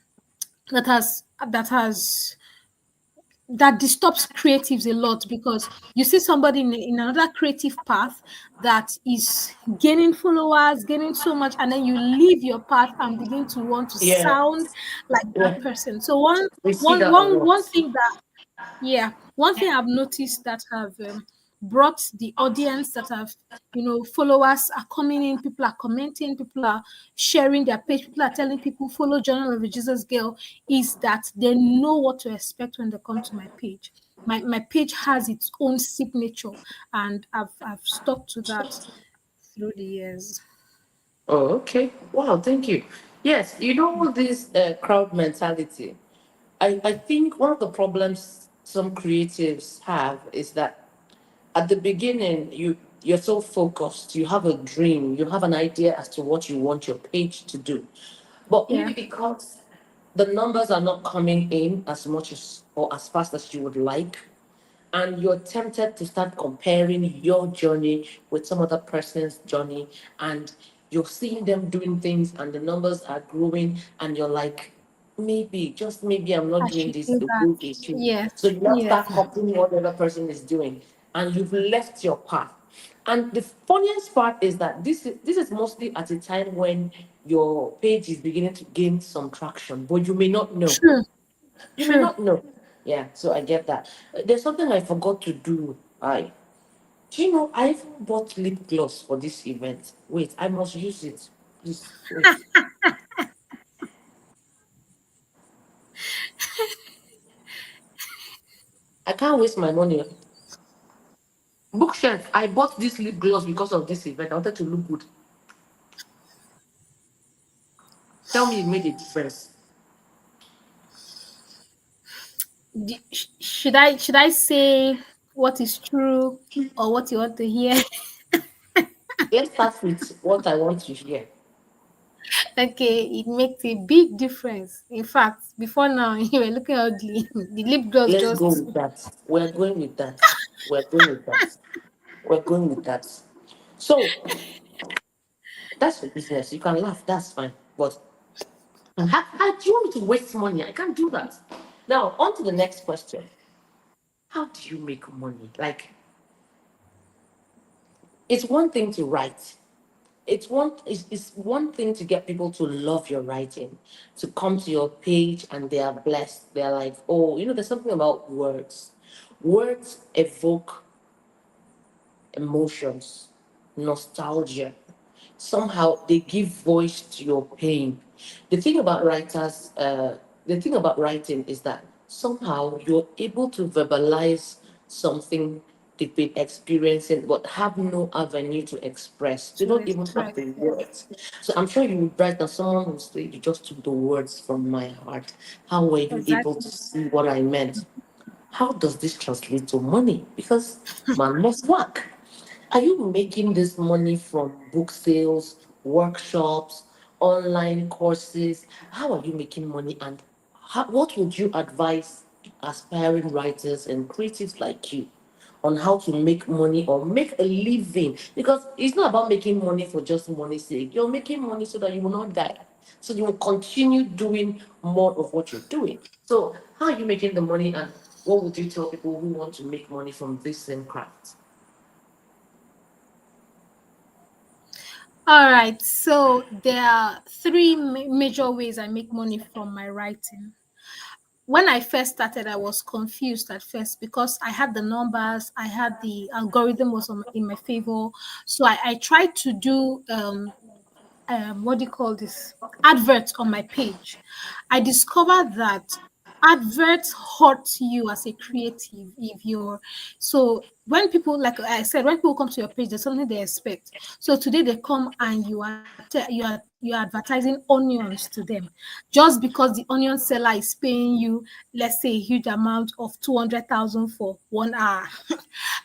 that has that disturbs creatives a lot, because you see somebody in another creative path that is gaining followers, gaining so much, and then you leave your path and begin to want to Yeah. sound like that Yeah. person. So one We see one that a one lot. one thing that yeah, one thing I've noticed that have brought the audience, that have, followers are coming in, people are commenting, people are sharing their page, people are telling people follow Journal of a Jesus Girl, is that they know what to expect when they come to my page. My page has its own signature, and I've stuck to that through the years. Oh, okay. Wow, thank you. Yes, this crowd mentality. I think one of the problems some creatives have is that at the beginning you're so focused, you have a dream, you have an idea as to what you want your page to do. But maybe Yeah. because the numbers are not coming in as much as or as fast as you would like, and you're tempted to start comparing your journey with some other person's journey, and you're seeing them doing things and the numbers are growing, and you're like, maybe, just maybe, I'm not I doing should this do the that. way they do. Yes. So you now Yes. start copying what the other person is doing, and you've left your path. And the funniest part is that this is mostly at a time when your page is beginning to gain some traction, but you may not know. True. You may True. not know. Yeah, so I get that. There's something I forgot to do. Do you know, I even bought lip gloss for this event. Wait, I must use it. Please, wait. I can't waste my money. Bookshelf, I bought this lip gloss because of this event. I wanted to look good. Tell me it made a difference. Should I say what is true or what you want to hear? Let's start with what I want to hear. Okay, it makes a big difference. In fact, before now, you were looking ugly. The lip gloss Let's go just with that. We're going with that. We're going with that. We're going with that. So that's your business. You can laugh. That's fine. But how do you want me to waste money? I can't do that. Now, on to the next question. How do you make money? Like, it's one thing to write. It's one thing to get people to love your writing, to come to your page and they are blessed. They're like, oh, there's something about words. Words evoke emotions, nostalgia. Somehow they give voice to your pain. The thing about writers, the thing about writing is that somehow you're able to verbalize something they've been experiencing but have no avenue to express. They to don't even express. have the Yes, words. So I'm sure you would write that someone will say, you just took the words from my heart. How were you able exactly. to see what I meant? How does this translate to money? Because man must work. Are you making this money from book sales, workshops, online courses? How are you making money? And what would you advise aspiring writers and creatives like you on how to make money or make a living? Because it's not about making money for just money's sake. You're making money so that you will not die. So you will continue doing more of what you're doing. So how are you making the money, and what would you tell people who want to make money from this same craft? All right. So there are three major ways I make money from my writing. When I first started, I was confused at first because I had the numbers, I had the algorithm was in my favor. So I tried to do what do you call this, adverts on my page. I discovered that adverts hurt you as a creative if you're, so when people, like I said, when people come to your page, there's something they expect. So today they come and you're advertising onions to them just because the onion seller is paying you, let's say, a huge amount of 200,000 for 1 hour.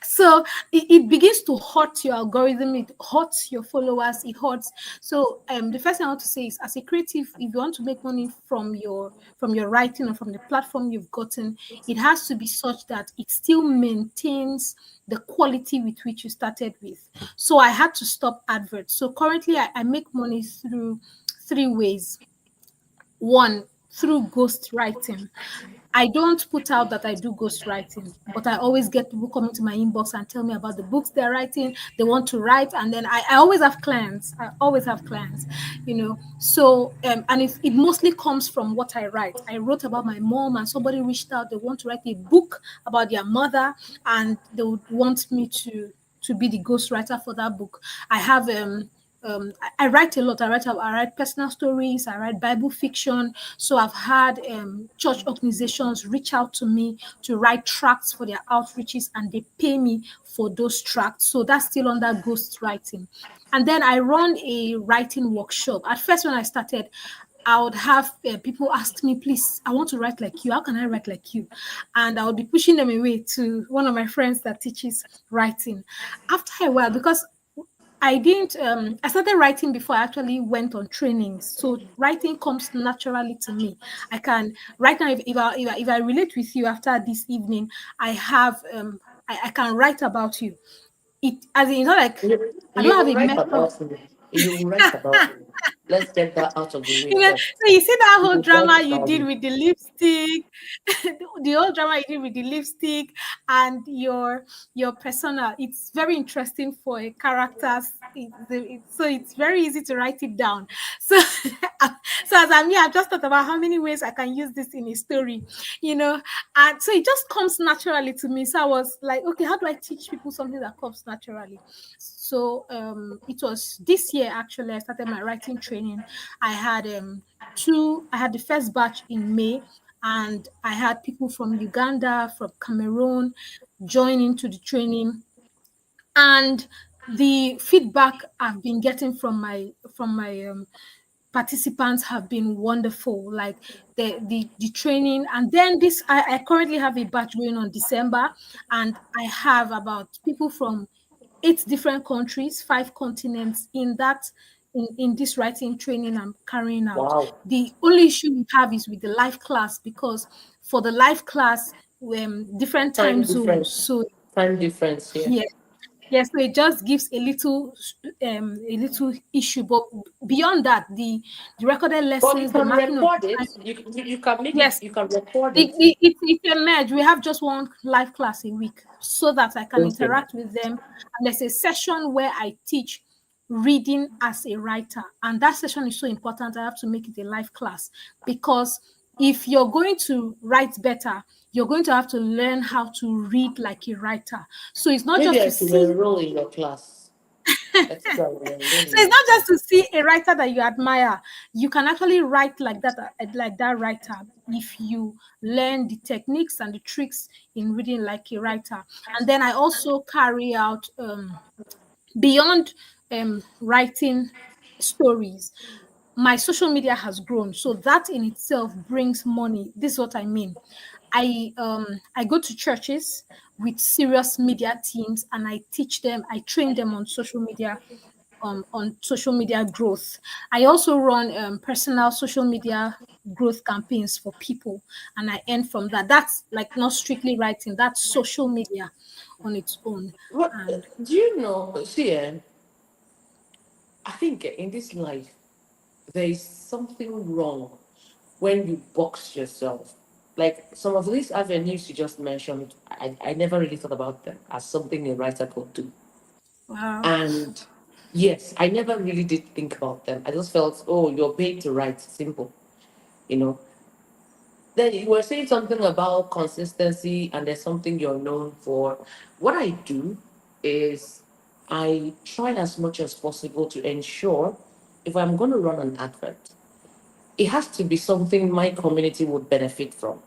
So it begins to hurt your algorithm, it hurts your followers, it hurts. So the first thing I want to say is, as a creative, if you want to make money from your writing or from the platform you've gotten, it has to be such that it still maintains the quality with which you started with. So I had to stop adverts. So currently I make money through three ways. One, through ghost writing. I don't put out that I do ghostwriting, but I always get people coming to my inbox and tell me about the books they're writing. They want to write, and then I always have clients. I always have clients, So and it mostly comes from what I write. I wrote about my mom, and somebody reached out. They want to write a book about their mother, and they would want me to be the ghostwriter for that book. I have I write a lot. I write personal stories. I write Bible fiction. So I've had church organizations reach out to me to write tracts for their outreaches, and they pay me for those tracts. So that's still under ghost writing. And then I run a writing workshop. At first, when I started, I would have people ask me, please, I want to write like you. How can I write like you? And I would be pushing them away to one of my friends that teaches writing. After a while, because I didn't I started writing before I actually went on trainings. So writing comes naturally to me. I can right now, if I relate with you after this evening, I have I can write about you. It as in, it's not like I don't You have will a write method. about me. You will write about me. Let's get that out of the way first. So you see that You whole will write drama you about did me. with the lipstick, the whole drama you did with the lipstick and your persona. It's very interesting for a characters. So it's very easy to write it down. So so as I'm here, I've just thought about how many ways I can use this in a story, and so it just comes naturally to me. So I was like, okay, how do I teach people something that comes naturally? So it was this year actually I started my writing training. I had I had the first batch in May, and I had people from Uganda, from Cameroon join into the training. And the feedback I've been getting from my participants have been wonderful. Like the training, and then this I currently have a batch going on December, and I have about people from 8 different countries, 5 continents in that in this writing training I'm carrying out. Wow. The only issue we have is with the live class, because for the live class, different time Time zones. difference. So Time difference here. yeah, yeah, so it just gives a little issue. But beyond that, the recorded But you lessons, the can marking of the record it. time, You can make it. yes, You can record it. it's a merge. We have just one live class a week so that I can Okay. interact with them. And there's a session where I teach reading as a writer. And that session is so important. I have to make it a live class, because if you're going to write better, you're going to have to learn how to read like a writer. So it's not Maybe just I to should see enroll in your class. I think I will enroll So in it's your not class. just to see a writer that you admire. You can actually write like that writer, if you learn the techniques and the tricks in reading like a writer. And then I also carry out beyond writing stories. My social media has grown, so that in itself brings money. This is what I mean. I go to churches with serious media teams, and I teach them, I train them on social media growth. I also run personal social media growth campaigns for people, and I earn from that. That's like not strictly writing, that's social media on its own. What And do you know? See, I think in this life there is something wrong when you box yourself. Like some of these avenues you just mentioned, I never really thought about them as something a writer could do. wow, And yes, I never really did think about them. I just felt, oh, you're paid to write, simple, you know. Then you were saying something about consistency, and there's something you're known for. What I do is I try as much as possible to ensure if I'm going to run an advert, it has to be something my community would benefit from.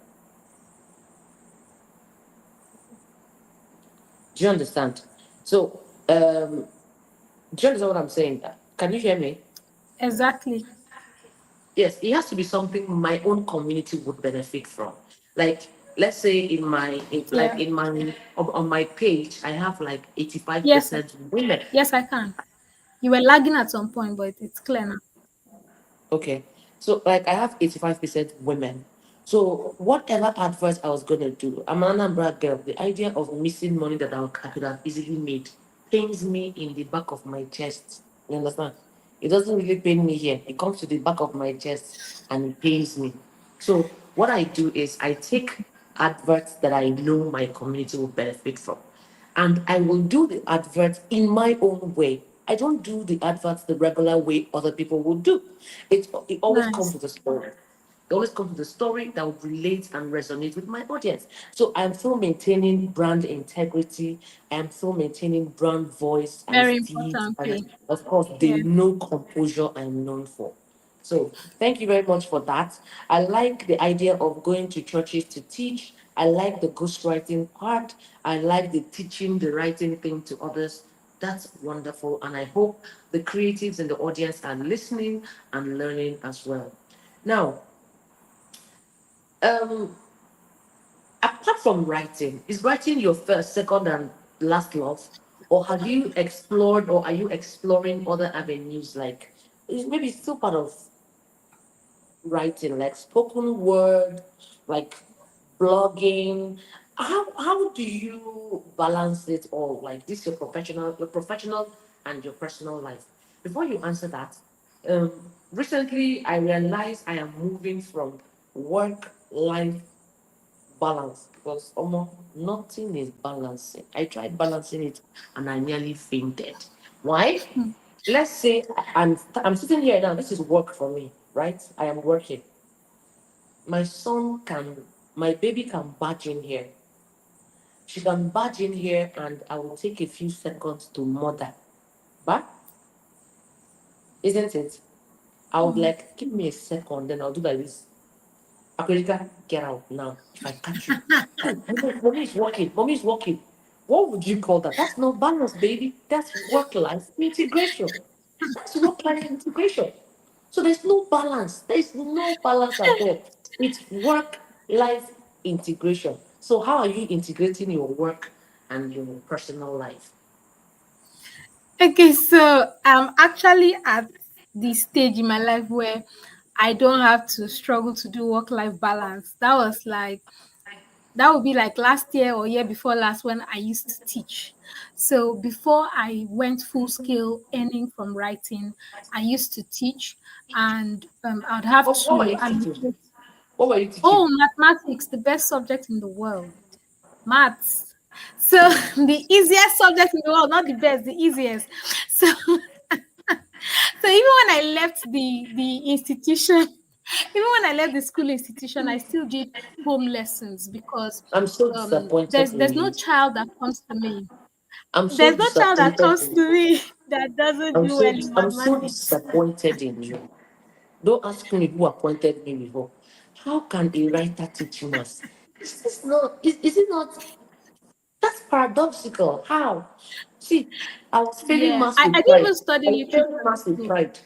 Do you understand? So, do you understand what I'm saying? Can you hear me? exactly. Yes, it has to be something my own community would benefit from. Like, let's say Yeah. in my on my page, I have like Yes, 85% women. yes, I can. You were lagging at some point, but it's clear now. Okay. So like I have 85% women. So whatever advert I was gonna do, I'm an Anambra girl. The idea of missing money that I could have easily made pains me in the back of my chest. You understand? It doesn't really pain me here. It comes to the back of my chest and it pains me. So what I do is I take adverts that I know my community will benefit from, and I will do the advert in my own way. I don't do the adverts the regular way other people would do. It always comes Nice. with a story. It always comes with a story that would relate and resonate with my audience. So I'm still maintaining brand integrity. I'm still maintaining brand voice and Very speed. important And thing. of course, the Yeah. no composure I'm known for. So thank you very much for that. I like the idea of going to churches to teach. I like the ghostwriting part. I like the teaching, the writing thing to others. That's wonderful. And I hope the creatives in the audience are listening and learning as well. Now, um, apart from writing, is writing your first, second, and last love? Or have you explored or are you exploring other avenues like maybe still part of writing, like spoken word, like blogging? How do you balance it all? Like this your professional and your personal life. Before you answer that, um, recently I realized I am moving from work life balance because almost nothing is balancing. I tried balancing it and I nearly fainted. Why? Hmm. Let's say I'm sitting here now. This is work for me, right? I am working. My son can, my baby can barge in here. She can barge in here, and I will take a few seconds to mother. But isn't it? I would Hmm. like give me a second, then I'll do like this. Akrika, get out now. If I catch you, oh, mommy is working. Mommy is working. What would you call that? That's not balance, baby. That's work-life integration. That's work-life integration. So there's no balance. There's no balance at all. It's work-life integration. So how are you integrating your work and your personal life? Okay, so I'm actually at the stage in my life where I don't have to struggle to do work-life balance. That would be like last year or year before last when I used to teach. So before I went full scale earning from writing, I used to teach, and I'd have What were to you teaching? allocate. What were you Oh, teaching? mathematics, the best subject in the world. Maths. So the easiest subject in the world, not the best, the easiest. So so even when I left the institution, even when I left the school institution, I still did home lessons because I'm so disappointed in there's no you. child that comes to me. I'm so There's no child that disappointed comes in to you. me that doesn't do well in I'm so mathematics. disappointed in you. Don't ask me who appointed me before. How can a writer teach maths? Is it not, that's paradoxical. How? See, I was failing Yeah, maths I with didn't pride. even study I was literature failing in maths with school. pride.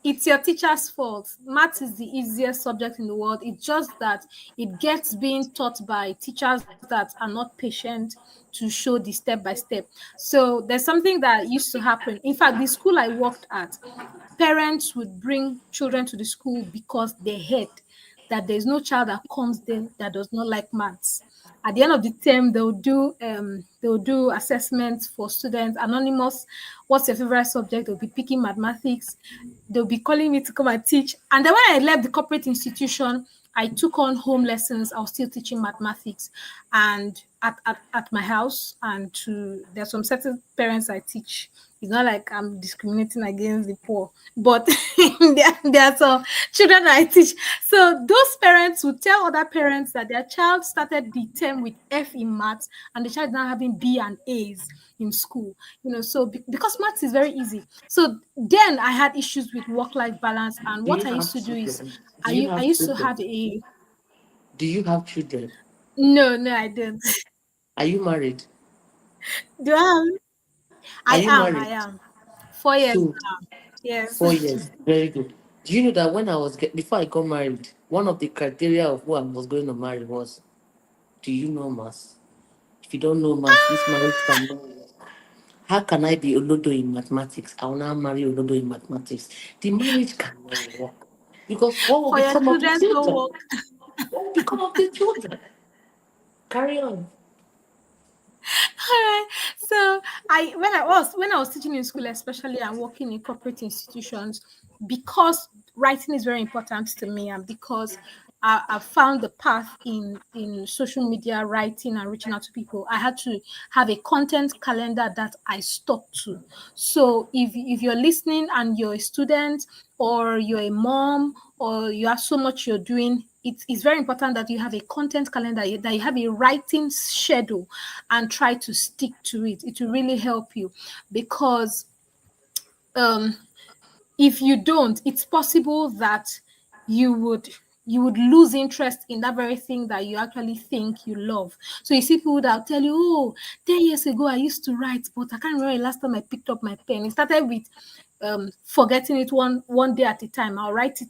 It's your teacher's fault. Math is the easiest subject in the world. It's just that it gets being taught by teachers that are not patient to show the step by step. So there's something that used to happen. In fact, the school I worked at, parents would bring children to the school because they heard that there's no child that comes there that does not like maths. At the end of the term, they'll do assessments for students, anonymous. What's your favorite subject? They'll be picking mathematics. They'll be calling me to come and teach. And then when I left the corporate institution, I took on home lessons. I was still teaching mathematics and at my house, and to there's some certain parents I teach. It's not like I'm discriminating against the poor, but there are some children that I teach. So those parents would tell other parents that their child started the term with F in maths and the child is now having B and A's in school. So because maths is very easy. So then I had issues with work-life balance, and Do what you I have used to do is children? Do you I have used to children? have a Do you have children? no, I didn't. Are you married? Do I have? Are I you am. I married? am. 4 years So now. Yes. 4 years, very good. Do you know that before I got married, one of the criteria of who I was going to marry was, do you know maths? If you don't know maths, this marriage cannot work. How can I be Olodo in mathematics? I will now marry Olodo in mathematics. The marriage cannot work. Because what will For your become of the children's children? homework. What will become of the children? Carry on. Alright. So when I was teaching in school, especially and working in corporate institutions, because writing is very important to me, and because I found the path in social media writing and reaching out to people, I had to have a content calendar that I stuck to. So if you're listening and you're a student, or you're a mom, or you have so much you're doing, it's very important that you have a content calendar, that you have a writing schedule, and try to stick to it. It will really help you, because um if you don't, it's possible that you would you would lose interest in that very thing that you actually think you love. So you see people that tell you, oh, 10 years ago I used to write, but I can't remember the last time I picked up my pen. It started with forgetting it one day at a time. I'll write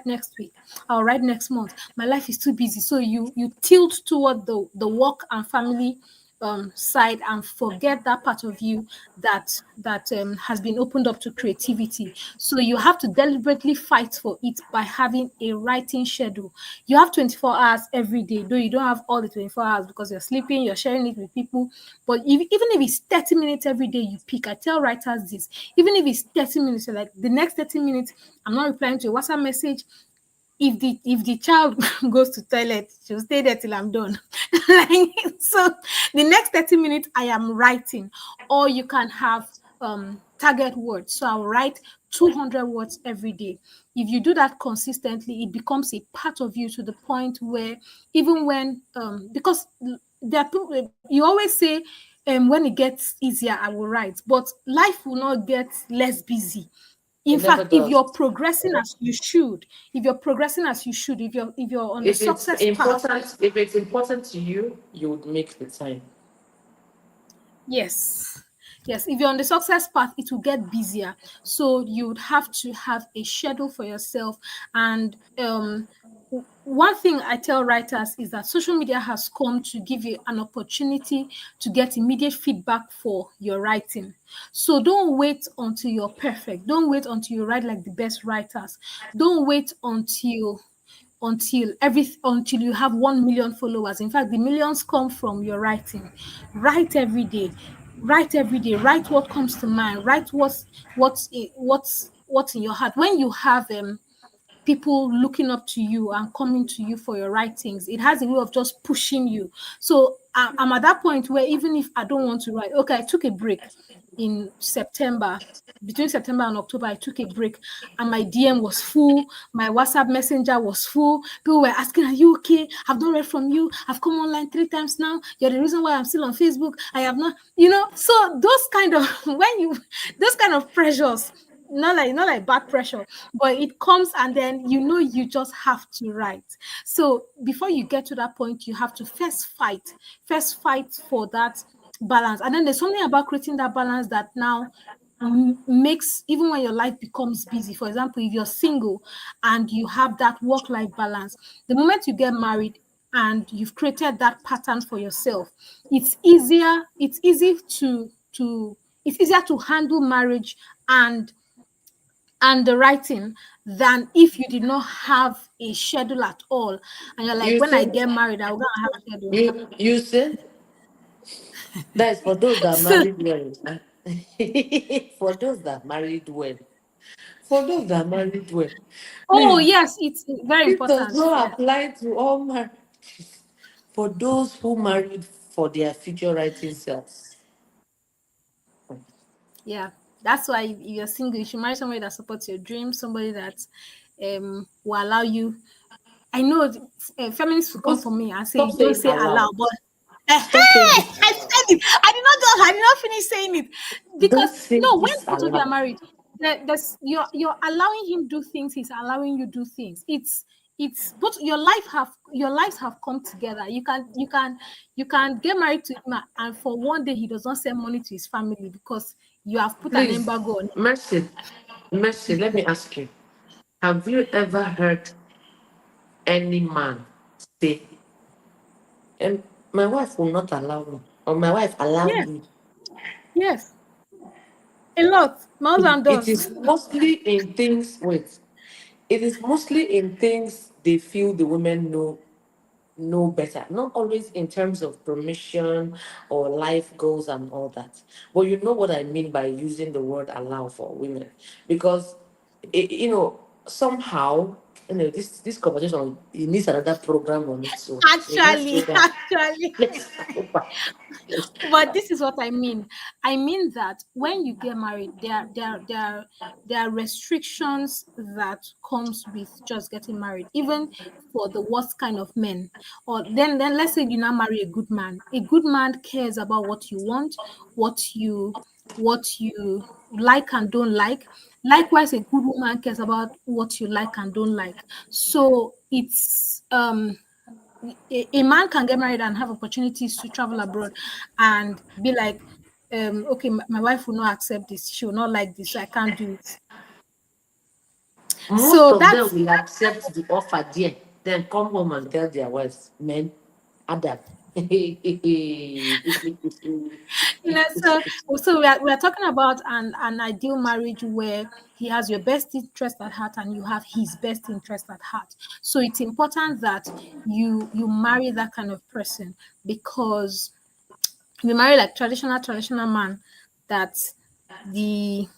next week, I'll write next month. My life is too busy. So you tilt toward the work and family side, and forget that part of you that has been opened up to creativity. So you have to deliberately fight for it by having a writing schedule. You have 24 hours every day, though you don't have all the 24 hours because you're sleeping, you're sharing it with people. But even if it's 30 minutes every day you pick, I tell writers this, even if it's 30 minutes, you're like, the next 30 minutes, I'm not replying to a WhatsApp message. If the child goes to toilet, she'll stay there till I'm done. Like, so the next 30 minutes I am writing. Or you can have target words. So I'll write 200 words every day. If you do that consistently, it becomes a part of you, to the point where even when because there are people, you always say, when it gets easier I will write, but life will not get less busy. In It never fact, if does. you're progressing as you should, if you're on the If it's success path. important, if it's important to you, you would make the time. Yes. Yes, if you're on the success path, it will get busier. So you would have to have a schedule for yourself. And one thing I tell writers is that social media has come to give you an opportunity to get immediate feedback for your writing. So don't wait until you're perfect. Don't wait until you write like the best writers. Don't wait until you have 1 million followers. In fact, the millions come from your writing. Write every day. Write every day. Write what comes to mind. Write what's in your heart. When you have people looking up to you and coming to you for your writings, it has a way of just pushing you. So I'm at that point where even if I don't want to write, okay, I took a break in September. Between September and October, I took a break and my DM was full. My WhatsApp messenger was full. People were asking, are you okay? I've not read from you. I've come online 3 times now. You're the reason why I'm still on Facebook. I have not, so those kind of, those kind of pressures, not like bad pressure, but it comes and then you just have to write. So before you get to that point, you have to first fight for that balance. And then there's something about creating that balance that now makes, even when your life becomes busy, for example, if you're single and you have that work-life balance, the moment you get married and you've created that pattern for yourself, it's easier to handle marriage and the writing than if you did not have a schedule at all. And you're like, You when I see, get married, I'm gonna have a schedule. you see, that is for those that So, married well. For those that married well. For those that married well. oh Please, yes, it's very it does important. not Yeah, apply to all marriages. For those who married for their future writing selves. yeah. That's why if you're single, you should marry somebody that supports your dreams, somebody that will allow you. I know feminists will come Don't for me and say stop don't saying say allow, allowed. but Stop saying hey, I disallowed. said it. I did not finish saying it Don't because say no, when both of you are disallowed. married, you're allowing him do things. He's allowing you do things. It's but your lives have come together. You can get married to him and for one day he does not send money to his family because you have put an Please, embargo on him. Mercy, let me ask you. Have you ever heard any man say, and my wife will not allow me, or my wife allowed Yes, me? yes, a lot. My husband It does. is mostly in things with it is mostly in things they feel the women know better. Not always in terms of permission or life goals and all that. But you know what I mean by using the word allow for women. Because somehow this conversation it needs another program on its own. So let's go Actually, back. actually. Let's go back. But this is what I mean. I mean that when you get married, there are restrictions that comes with just getting married, even for the worst kind of men. Or then let's say you now marry a good man. A good man cares about what you want, what you like and don't like. Likewise, a good woman cares about what you like and don't like. So it's a man can get married and have opportunities to travel abroad and be like, okay, my wife will not accept this, she will not like this, so I can't do it. Most So of them that's will accept the offer there, then come home and tell their wives, men, Adam. so we are talking about an ideal marriage where he has your best interest at heart and you have his best interest at heart. So it's important that you marry that kind of person, because if you marry like traditional man, that the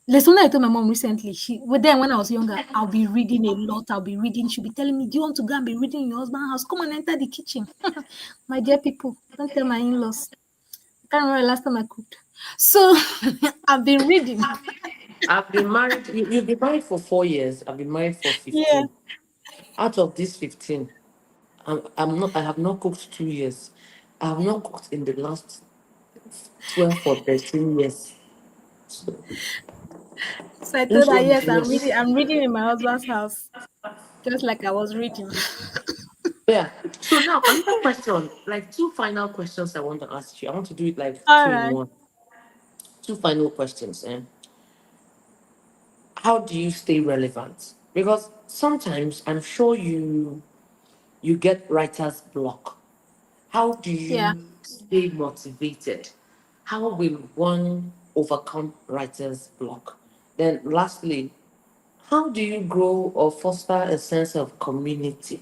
there's something I told my mom recently. Then when I was younger, I'll be reading a lot. I'll be reading. She'll be telling me, "Do you want to go and be reading in your husband's house? Come and enter the kitchen." My dear people, don't tell my in-laws. I can't remember the last time I cooked. So I've been reading. I've been married. You've been married for 4 years. I've been married for Yeah. 15. Out of these 15, I'm not. I have not cooked 2 years. I have not cooked in the last 12 or 13 years. So, So I told which her, one is yes, I'm yours? reading. I'm reading in my husband's house, just like I was reading. Yeah. So now another question, like two final questions I want to ask you. I want to do it like All two in right. one. two final questions. How do you stay relevant? Because sometimes I'm sure you get writer's block. How do Yeah. you stay motivated? How will one overcome writer's block? Then lastly, how do you grow or foster a sense of community?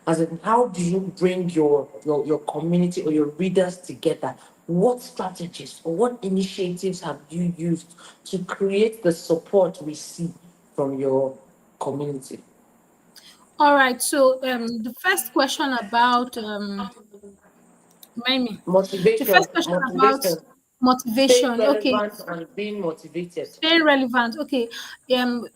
As in, how do you bring your community or your readers together? What strategies or what initiatives have you used to create the support we see from your community? All right. So the first question about remind me. The Motivation, first question about motivation, staying motivation. Okay. relevant and being motivated. Staying relevant. Okay. Um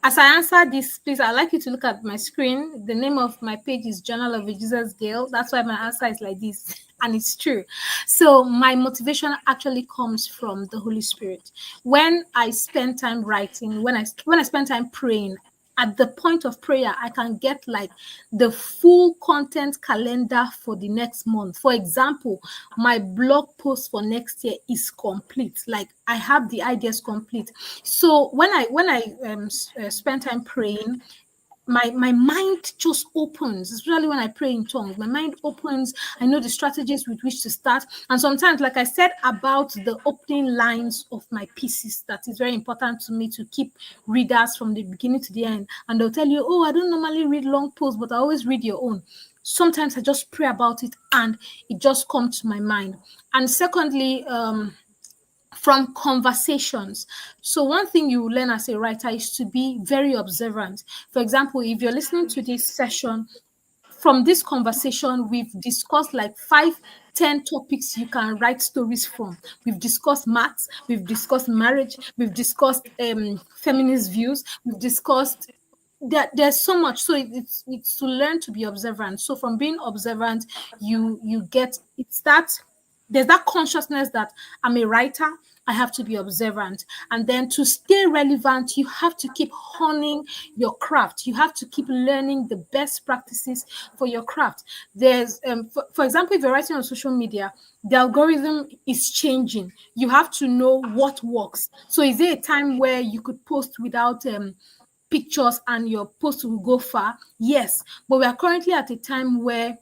as I answer this, please, I'd like you to look at my screen. The name of my page is Journal of a Jesus Girl. That's why my answer is like this. And it's true. So my motivation actually comes from the Holy Spirit. When I spend time writing, when I spend time praying, at the point of prayer, I can get like the full content calendar for the next month. For example, my blog post for next year is complete. Like I have the ideas complete. So when I spend time praying, my mind just opens, especially when I pray in tongues. My mind opens. I know the strategies with which to start. And sometimes, like I said about the opening lines of my pieces, that is very important to me to keep readers from the beginning to the end. And they'll tell you, oh, I don't normally read long posts, but I always read your own. Sometimes I just pray about it and it just comes to my mind. And secondly, from conversations. So one thing you learn as a writer is to be very observant. For example, if you're listening to this session, from this conversation, we've discussed like 5, 10 topics you can write stories from. We've discussed maths, we've discussed marriage, we've discussed feminist views, we've discussed there's so much. So it's to learn to be observant. So from being observant, you get it starts. There's that consciousness that I'm a writer. I have to be observant. And then to stay relevant, you have to keep honing your craft. You have to keep learning the best practices for your craft. There's, for example, if you're writing on social media, the algorithm is changing. You have to know what works. So is there a time where you could post without pictures and your post will go far? Yes. But we are currently at a time where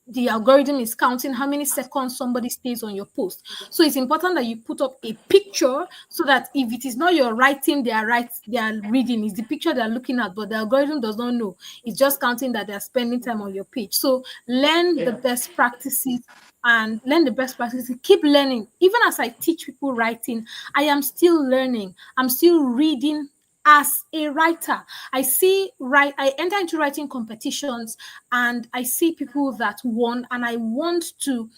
the algorithm is counting how many seconds somebody stays on your post. So it's important that you put up a picture so that if it is not your writing, they are reading, it's the picture they're looking at, but the algorithm does not know. It's just counting that they're spending time on your page. So learn the best practices and learn the best practices. Keep learning. Even as I teach people writing, I am still learning. I'm still reading as a writer. I enter into writing competitions and I see people that won, and I want to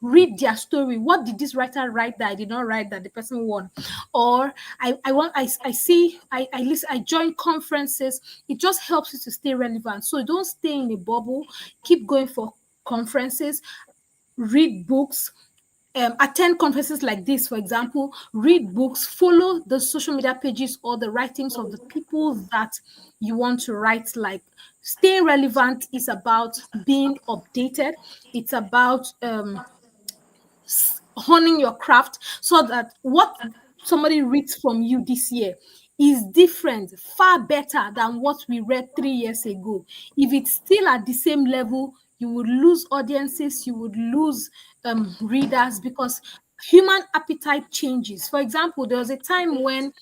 read their story. What did this writer write that I did not write that the person won? Or I listen, I join conferences. It just helps you to stay relevant. So don't stay in a bubble. Keep going for conferences, read books, attend conferences like this, for example, read books, follow the social media pages or the writings of the people that you want to write like. Staying relevant is about being updated. It's about honing your craft so that what somebody reads from you this year is different, far better than what we read 3 years ago. If it's still at the same level, you would lose audiences, you would lose readers because human appetite changes. For example, there was a time when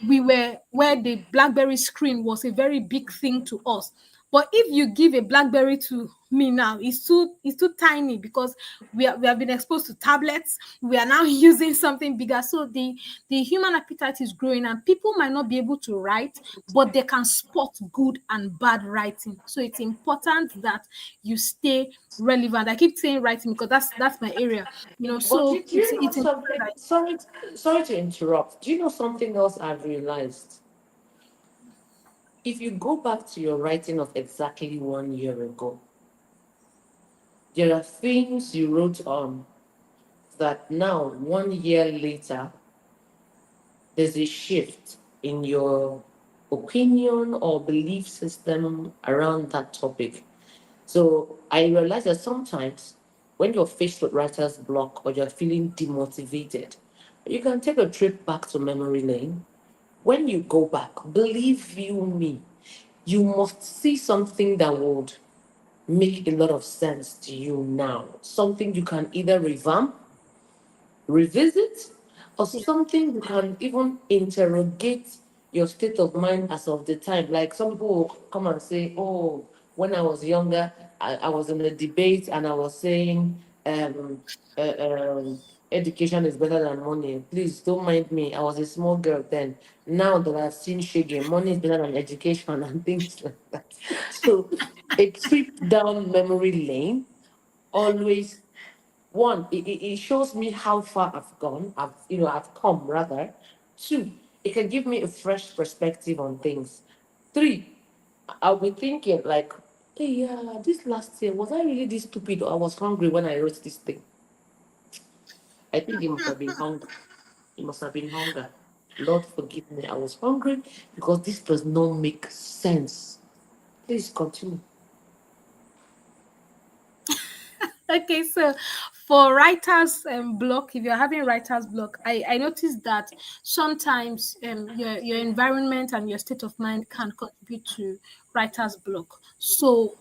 where the BlackBerry screen was a very big thing to us. But if you give a BlackBerry to me now, it's too tiny because we have been exposed to tablets. We are now using something bigger. So the human appetite is growing, and people might not be able to write, but they can spot good and bad writing. So it's important that you stay relevant. I keep saying writing because that's my area. But So do it's you know it's important something? that Sorry to interrupt. Do you know something else I've realized? If you go back to your writing of exactly 1 year ago, there are things you wrote on that now, 1 year later, there's a shift in your opinion or belief system around that topic. So I realize that sometimes when you're faced with writer's block or you're feeling demotivated, you can take a trip back to memory lane. When you go back, believe you me, you must see something that would make a lot of sense to you now. Something you can either revamp, revisit, or something you can even interrogate your state of mind as of the time. Like some people will come and say, "Oh, when I was younger, I was in a debate and I was saying, uh, um, education is better than money. Please don't mind me. I was a small girl then. Now that I've seen Shege, money is better than education and things like that." So, a trip down memory lane always, one, it shows me how far I've gone, I've come rather. Two, it can give me a fresh perspective on things. Three, I'll be thinking like, hey, yeah, this last year, was I really this stupid or I was hungry when I wrote this thing? I think it must have been hunger. It must have been hunger. Lord forgive me, I was hungry because this does not make sense. Please continue. Okay, so for writer's block, if you're having writer's block, I noticed that sometimes your environment and your state of mind can contribute to writer's block. So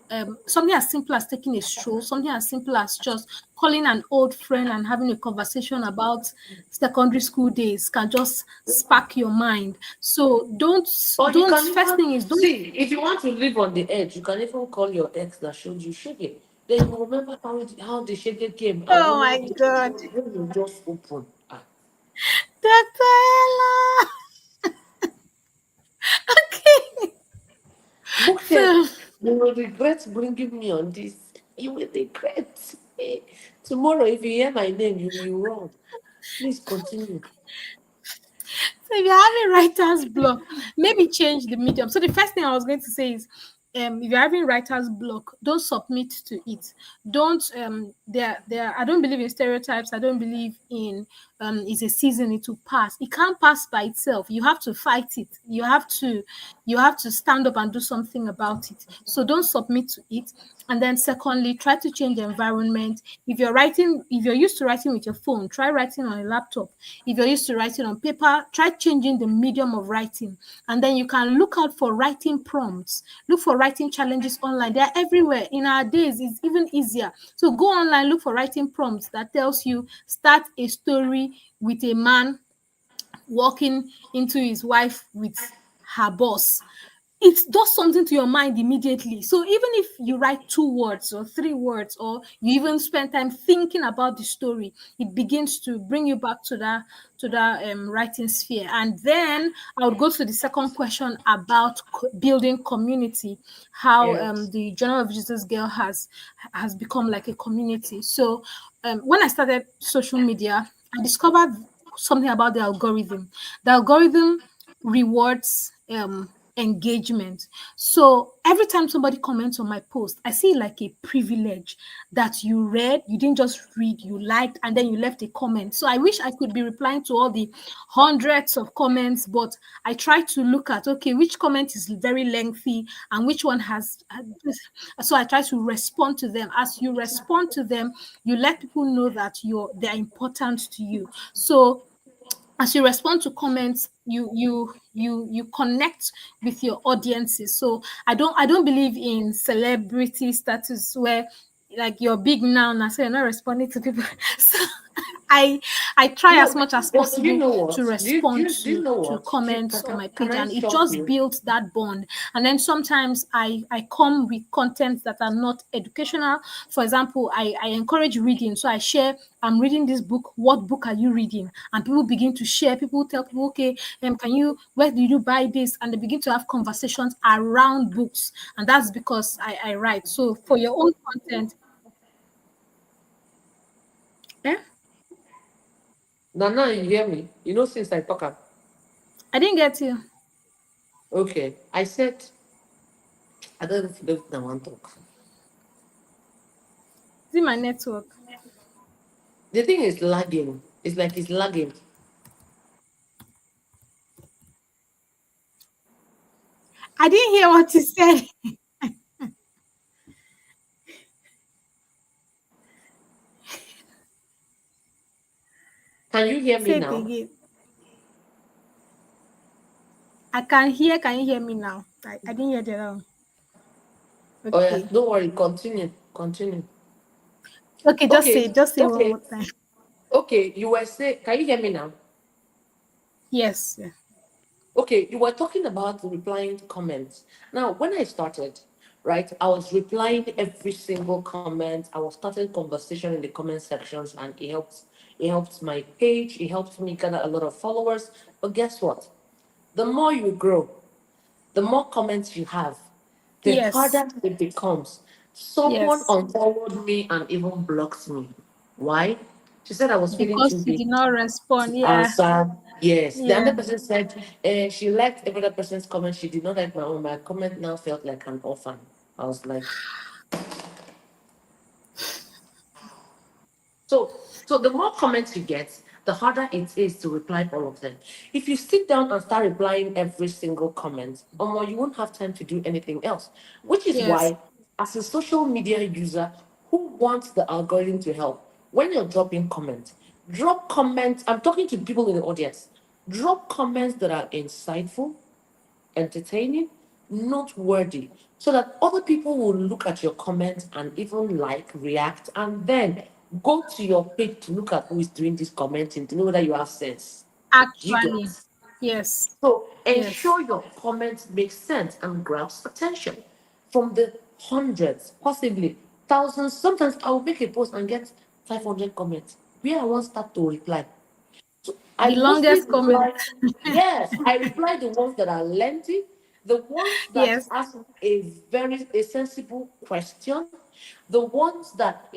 something as simple as taking a stroll, something as simple as just calling an old friend and having a conversation about secondary school days can just spark your mind. So Or you don't can first even thing is don't. see if you want to live on the edge, you can even call your ex that showed you shege. Then you remember how the shege came and Oh when my God, you just open. Ah. Dr. Ella. Okay. Book said, So you will regret bringing me on this. You will regret. Eh, tomorrow, if you hear my name, you will run. Please continue. So if you're having writer's block, maybe change the medium. So the first thing I was going to say is, if you're having writer's block, don't submit to it. Don't there. I don't believe in stereotypes. I don't believe in it's a season. It will pass. It can't pass by itself. You have to fight it. You have to stand up and do something about it. So don't submit to it. And then secondly, try to change the environment. If you're used to writing with your phone, try writing on a laptop. If you're used to writing on paper, try changing the medium of writing. And then you can look out for writing prompts. Look for writing challenges online. They're everywhere. In our days, it's even easier. So go online, look for writing prompts that tells you start a story with a man walking into his wife with her boss. It does something to your mind immediately. So even if you write 2 words or 3 words, or you even spend time thinking about the story, it begins to bring you back to that writing sphere. And then I would go to the second question about building community, how Yes. the Journal of Jesus Girl has become like a community. So when I started social media, I discovered something about the algorithm. The algorithm rewards engagement. So every time somebody comments on my post, I see it like a privilege that you read, you didn't just read, you liked, and then you left a comment. So I wish I could be replying to all the hundreds of comments, but I try to look at, okay, which comment is very lengthy and which one has. So I try to respond to them. As you respond to them, you let people know that they're important to you. So as you respond to comments, you connect with your audiences. So I don't believe in celebrity status where like you're big now and so you're not responding to people. So i I try as No, much as but do you possible know to what? respond Do you to know to what? comments on my Can page, I and it shock just you? builds that bond. And then sometimes I come with contents that are not educational. For example, I encourage reading, so I share, I'm reading this book, what book are you reading? And people begin to share. People tell people, okay, can you, where did you buy this? And they begin to have conversations around books. And that's because I write. So for your own content, eh? Now you hear me. You know since I talk am. I didn't get you. Okay. I said I don't know if I want talk. Is it my network? The thing is lagging. It's like it's lagging. I didn't hear what you said. Can you hear me Say it now? again. I can hear. Can you hear me now? I didn't hear the other one. Oh yeah, Okay. don't worry. Continue. Continue. Okay, Okay. just say one Okay. more time. Okay. You were saying. Can you hear me now? Yes. Yeah. Okay, you were talking about replying to comments. Now, when I started, right, I was replying every single comment. I was starting conversation in the comment sections, and it helped my page. It helped me gather a lot of followers. But guess what? The more you grow, the more comments you have, the Yes. harder it becomes. Someone Yes. unfollowed me and even blocked me. Why? She said I was feeling too Because you big did not respond. Yeah. answer. Yes. The Yeah. other person said she liked every other person's comment. She did not like my own. My comment now felt like an orphan. I was like, so the more comments you get, the harder it is to reply all of them. If you sit down and start replying every single comment, you won't have time to do anything else. Which is Yes. why, as a social media user who wants the algorithm to help, when you're dropping comments, drop comments. I'm talking to people in the audience. Drop comments that are insightful, entertaining, noteworthy, so that other people will look at your comments and even like, react, and then go to your page to look at who is doing this commenting to know whether you have sense. You get. Actually. Yes. So Yes. ensure your comments make sense and grabs attention from the hundreds, possibly thousands. Sometimes I will make a post and get 500 comments where I won't start to reply. I The mostly longest comment. reply, yes, I reply the ones that are lengthy, the ones that Yes. ask a sensible question, the ones that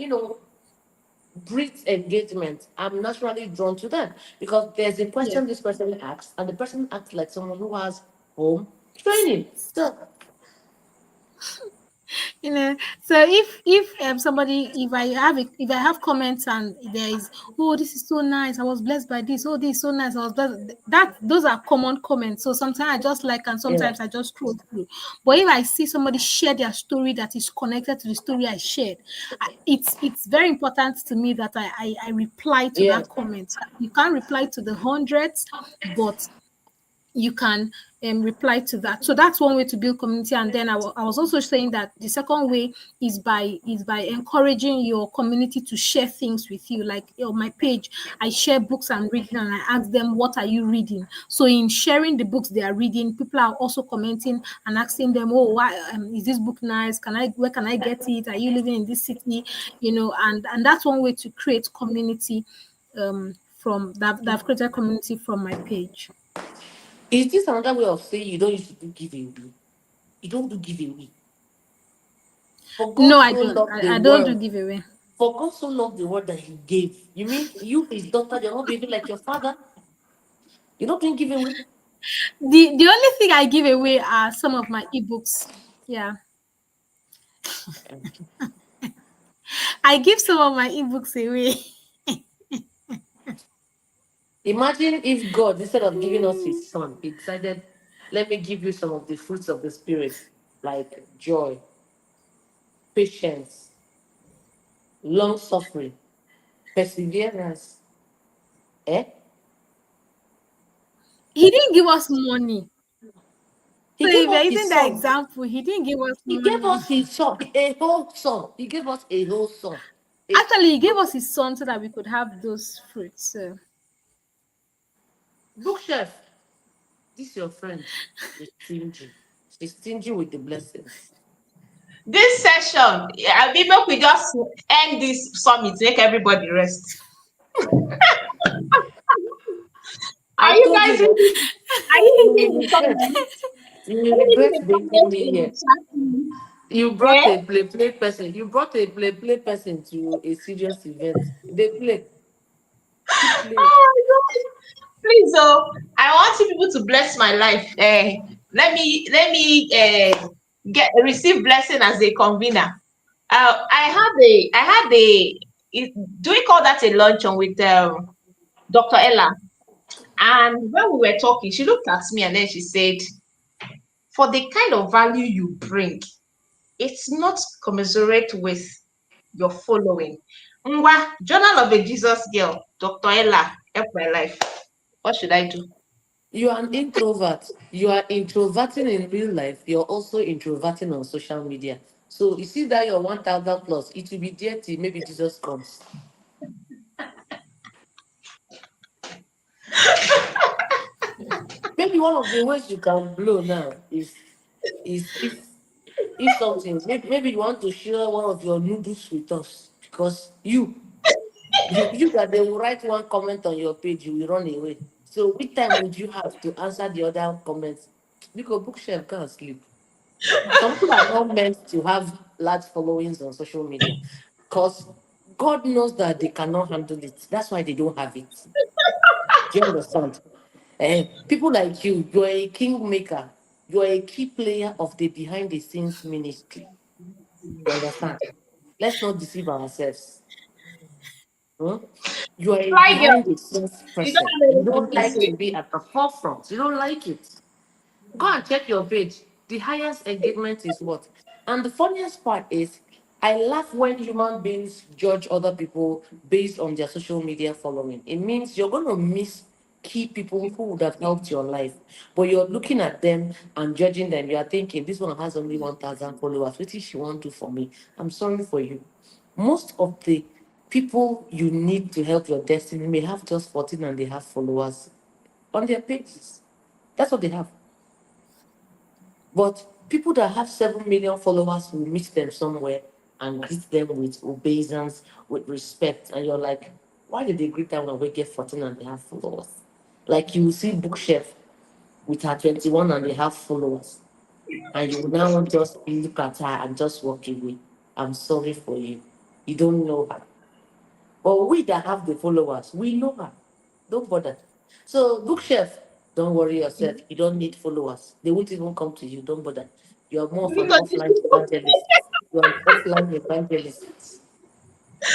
breeds engagement. I'm naturally drawn to them because there's a Yes. question this person asks, and the person acts like someone who has home training. So So if somebody, if I have comments and there is, oh, this is so nice, I was blessed by this, oh, this is so nice, I was blessed, that those are common comments. So sometimes I just like, and yeah, sometimes I just scroll through. But if I see somebody share their story that is connected to the story I shared, it's very important to me that I reply to yeah, that comment. You can't reply to the hundreds, but you can reply to that. So that's one way to build community. And then I was also saying that the second way is by encouraging your community to share things with you. Like on my page, I share books I'm reading and I ask them, what are you reading? So in sharing the books they are reading, people are also commenting and asking them, oh, why is this book nice? Where can I get it? Are you living in this city? And that's one way to create community from that I've created community from my page. is this another way of saying you don't used to do giveaway? You don't do giveaway. For God No, I so don't. loved the I don't do world. giveaway. For God so loved the world that He gave. You mean you, His daughter, you're not behaving like your father? You're not doing giveaway. The only thing I give away are some of my ebooks. Yeah, I give some of my ebooks away. Imagine if God, instead of giving us His Son, He decided, let me give you some of the fruits of the Spirit, like joy, patience, long suffering, perseverance. Eh? He didn't give us money. He So gave if you're us using His that Son. example, he didn't give us He gave money. us His Son, a whole Son. He gave us a whole Son. Actually, he gave us his son so that we could have those fruits. So Bookshelf, this is your friend. She's stingy. She's stingy with the blessings. This session, I mean, make we just end this summit, make everybody rest. Are I you told you guys that reading? Are you you reading will the regret. comments? You Are will you reading regret the bringing comments me in the here. chat room? You brought Eh? a play person. You brought a play person to a serious event. They play. Keep playing. Oh my God. Please, oh, I want you people to bless my life. Let me get receive blessing as a convener. Do we call that a luncheon with Dr. Ella? And when we were talking, she looked at me and then she said, for the kind of value you bring, it's not commensurate with your following. Ngwa, Journal of a Jesus Girl, Dr. Ella, help my life. What should I do? You are an introvert. You are introverting in real life. You're also introverting on social media. So you see that your 1,000 plus, it will be there till maybe Jesus comes. Maybe one of the ways you can blow now is if something, maybe you want to share one of your noodles with us because you that they will write one comment on your page, you will run away. So which time would you have to answer the other comments? Because bookshelf can't sleep. Some people are not meant to have large followings on social media because God knows that they cannot handle it. That's why they don't have it. Do you understand? People like you are a kingmaker. You are a key player of the behind the scenes ministry. You understand? Let's not deceive ourselves. Hmm? You are a Fly behind girl, the scenes you don't person. have You anything don't to like to say. be at the forefront. You don't like it. Go and check your page. The highest engagement is what? And the funniest part is, I laugh when human beings judge other people based on their social media following. It means you're going to miss key people who would have helped your life. But you're looking at them and judging them. You are thinking, this one has only 1,000 followers. What is she want to do for me? I'm sorry for you. Most of the people you need to help your destiny may have just 14 and they have followers on their pages. That's what they have. But people that have 7 million followers will meet them somewhere and greet them with obeisance, with respect. And you're like, why did they greet them when we get 14 and they have followers? Like you will see Bookshelf with her 21 and they have followers. And you will now just look at her and just walk away. I'm sorry for you. You don't know her. But we that have the followers, we know her. Don't bother. So, bookshelf, don't worry yourself. You don't need followers. They won't even come to you. Don't bother. You are more of an Because offline evangelist. You are an offline evangelist.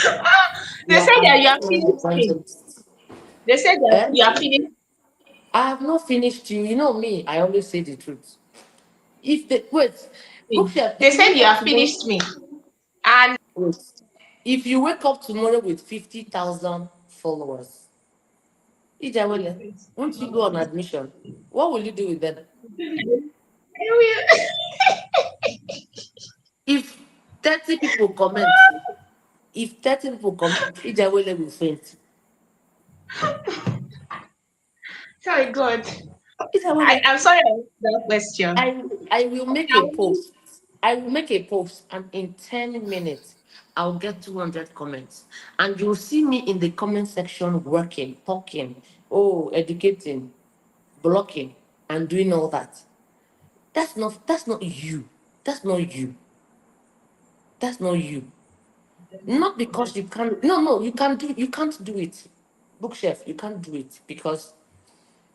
You they are say an that you are offline finished me. evangelist. They said that Eh? you are finished I have not finished you. You know me. I always say the truth. If the wait, me. bookshelf. They If you said wake you up have tomorrow, finished me. And wait. If you wake up tomorrow with 50,000 followers, Ijawele, won't you go on admission? What will you do with them? If 30 people comment, if 30 people comment, Ijawele will faint. sorry, God. Ijawele, I'm sorry I asked that question. I will make a post. I will make a post, and in 10 minutes, I'll get 200 comments. And you'll see me in the comment section working, talking, educating, blocking, and doing all that. That's not you. That's not you. That's not you. Not because you can't. No, you can't do it. Bookshelf, you can't do it because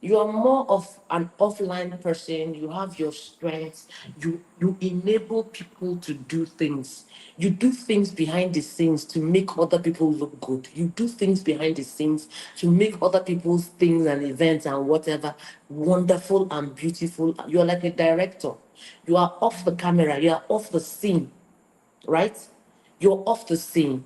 you are more of an offline person. You have your strengths. You enable people to do things. You do things behind the scenes to make other people look good. You do things behind the scenes to make other people's things and events and whatever wonderful and beautiful. You are like a director. You are off the camera. You are off the scene, right? You're off the scene.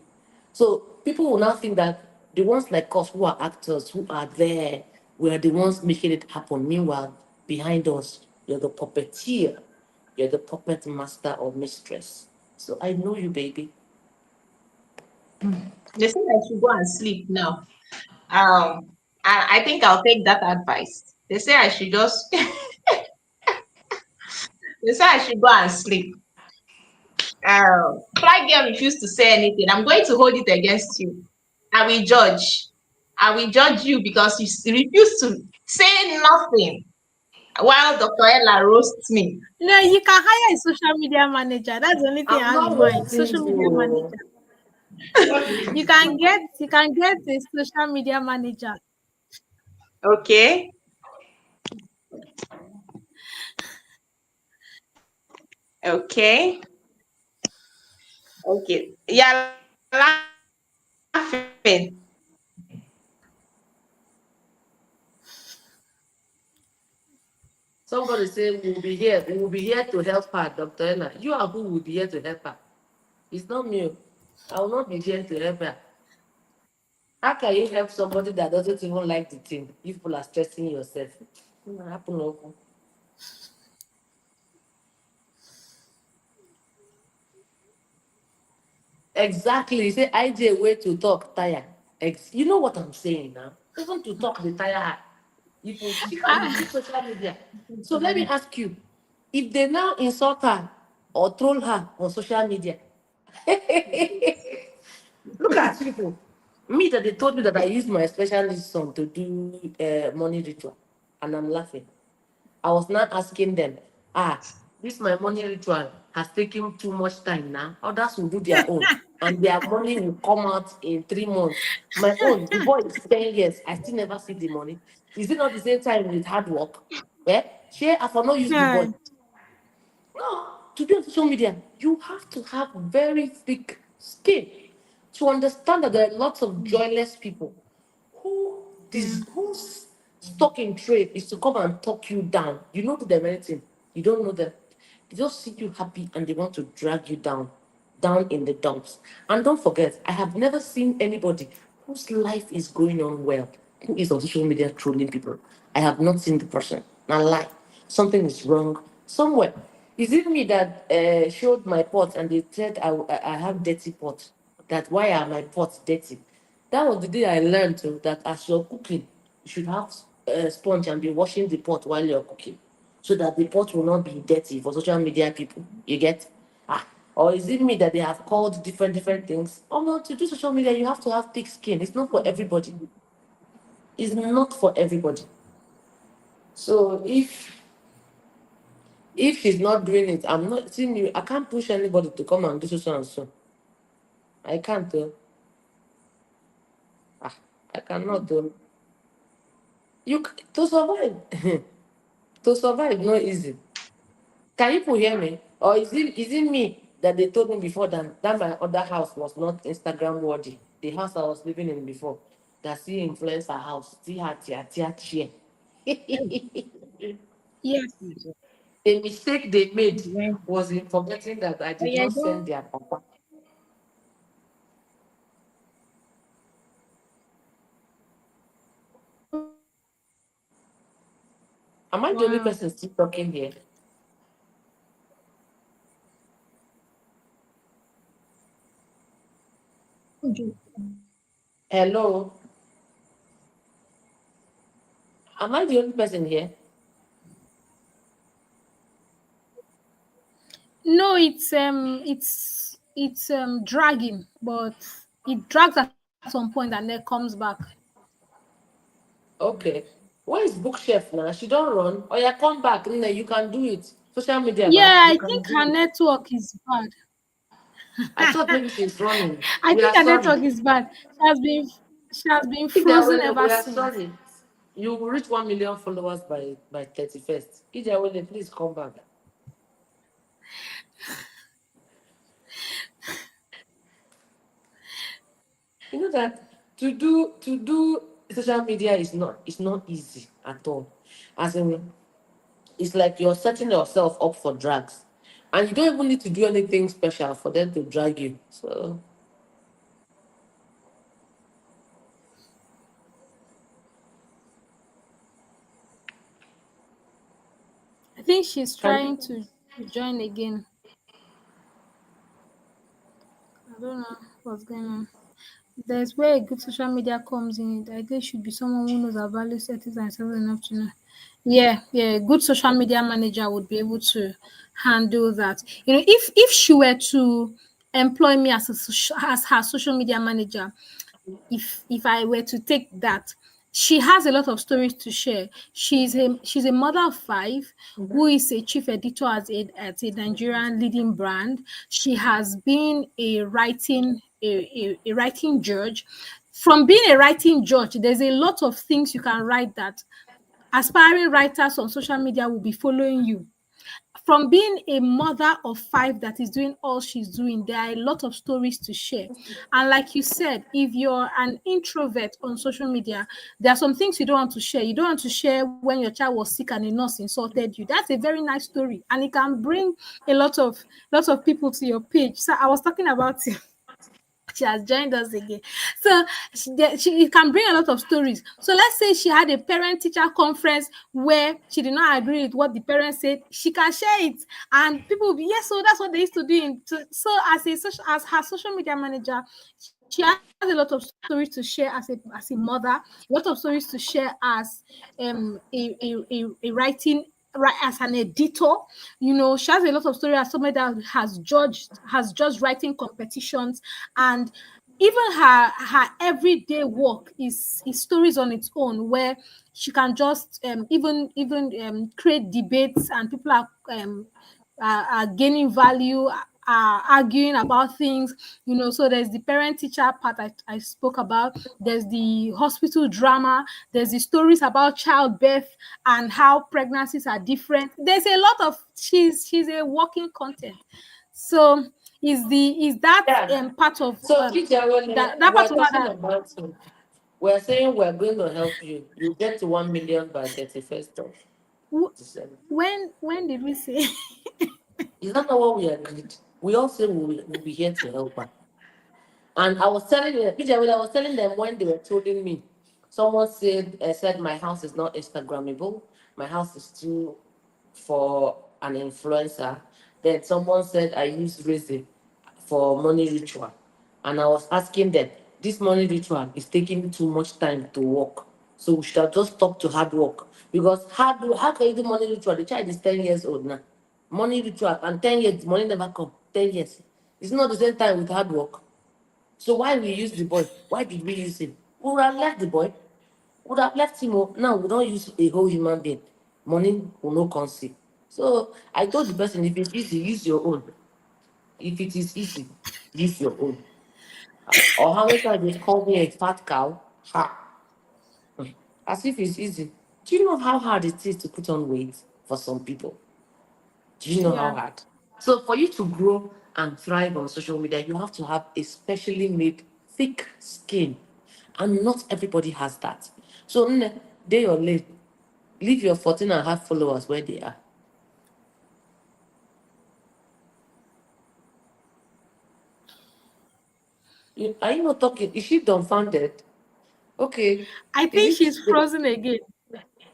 So people will now think that the ones like us who are actors, who are there, we are the ones making it happen. Meanwhile, behind us, you're the puppeteer. You're the puppet master or mistress. So I know you, baby. They said I should go and sleep now. I think I'll take that advice. They say I should just they say I should go and sleep. Fly girl refused to say anything. I'm going to hold it against you. I will judge. I will judge you because you refuse to say nothing while Dr. Ella roasts me. No, you can hire a social media manager. That's the only thing I I'm have not in mind. roasting Social media you. manager. You can get a social media manager. Okay. Okay. Okay. Yeah, laughing. Somebody say we'll be here. We will be here to help her, Dr. Ella. You are who will be here to help her. It's not me. I will not be here to help her. How can you help somebody that doesn't even like the thing if people are stressing yourself? Happen over. Exactly. You say IJ way to talk tire. You know what I'm saying now? Even to talk the tire her. You will she can use social media. So let me ask you, if they now insult her or troll her on social media, look at people. Me that they told me that I used my special needs son to do money ritual, and I'm laughing. I was not asking them, this my money ritual has taken too much time now. Others will do their own, and their money will come out in 3 months. My own, the boy is 10 years. I still never see the money. Is it not the same time with hard work? Yeah? Share, I for not use the boy. No, to be on social media, you have to have very thick skin to understand that there are lots of joyless people whose stock in trade is to come and talk you down. You don't do them anything. You don't know them. They just see you happy and they want to drag you down in the dumps. And don't forget, I have never seen anybody whose life is going on well, who is on social media trolling people. I have not seen the person. Now lie. Something is wrong somewhere. Is it me that showed my pot and they said I have dirty pot? That why are my pots dirty? That was the day I learned that as you're cooking, you should have a sponge and be washing the pot while you're cooking, so that the pot will not be dirty for social media people. You get? Or is it me that they have called different things? Oh no, to do social media, you have to have thick skin. It's not for everybody. It's not for everybody. So if she's not doing it, I'm not seeing you. I can't push anybody to come and do social and so. I can't. I cannot. To survive. To survive, not easy. Can people hear me? Or is it me that they told me before that my other house was not Instagram worthy? The house I was living in before. That see influence her house. See her chair. Yes. The mistake they made was in forgetting that I Oh, did yeah, not send their papa. Am I the only Wow. person still talking here? Hello? Am I the only person here? No, it's dragging, but it drags at some point and then comes back. Okay. Where is bookshelf now? She don't run. Oh yeah, come back. Nne, you can do it. Social media, ba, Yeah, you I can think do her it. network is bad. I thought maybe she's running. I We think are her sorry. network is bad. She has been frozen Ijawele, ever we are since. sorry. You will reach 1 million followers by 31st. Ijawele, please come back. You know that to do social media is not easy at all. As in, it's like you're setting yourself up for drags. And you don't even need to do anything special for them to drag you. So I think she's can trying you to join again. I don't know what's going on. There's where a good social media comes in. I think it should be someone who knows our value settings and self enough to know. Yeah, a good social media manager would be able to handle that. If she were to employ me as her social media manager, if I were to take that, she has a lot of stories to share. She's a mother of five who is a chief editor at a Nigerian leading brand. She has been a writing judge. From being a writing judge, there's a lot of things you can write that aspiring writers on social media will be following you. From being a mother of five that is doing all she's doing, there are a lot of stories to share. And like you said, if you're an introvert on social media, there are some things you don't want to share. You don't want to share when your child was sick and a nurse insulted you. That's a very nice story, and it can bring a lot of people to your page. So I was talking about it. She has joined us again. So she can bring a lot of stories. So let's say she had a parent-teacher conference where she did not agree with what the parents said. She can share it, and people will be, yes. So that's what they used to do. So as her social media manager, she has a lot of stories to share as a mother, a lot of stories to share as a writing, right, as an editor. She has a lot of stories as somebody that has judged writing competitions, and even her everyday work is stories on its own, where she can just even create debates, and people are gaining value, are arguing about things. So there's the parent teacher part I spoke about, there's the hospital drama, there's the stories about childbirth and how pregnancies are different. There's a lot of, she's a walking content. So is that Yeah. part of So, Kijawale, that part we're of talking that? about it. We're saying we're going to help you. You get to 1 million by 31st of December. When did we say? Is that not what we agreed? We all said we'll be here to help her. And I was telling them, Kijawale, I was telling them when they were telling me, someone said my house is not Instagrammable. My house is too for an influencer. Then someone said I use resin for money ritual. And I was asking them, this money ritual is taking too much time to work. So we should have just stuck to hard work. Because how can you do money ritual? The child is 10 years old now. Money ritual and 10 years, money never come. 10 years. It's not the same time with hard work. So why we use the boy? Why did we use him? We would have left the boy. Would have left him. Now we don't use a whole human being. Money will not conceive. So I told the person, if it's easy, use your own. If it is easy, use your own. Or how many times they call me a fat cow? Ha! As if it's easy. Do you know how hard it is to put on weight for some people? Do you know how Yeah. hard? So for you to grow and thrive on social media, you have to have a specially made thick skin. And not everybody has that. So day or late, leave your 14 and a half followers where they are. Are you not talking? Is she dumbfounded? Okay. I Is think it she's frozen again.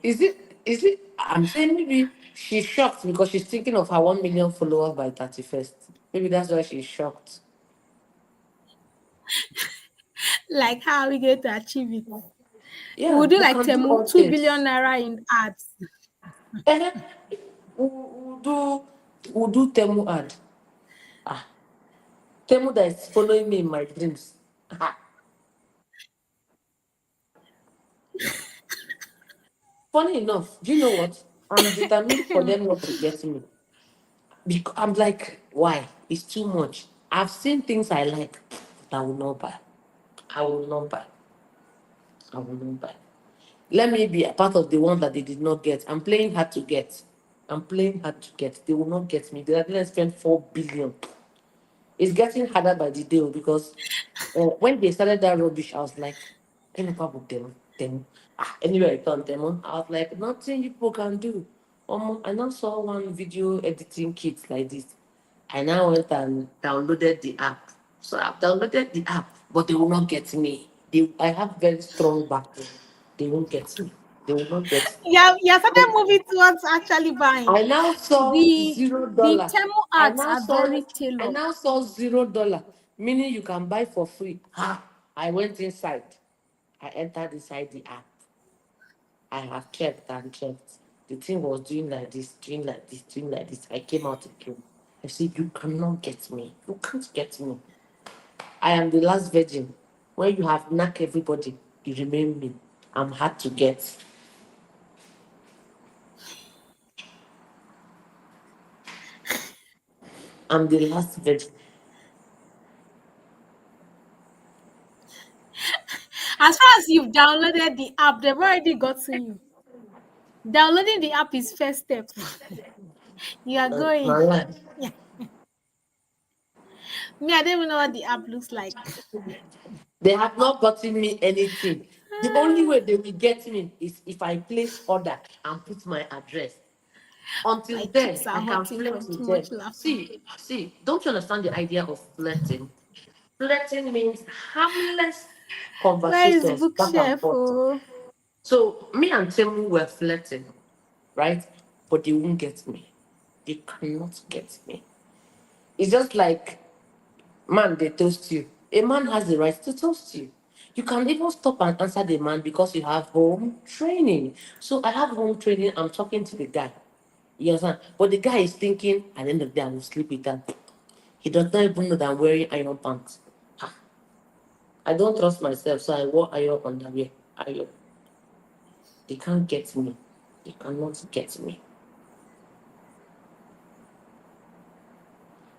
is it I'm saying maybe she's shocked because she's thinking of her 1 million followers by 31st. Maybe that's why she's shocked. Like, how are we going to achieve it? We'll Yeah, do we like can do all 2 billion things. naira in ads. Eh, we'll do Temu ad. Ah, Temu that is following me in my dreams. Ah. Funny enough, do you know what? I'm determined for them not to get me. Because I'm like, why? It's too much. I've seen things I like, but I will not buy. I will not buy. I will not buy. Let me be a part of the one that they did not get. I'm playing hard to get. I'm playing hard to get. They will not get me. They didn't spend 4 billion. It's getting harder by the day because when they started that rubbish, I was like, can you book them? Anyway, I turned them on. I was like, nothing you people can do. I now saw one video editing kit like this. I now went and downloaded the app. So I've downloaded the app, but they will not get me. I have very strong backing. They won't get me. They will not get me. Yeah, started moving towards actually buying. I now saw The the $0. Temu I ads now are saw very I tailored. now saw $0, meaning you can buy for free. I went inside. I entered inside the app. I have checked and checked. The thing was doing like this, doing like this, doing like this. I came out again. I said, you cannot get me. You can't get me. I am the last virgin. When you have knocked everybody, you remain me. I'm hard to get. I'm the last virgin. As far as you've downloaded the app, they've already gotten you. Downloading the app is first step. You are My going. life. Yeah. Me, I don't even know what the app looks like. They have not gotten me anything. The only way they will get me is if I place order and put my address. Until My then, cheeks are I can hurting flirt from with too them. much laughter. See, don't you understand the idea of flirting? Flirting means harmless Where is conversations back and bookshelf? forth. Oh, So me and Temu were flirting, right? But they won't get me. They cannot get me. It's just like, man, they toast you. A man has the right to toast you. You can even stop and answer the man because you have home training. So I have home training. I'm talking to the guy. You understand? But the guy is thinking, at the end of the day, I will sleep with that. He does not even know that I'm wearing iron pants. I don't trust myself, so I wore iron underwear. Iron. They can't get me. They cannot get me.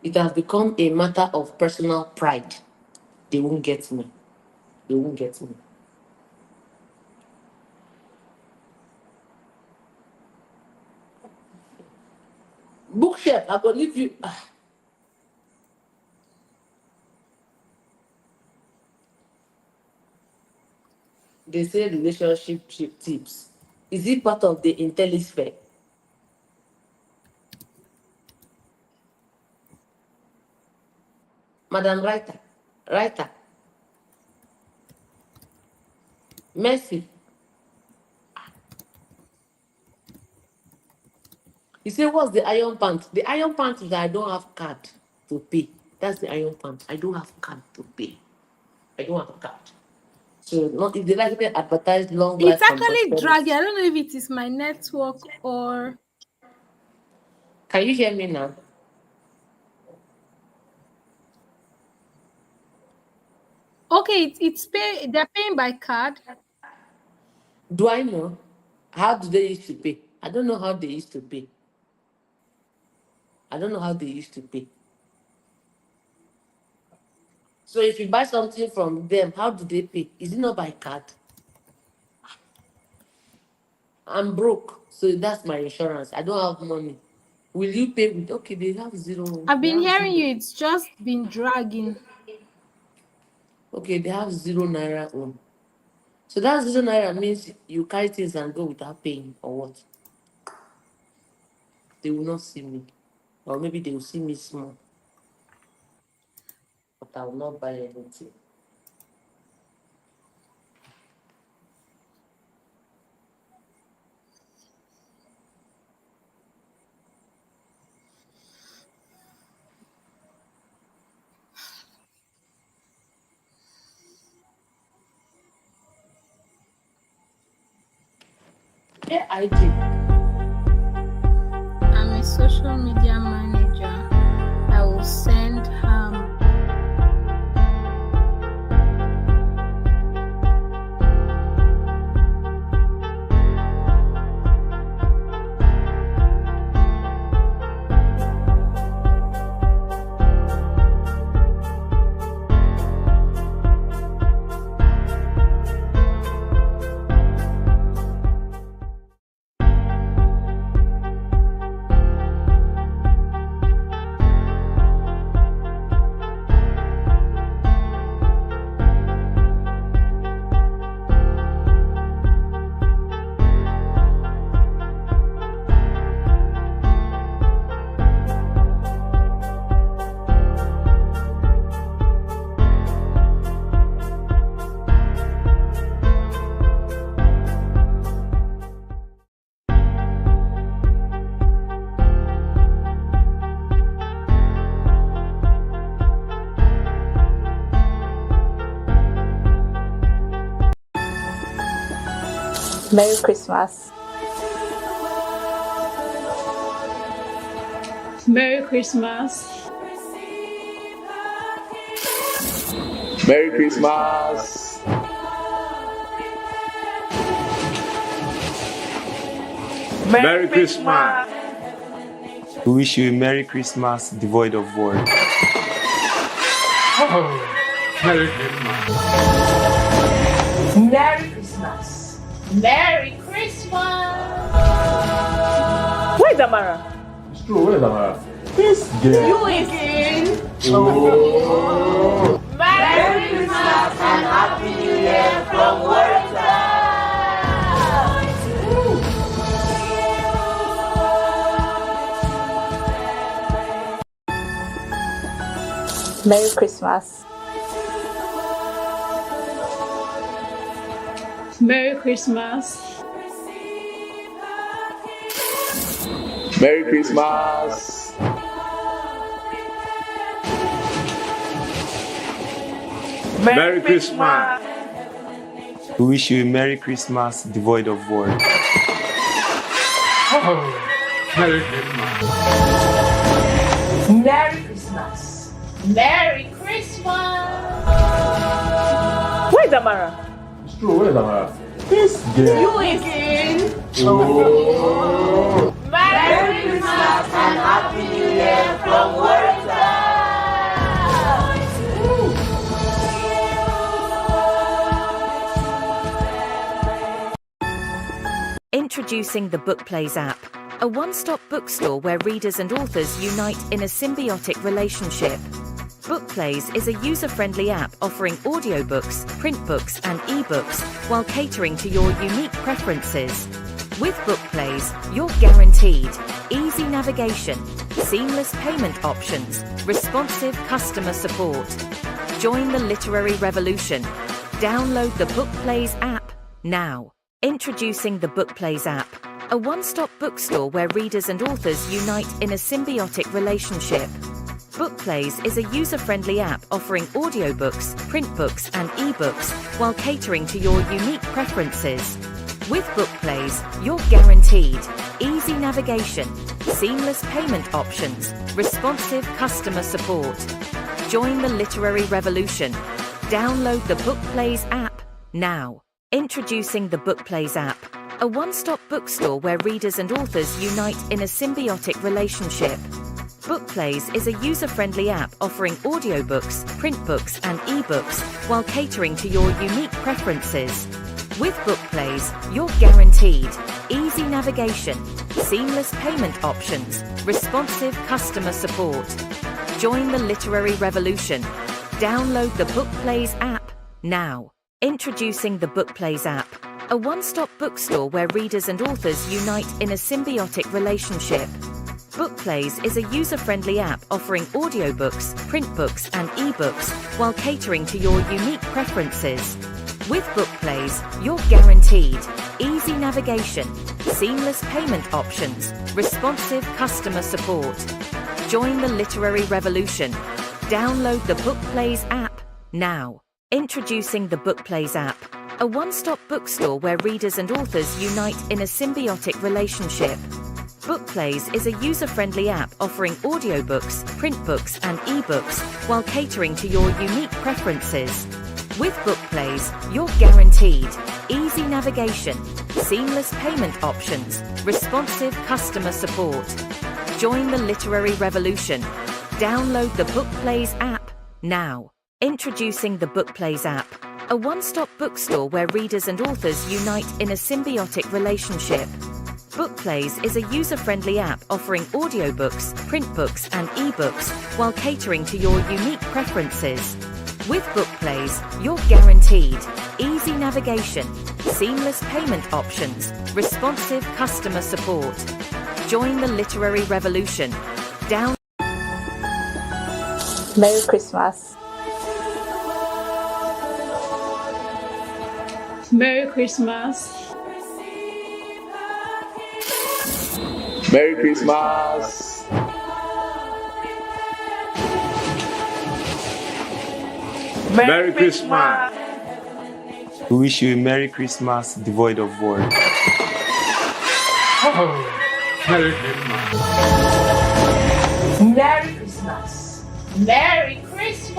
It has become a matter of personal pride. They won't get me. They won't get me. Bookshelf, I will leave you. They say relationship tips. Is it part of the Intellisphere? Madam Writer. Mercy. You say, what's the iron pant? The iron pant is that I don't have card to pay. That's the iron pant. I don't have card to pay. I don't have a card. So not if they like to advertise long life it's from actually prosperity. dragging. I don't know if it is my network or. Can you hear me now? Okay, they're paying by card. Do I know? How do they used to pay? I don't know how they used to pay. I don't know how they used to pay. So if you buy something from them, how do they pay? Is it not by card? I'm broke, so that's my insurance. I don't have money. Will you pay with? Okay, they have zero. I've been hearing you. It's just been dragging. Okay, they have 0 naira on. So that 0 naira means you carry things and go without paying, or what? They will not see me. Or maybe they will see me small. But I will not buy anything. Yeah, I did. I'm a social media manager. I will send her. Merry Christmas. Merry Christmas. Merry Christmas. Merry Christmas. We wish you a Merry Christmas devoid of words. Merry Christmas. Merry Christmas. Merry Christmas. Where's Amara? It's true, where's Amara? This girl. You again. Oh. Merry Christmas and Happy New Year from Warrington. Merry Christmas. Merry Christmas. Merry Christmas. Merry Christmas. We wish you a Merry Christmas devoid of war. Merry Christmas. Merry Christmas. Merry Christmas. Where's Amara? It's true, where's Amara? This girl. You again. Oh. Merry Christmas and Happy New Year from Warrington. Introducing the Bookplays app, a one-stop bookstore where readers and authors unite in a symbiotic relationship. Bookplays is a user-friendly app offering audiobooks, print books, and ebooks while catering to your unique preferences. With Bookplays, you're guaranteed easy navigation, seamless payment options, responsive customer support. Join the literary revolution. Download the Bookplays app now. Introducing the Bookplays app, a one-stop bookstore where readers and authors unite in a symbiotic relationship. Bookplays is a user-friendly app offering audiobooks, print books, and ebooks while catering to your unique preferences. With Bookplays, you're guaranteed easy navigation, seamless payment options, responsive customer support. Join the literary revolution. Download the Bookplays app now. Introducing the Bookplays app, a one-stop bookstore where readers and authors unite in a symbiotic relationship. Bookplays is a user-friendly app offering audiobooks, print books, and ebooks while catering to your unique preferences. With Bookplays, you're guaranteed easy navigation, seamless payment options, responsive customer support. Join the literary revolution. Download the Bookplays app now. Introducing the Bookplays app, a one-stop bookstore where readers and authors unite in a symbiotic relationship. Bookplays is a user-friendly app offering audiobooks, print books, and ebooks while catering to your unique preferences. With Bookplays, you're guaranteed easy navigation, seamless payment options, responsive customer support. Join the literary revolution. Download the Bookplays app now. Introducing the Bookplays app, a one-stop bookstore where readers and authors unite in a symbiotic relationship. Bookplays is a user-friendly app offering audiobooks, print books, and ebooks while catering to your unique preferences. With Bookplays, you're guaranteed easy navigation, seamless payment options, responsive customer support. Join the literary revolution. Download the Bookplays app now. Introducing the Bookplays app, a one-stop bookstore where readers and authors unite in a symbiotic relationship. Bookplays is a user-friendly app offering audiobooks, print books, and ebooks while catering to your unique preferences. With Bookplays, you're guaranteed easy navigation, seamless payment options, responsive customer support. Join the literary revolution. Merry Christmas. Merry Christmas. Merry Christmas. Merry Christmas. We wish you a Merry Christmas devoid of war. Merry Christmas. Merry Christmas. Merry Christmas.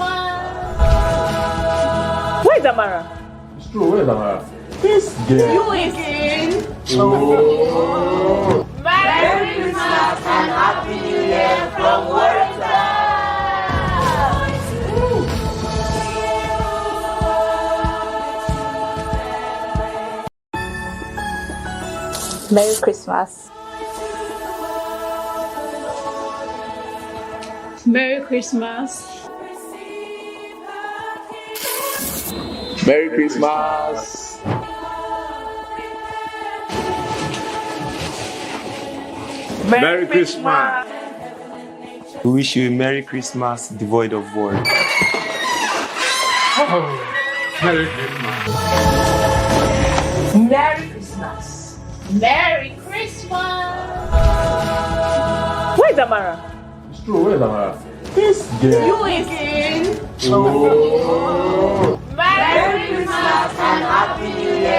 Where's Amara? It's true, where's Amara? This girl. You again. Oh. Merry Christmas and Happy New Year from Warrington. Merry Christmas. Merry Christmas. Merry Christmas. Merry Christmas. We wish you a Merry Christmas devoid of war. Merry Christmas. Merry Christmas. Where's Amara? It's true, where's Amara? This girl. You again. Oh. Merry Christmas and Happy New Year.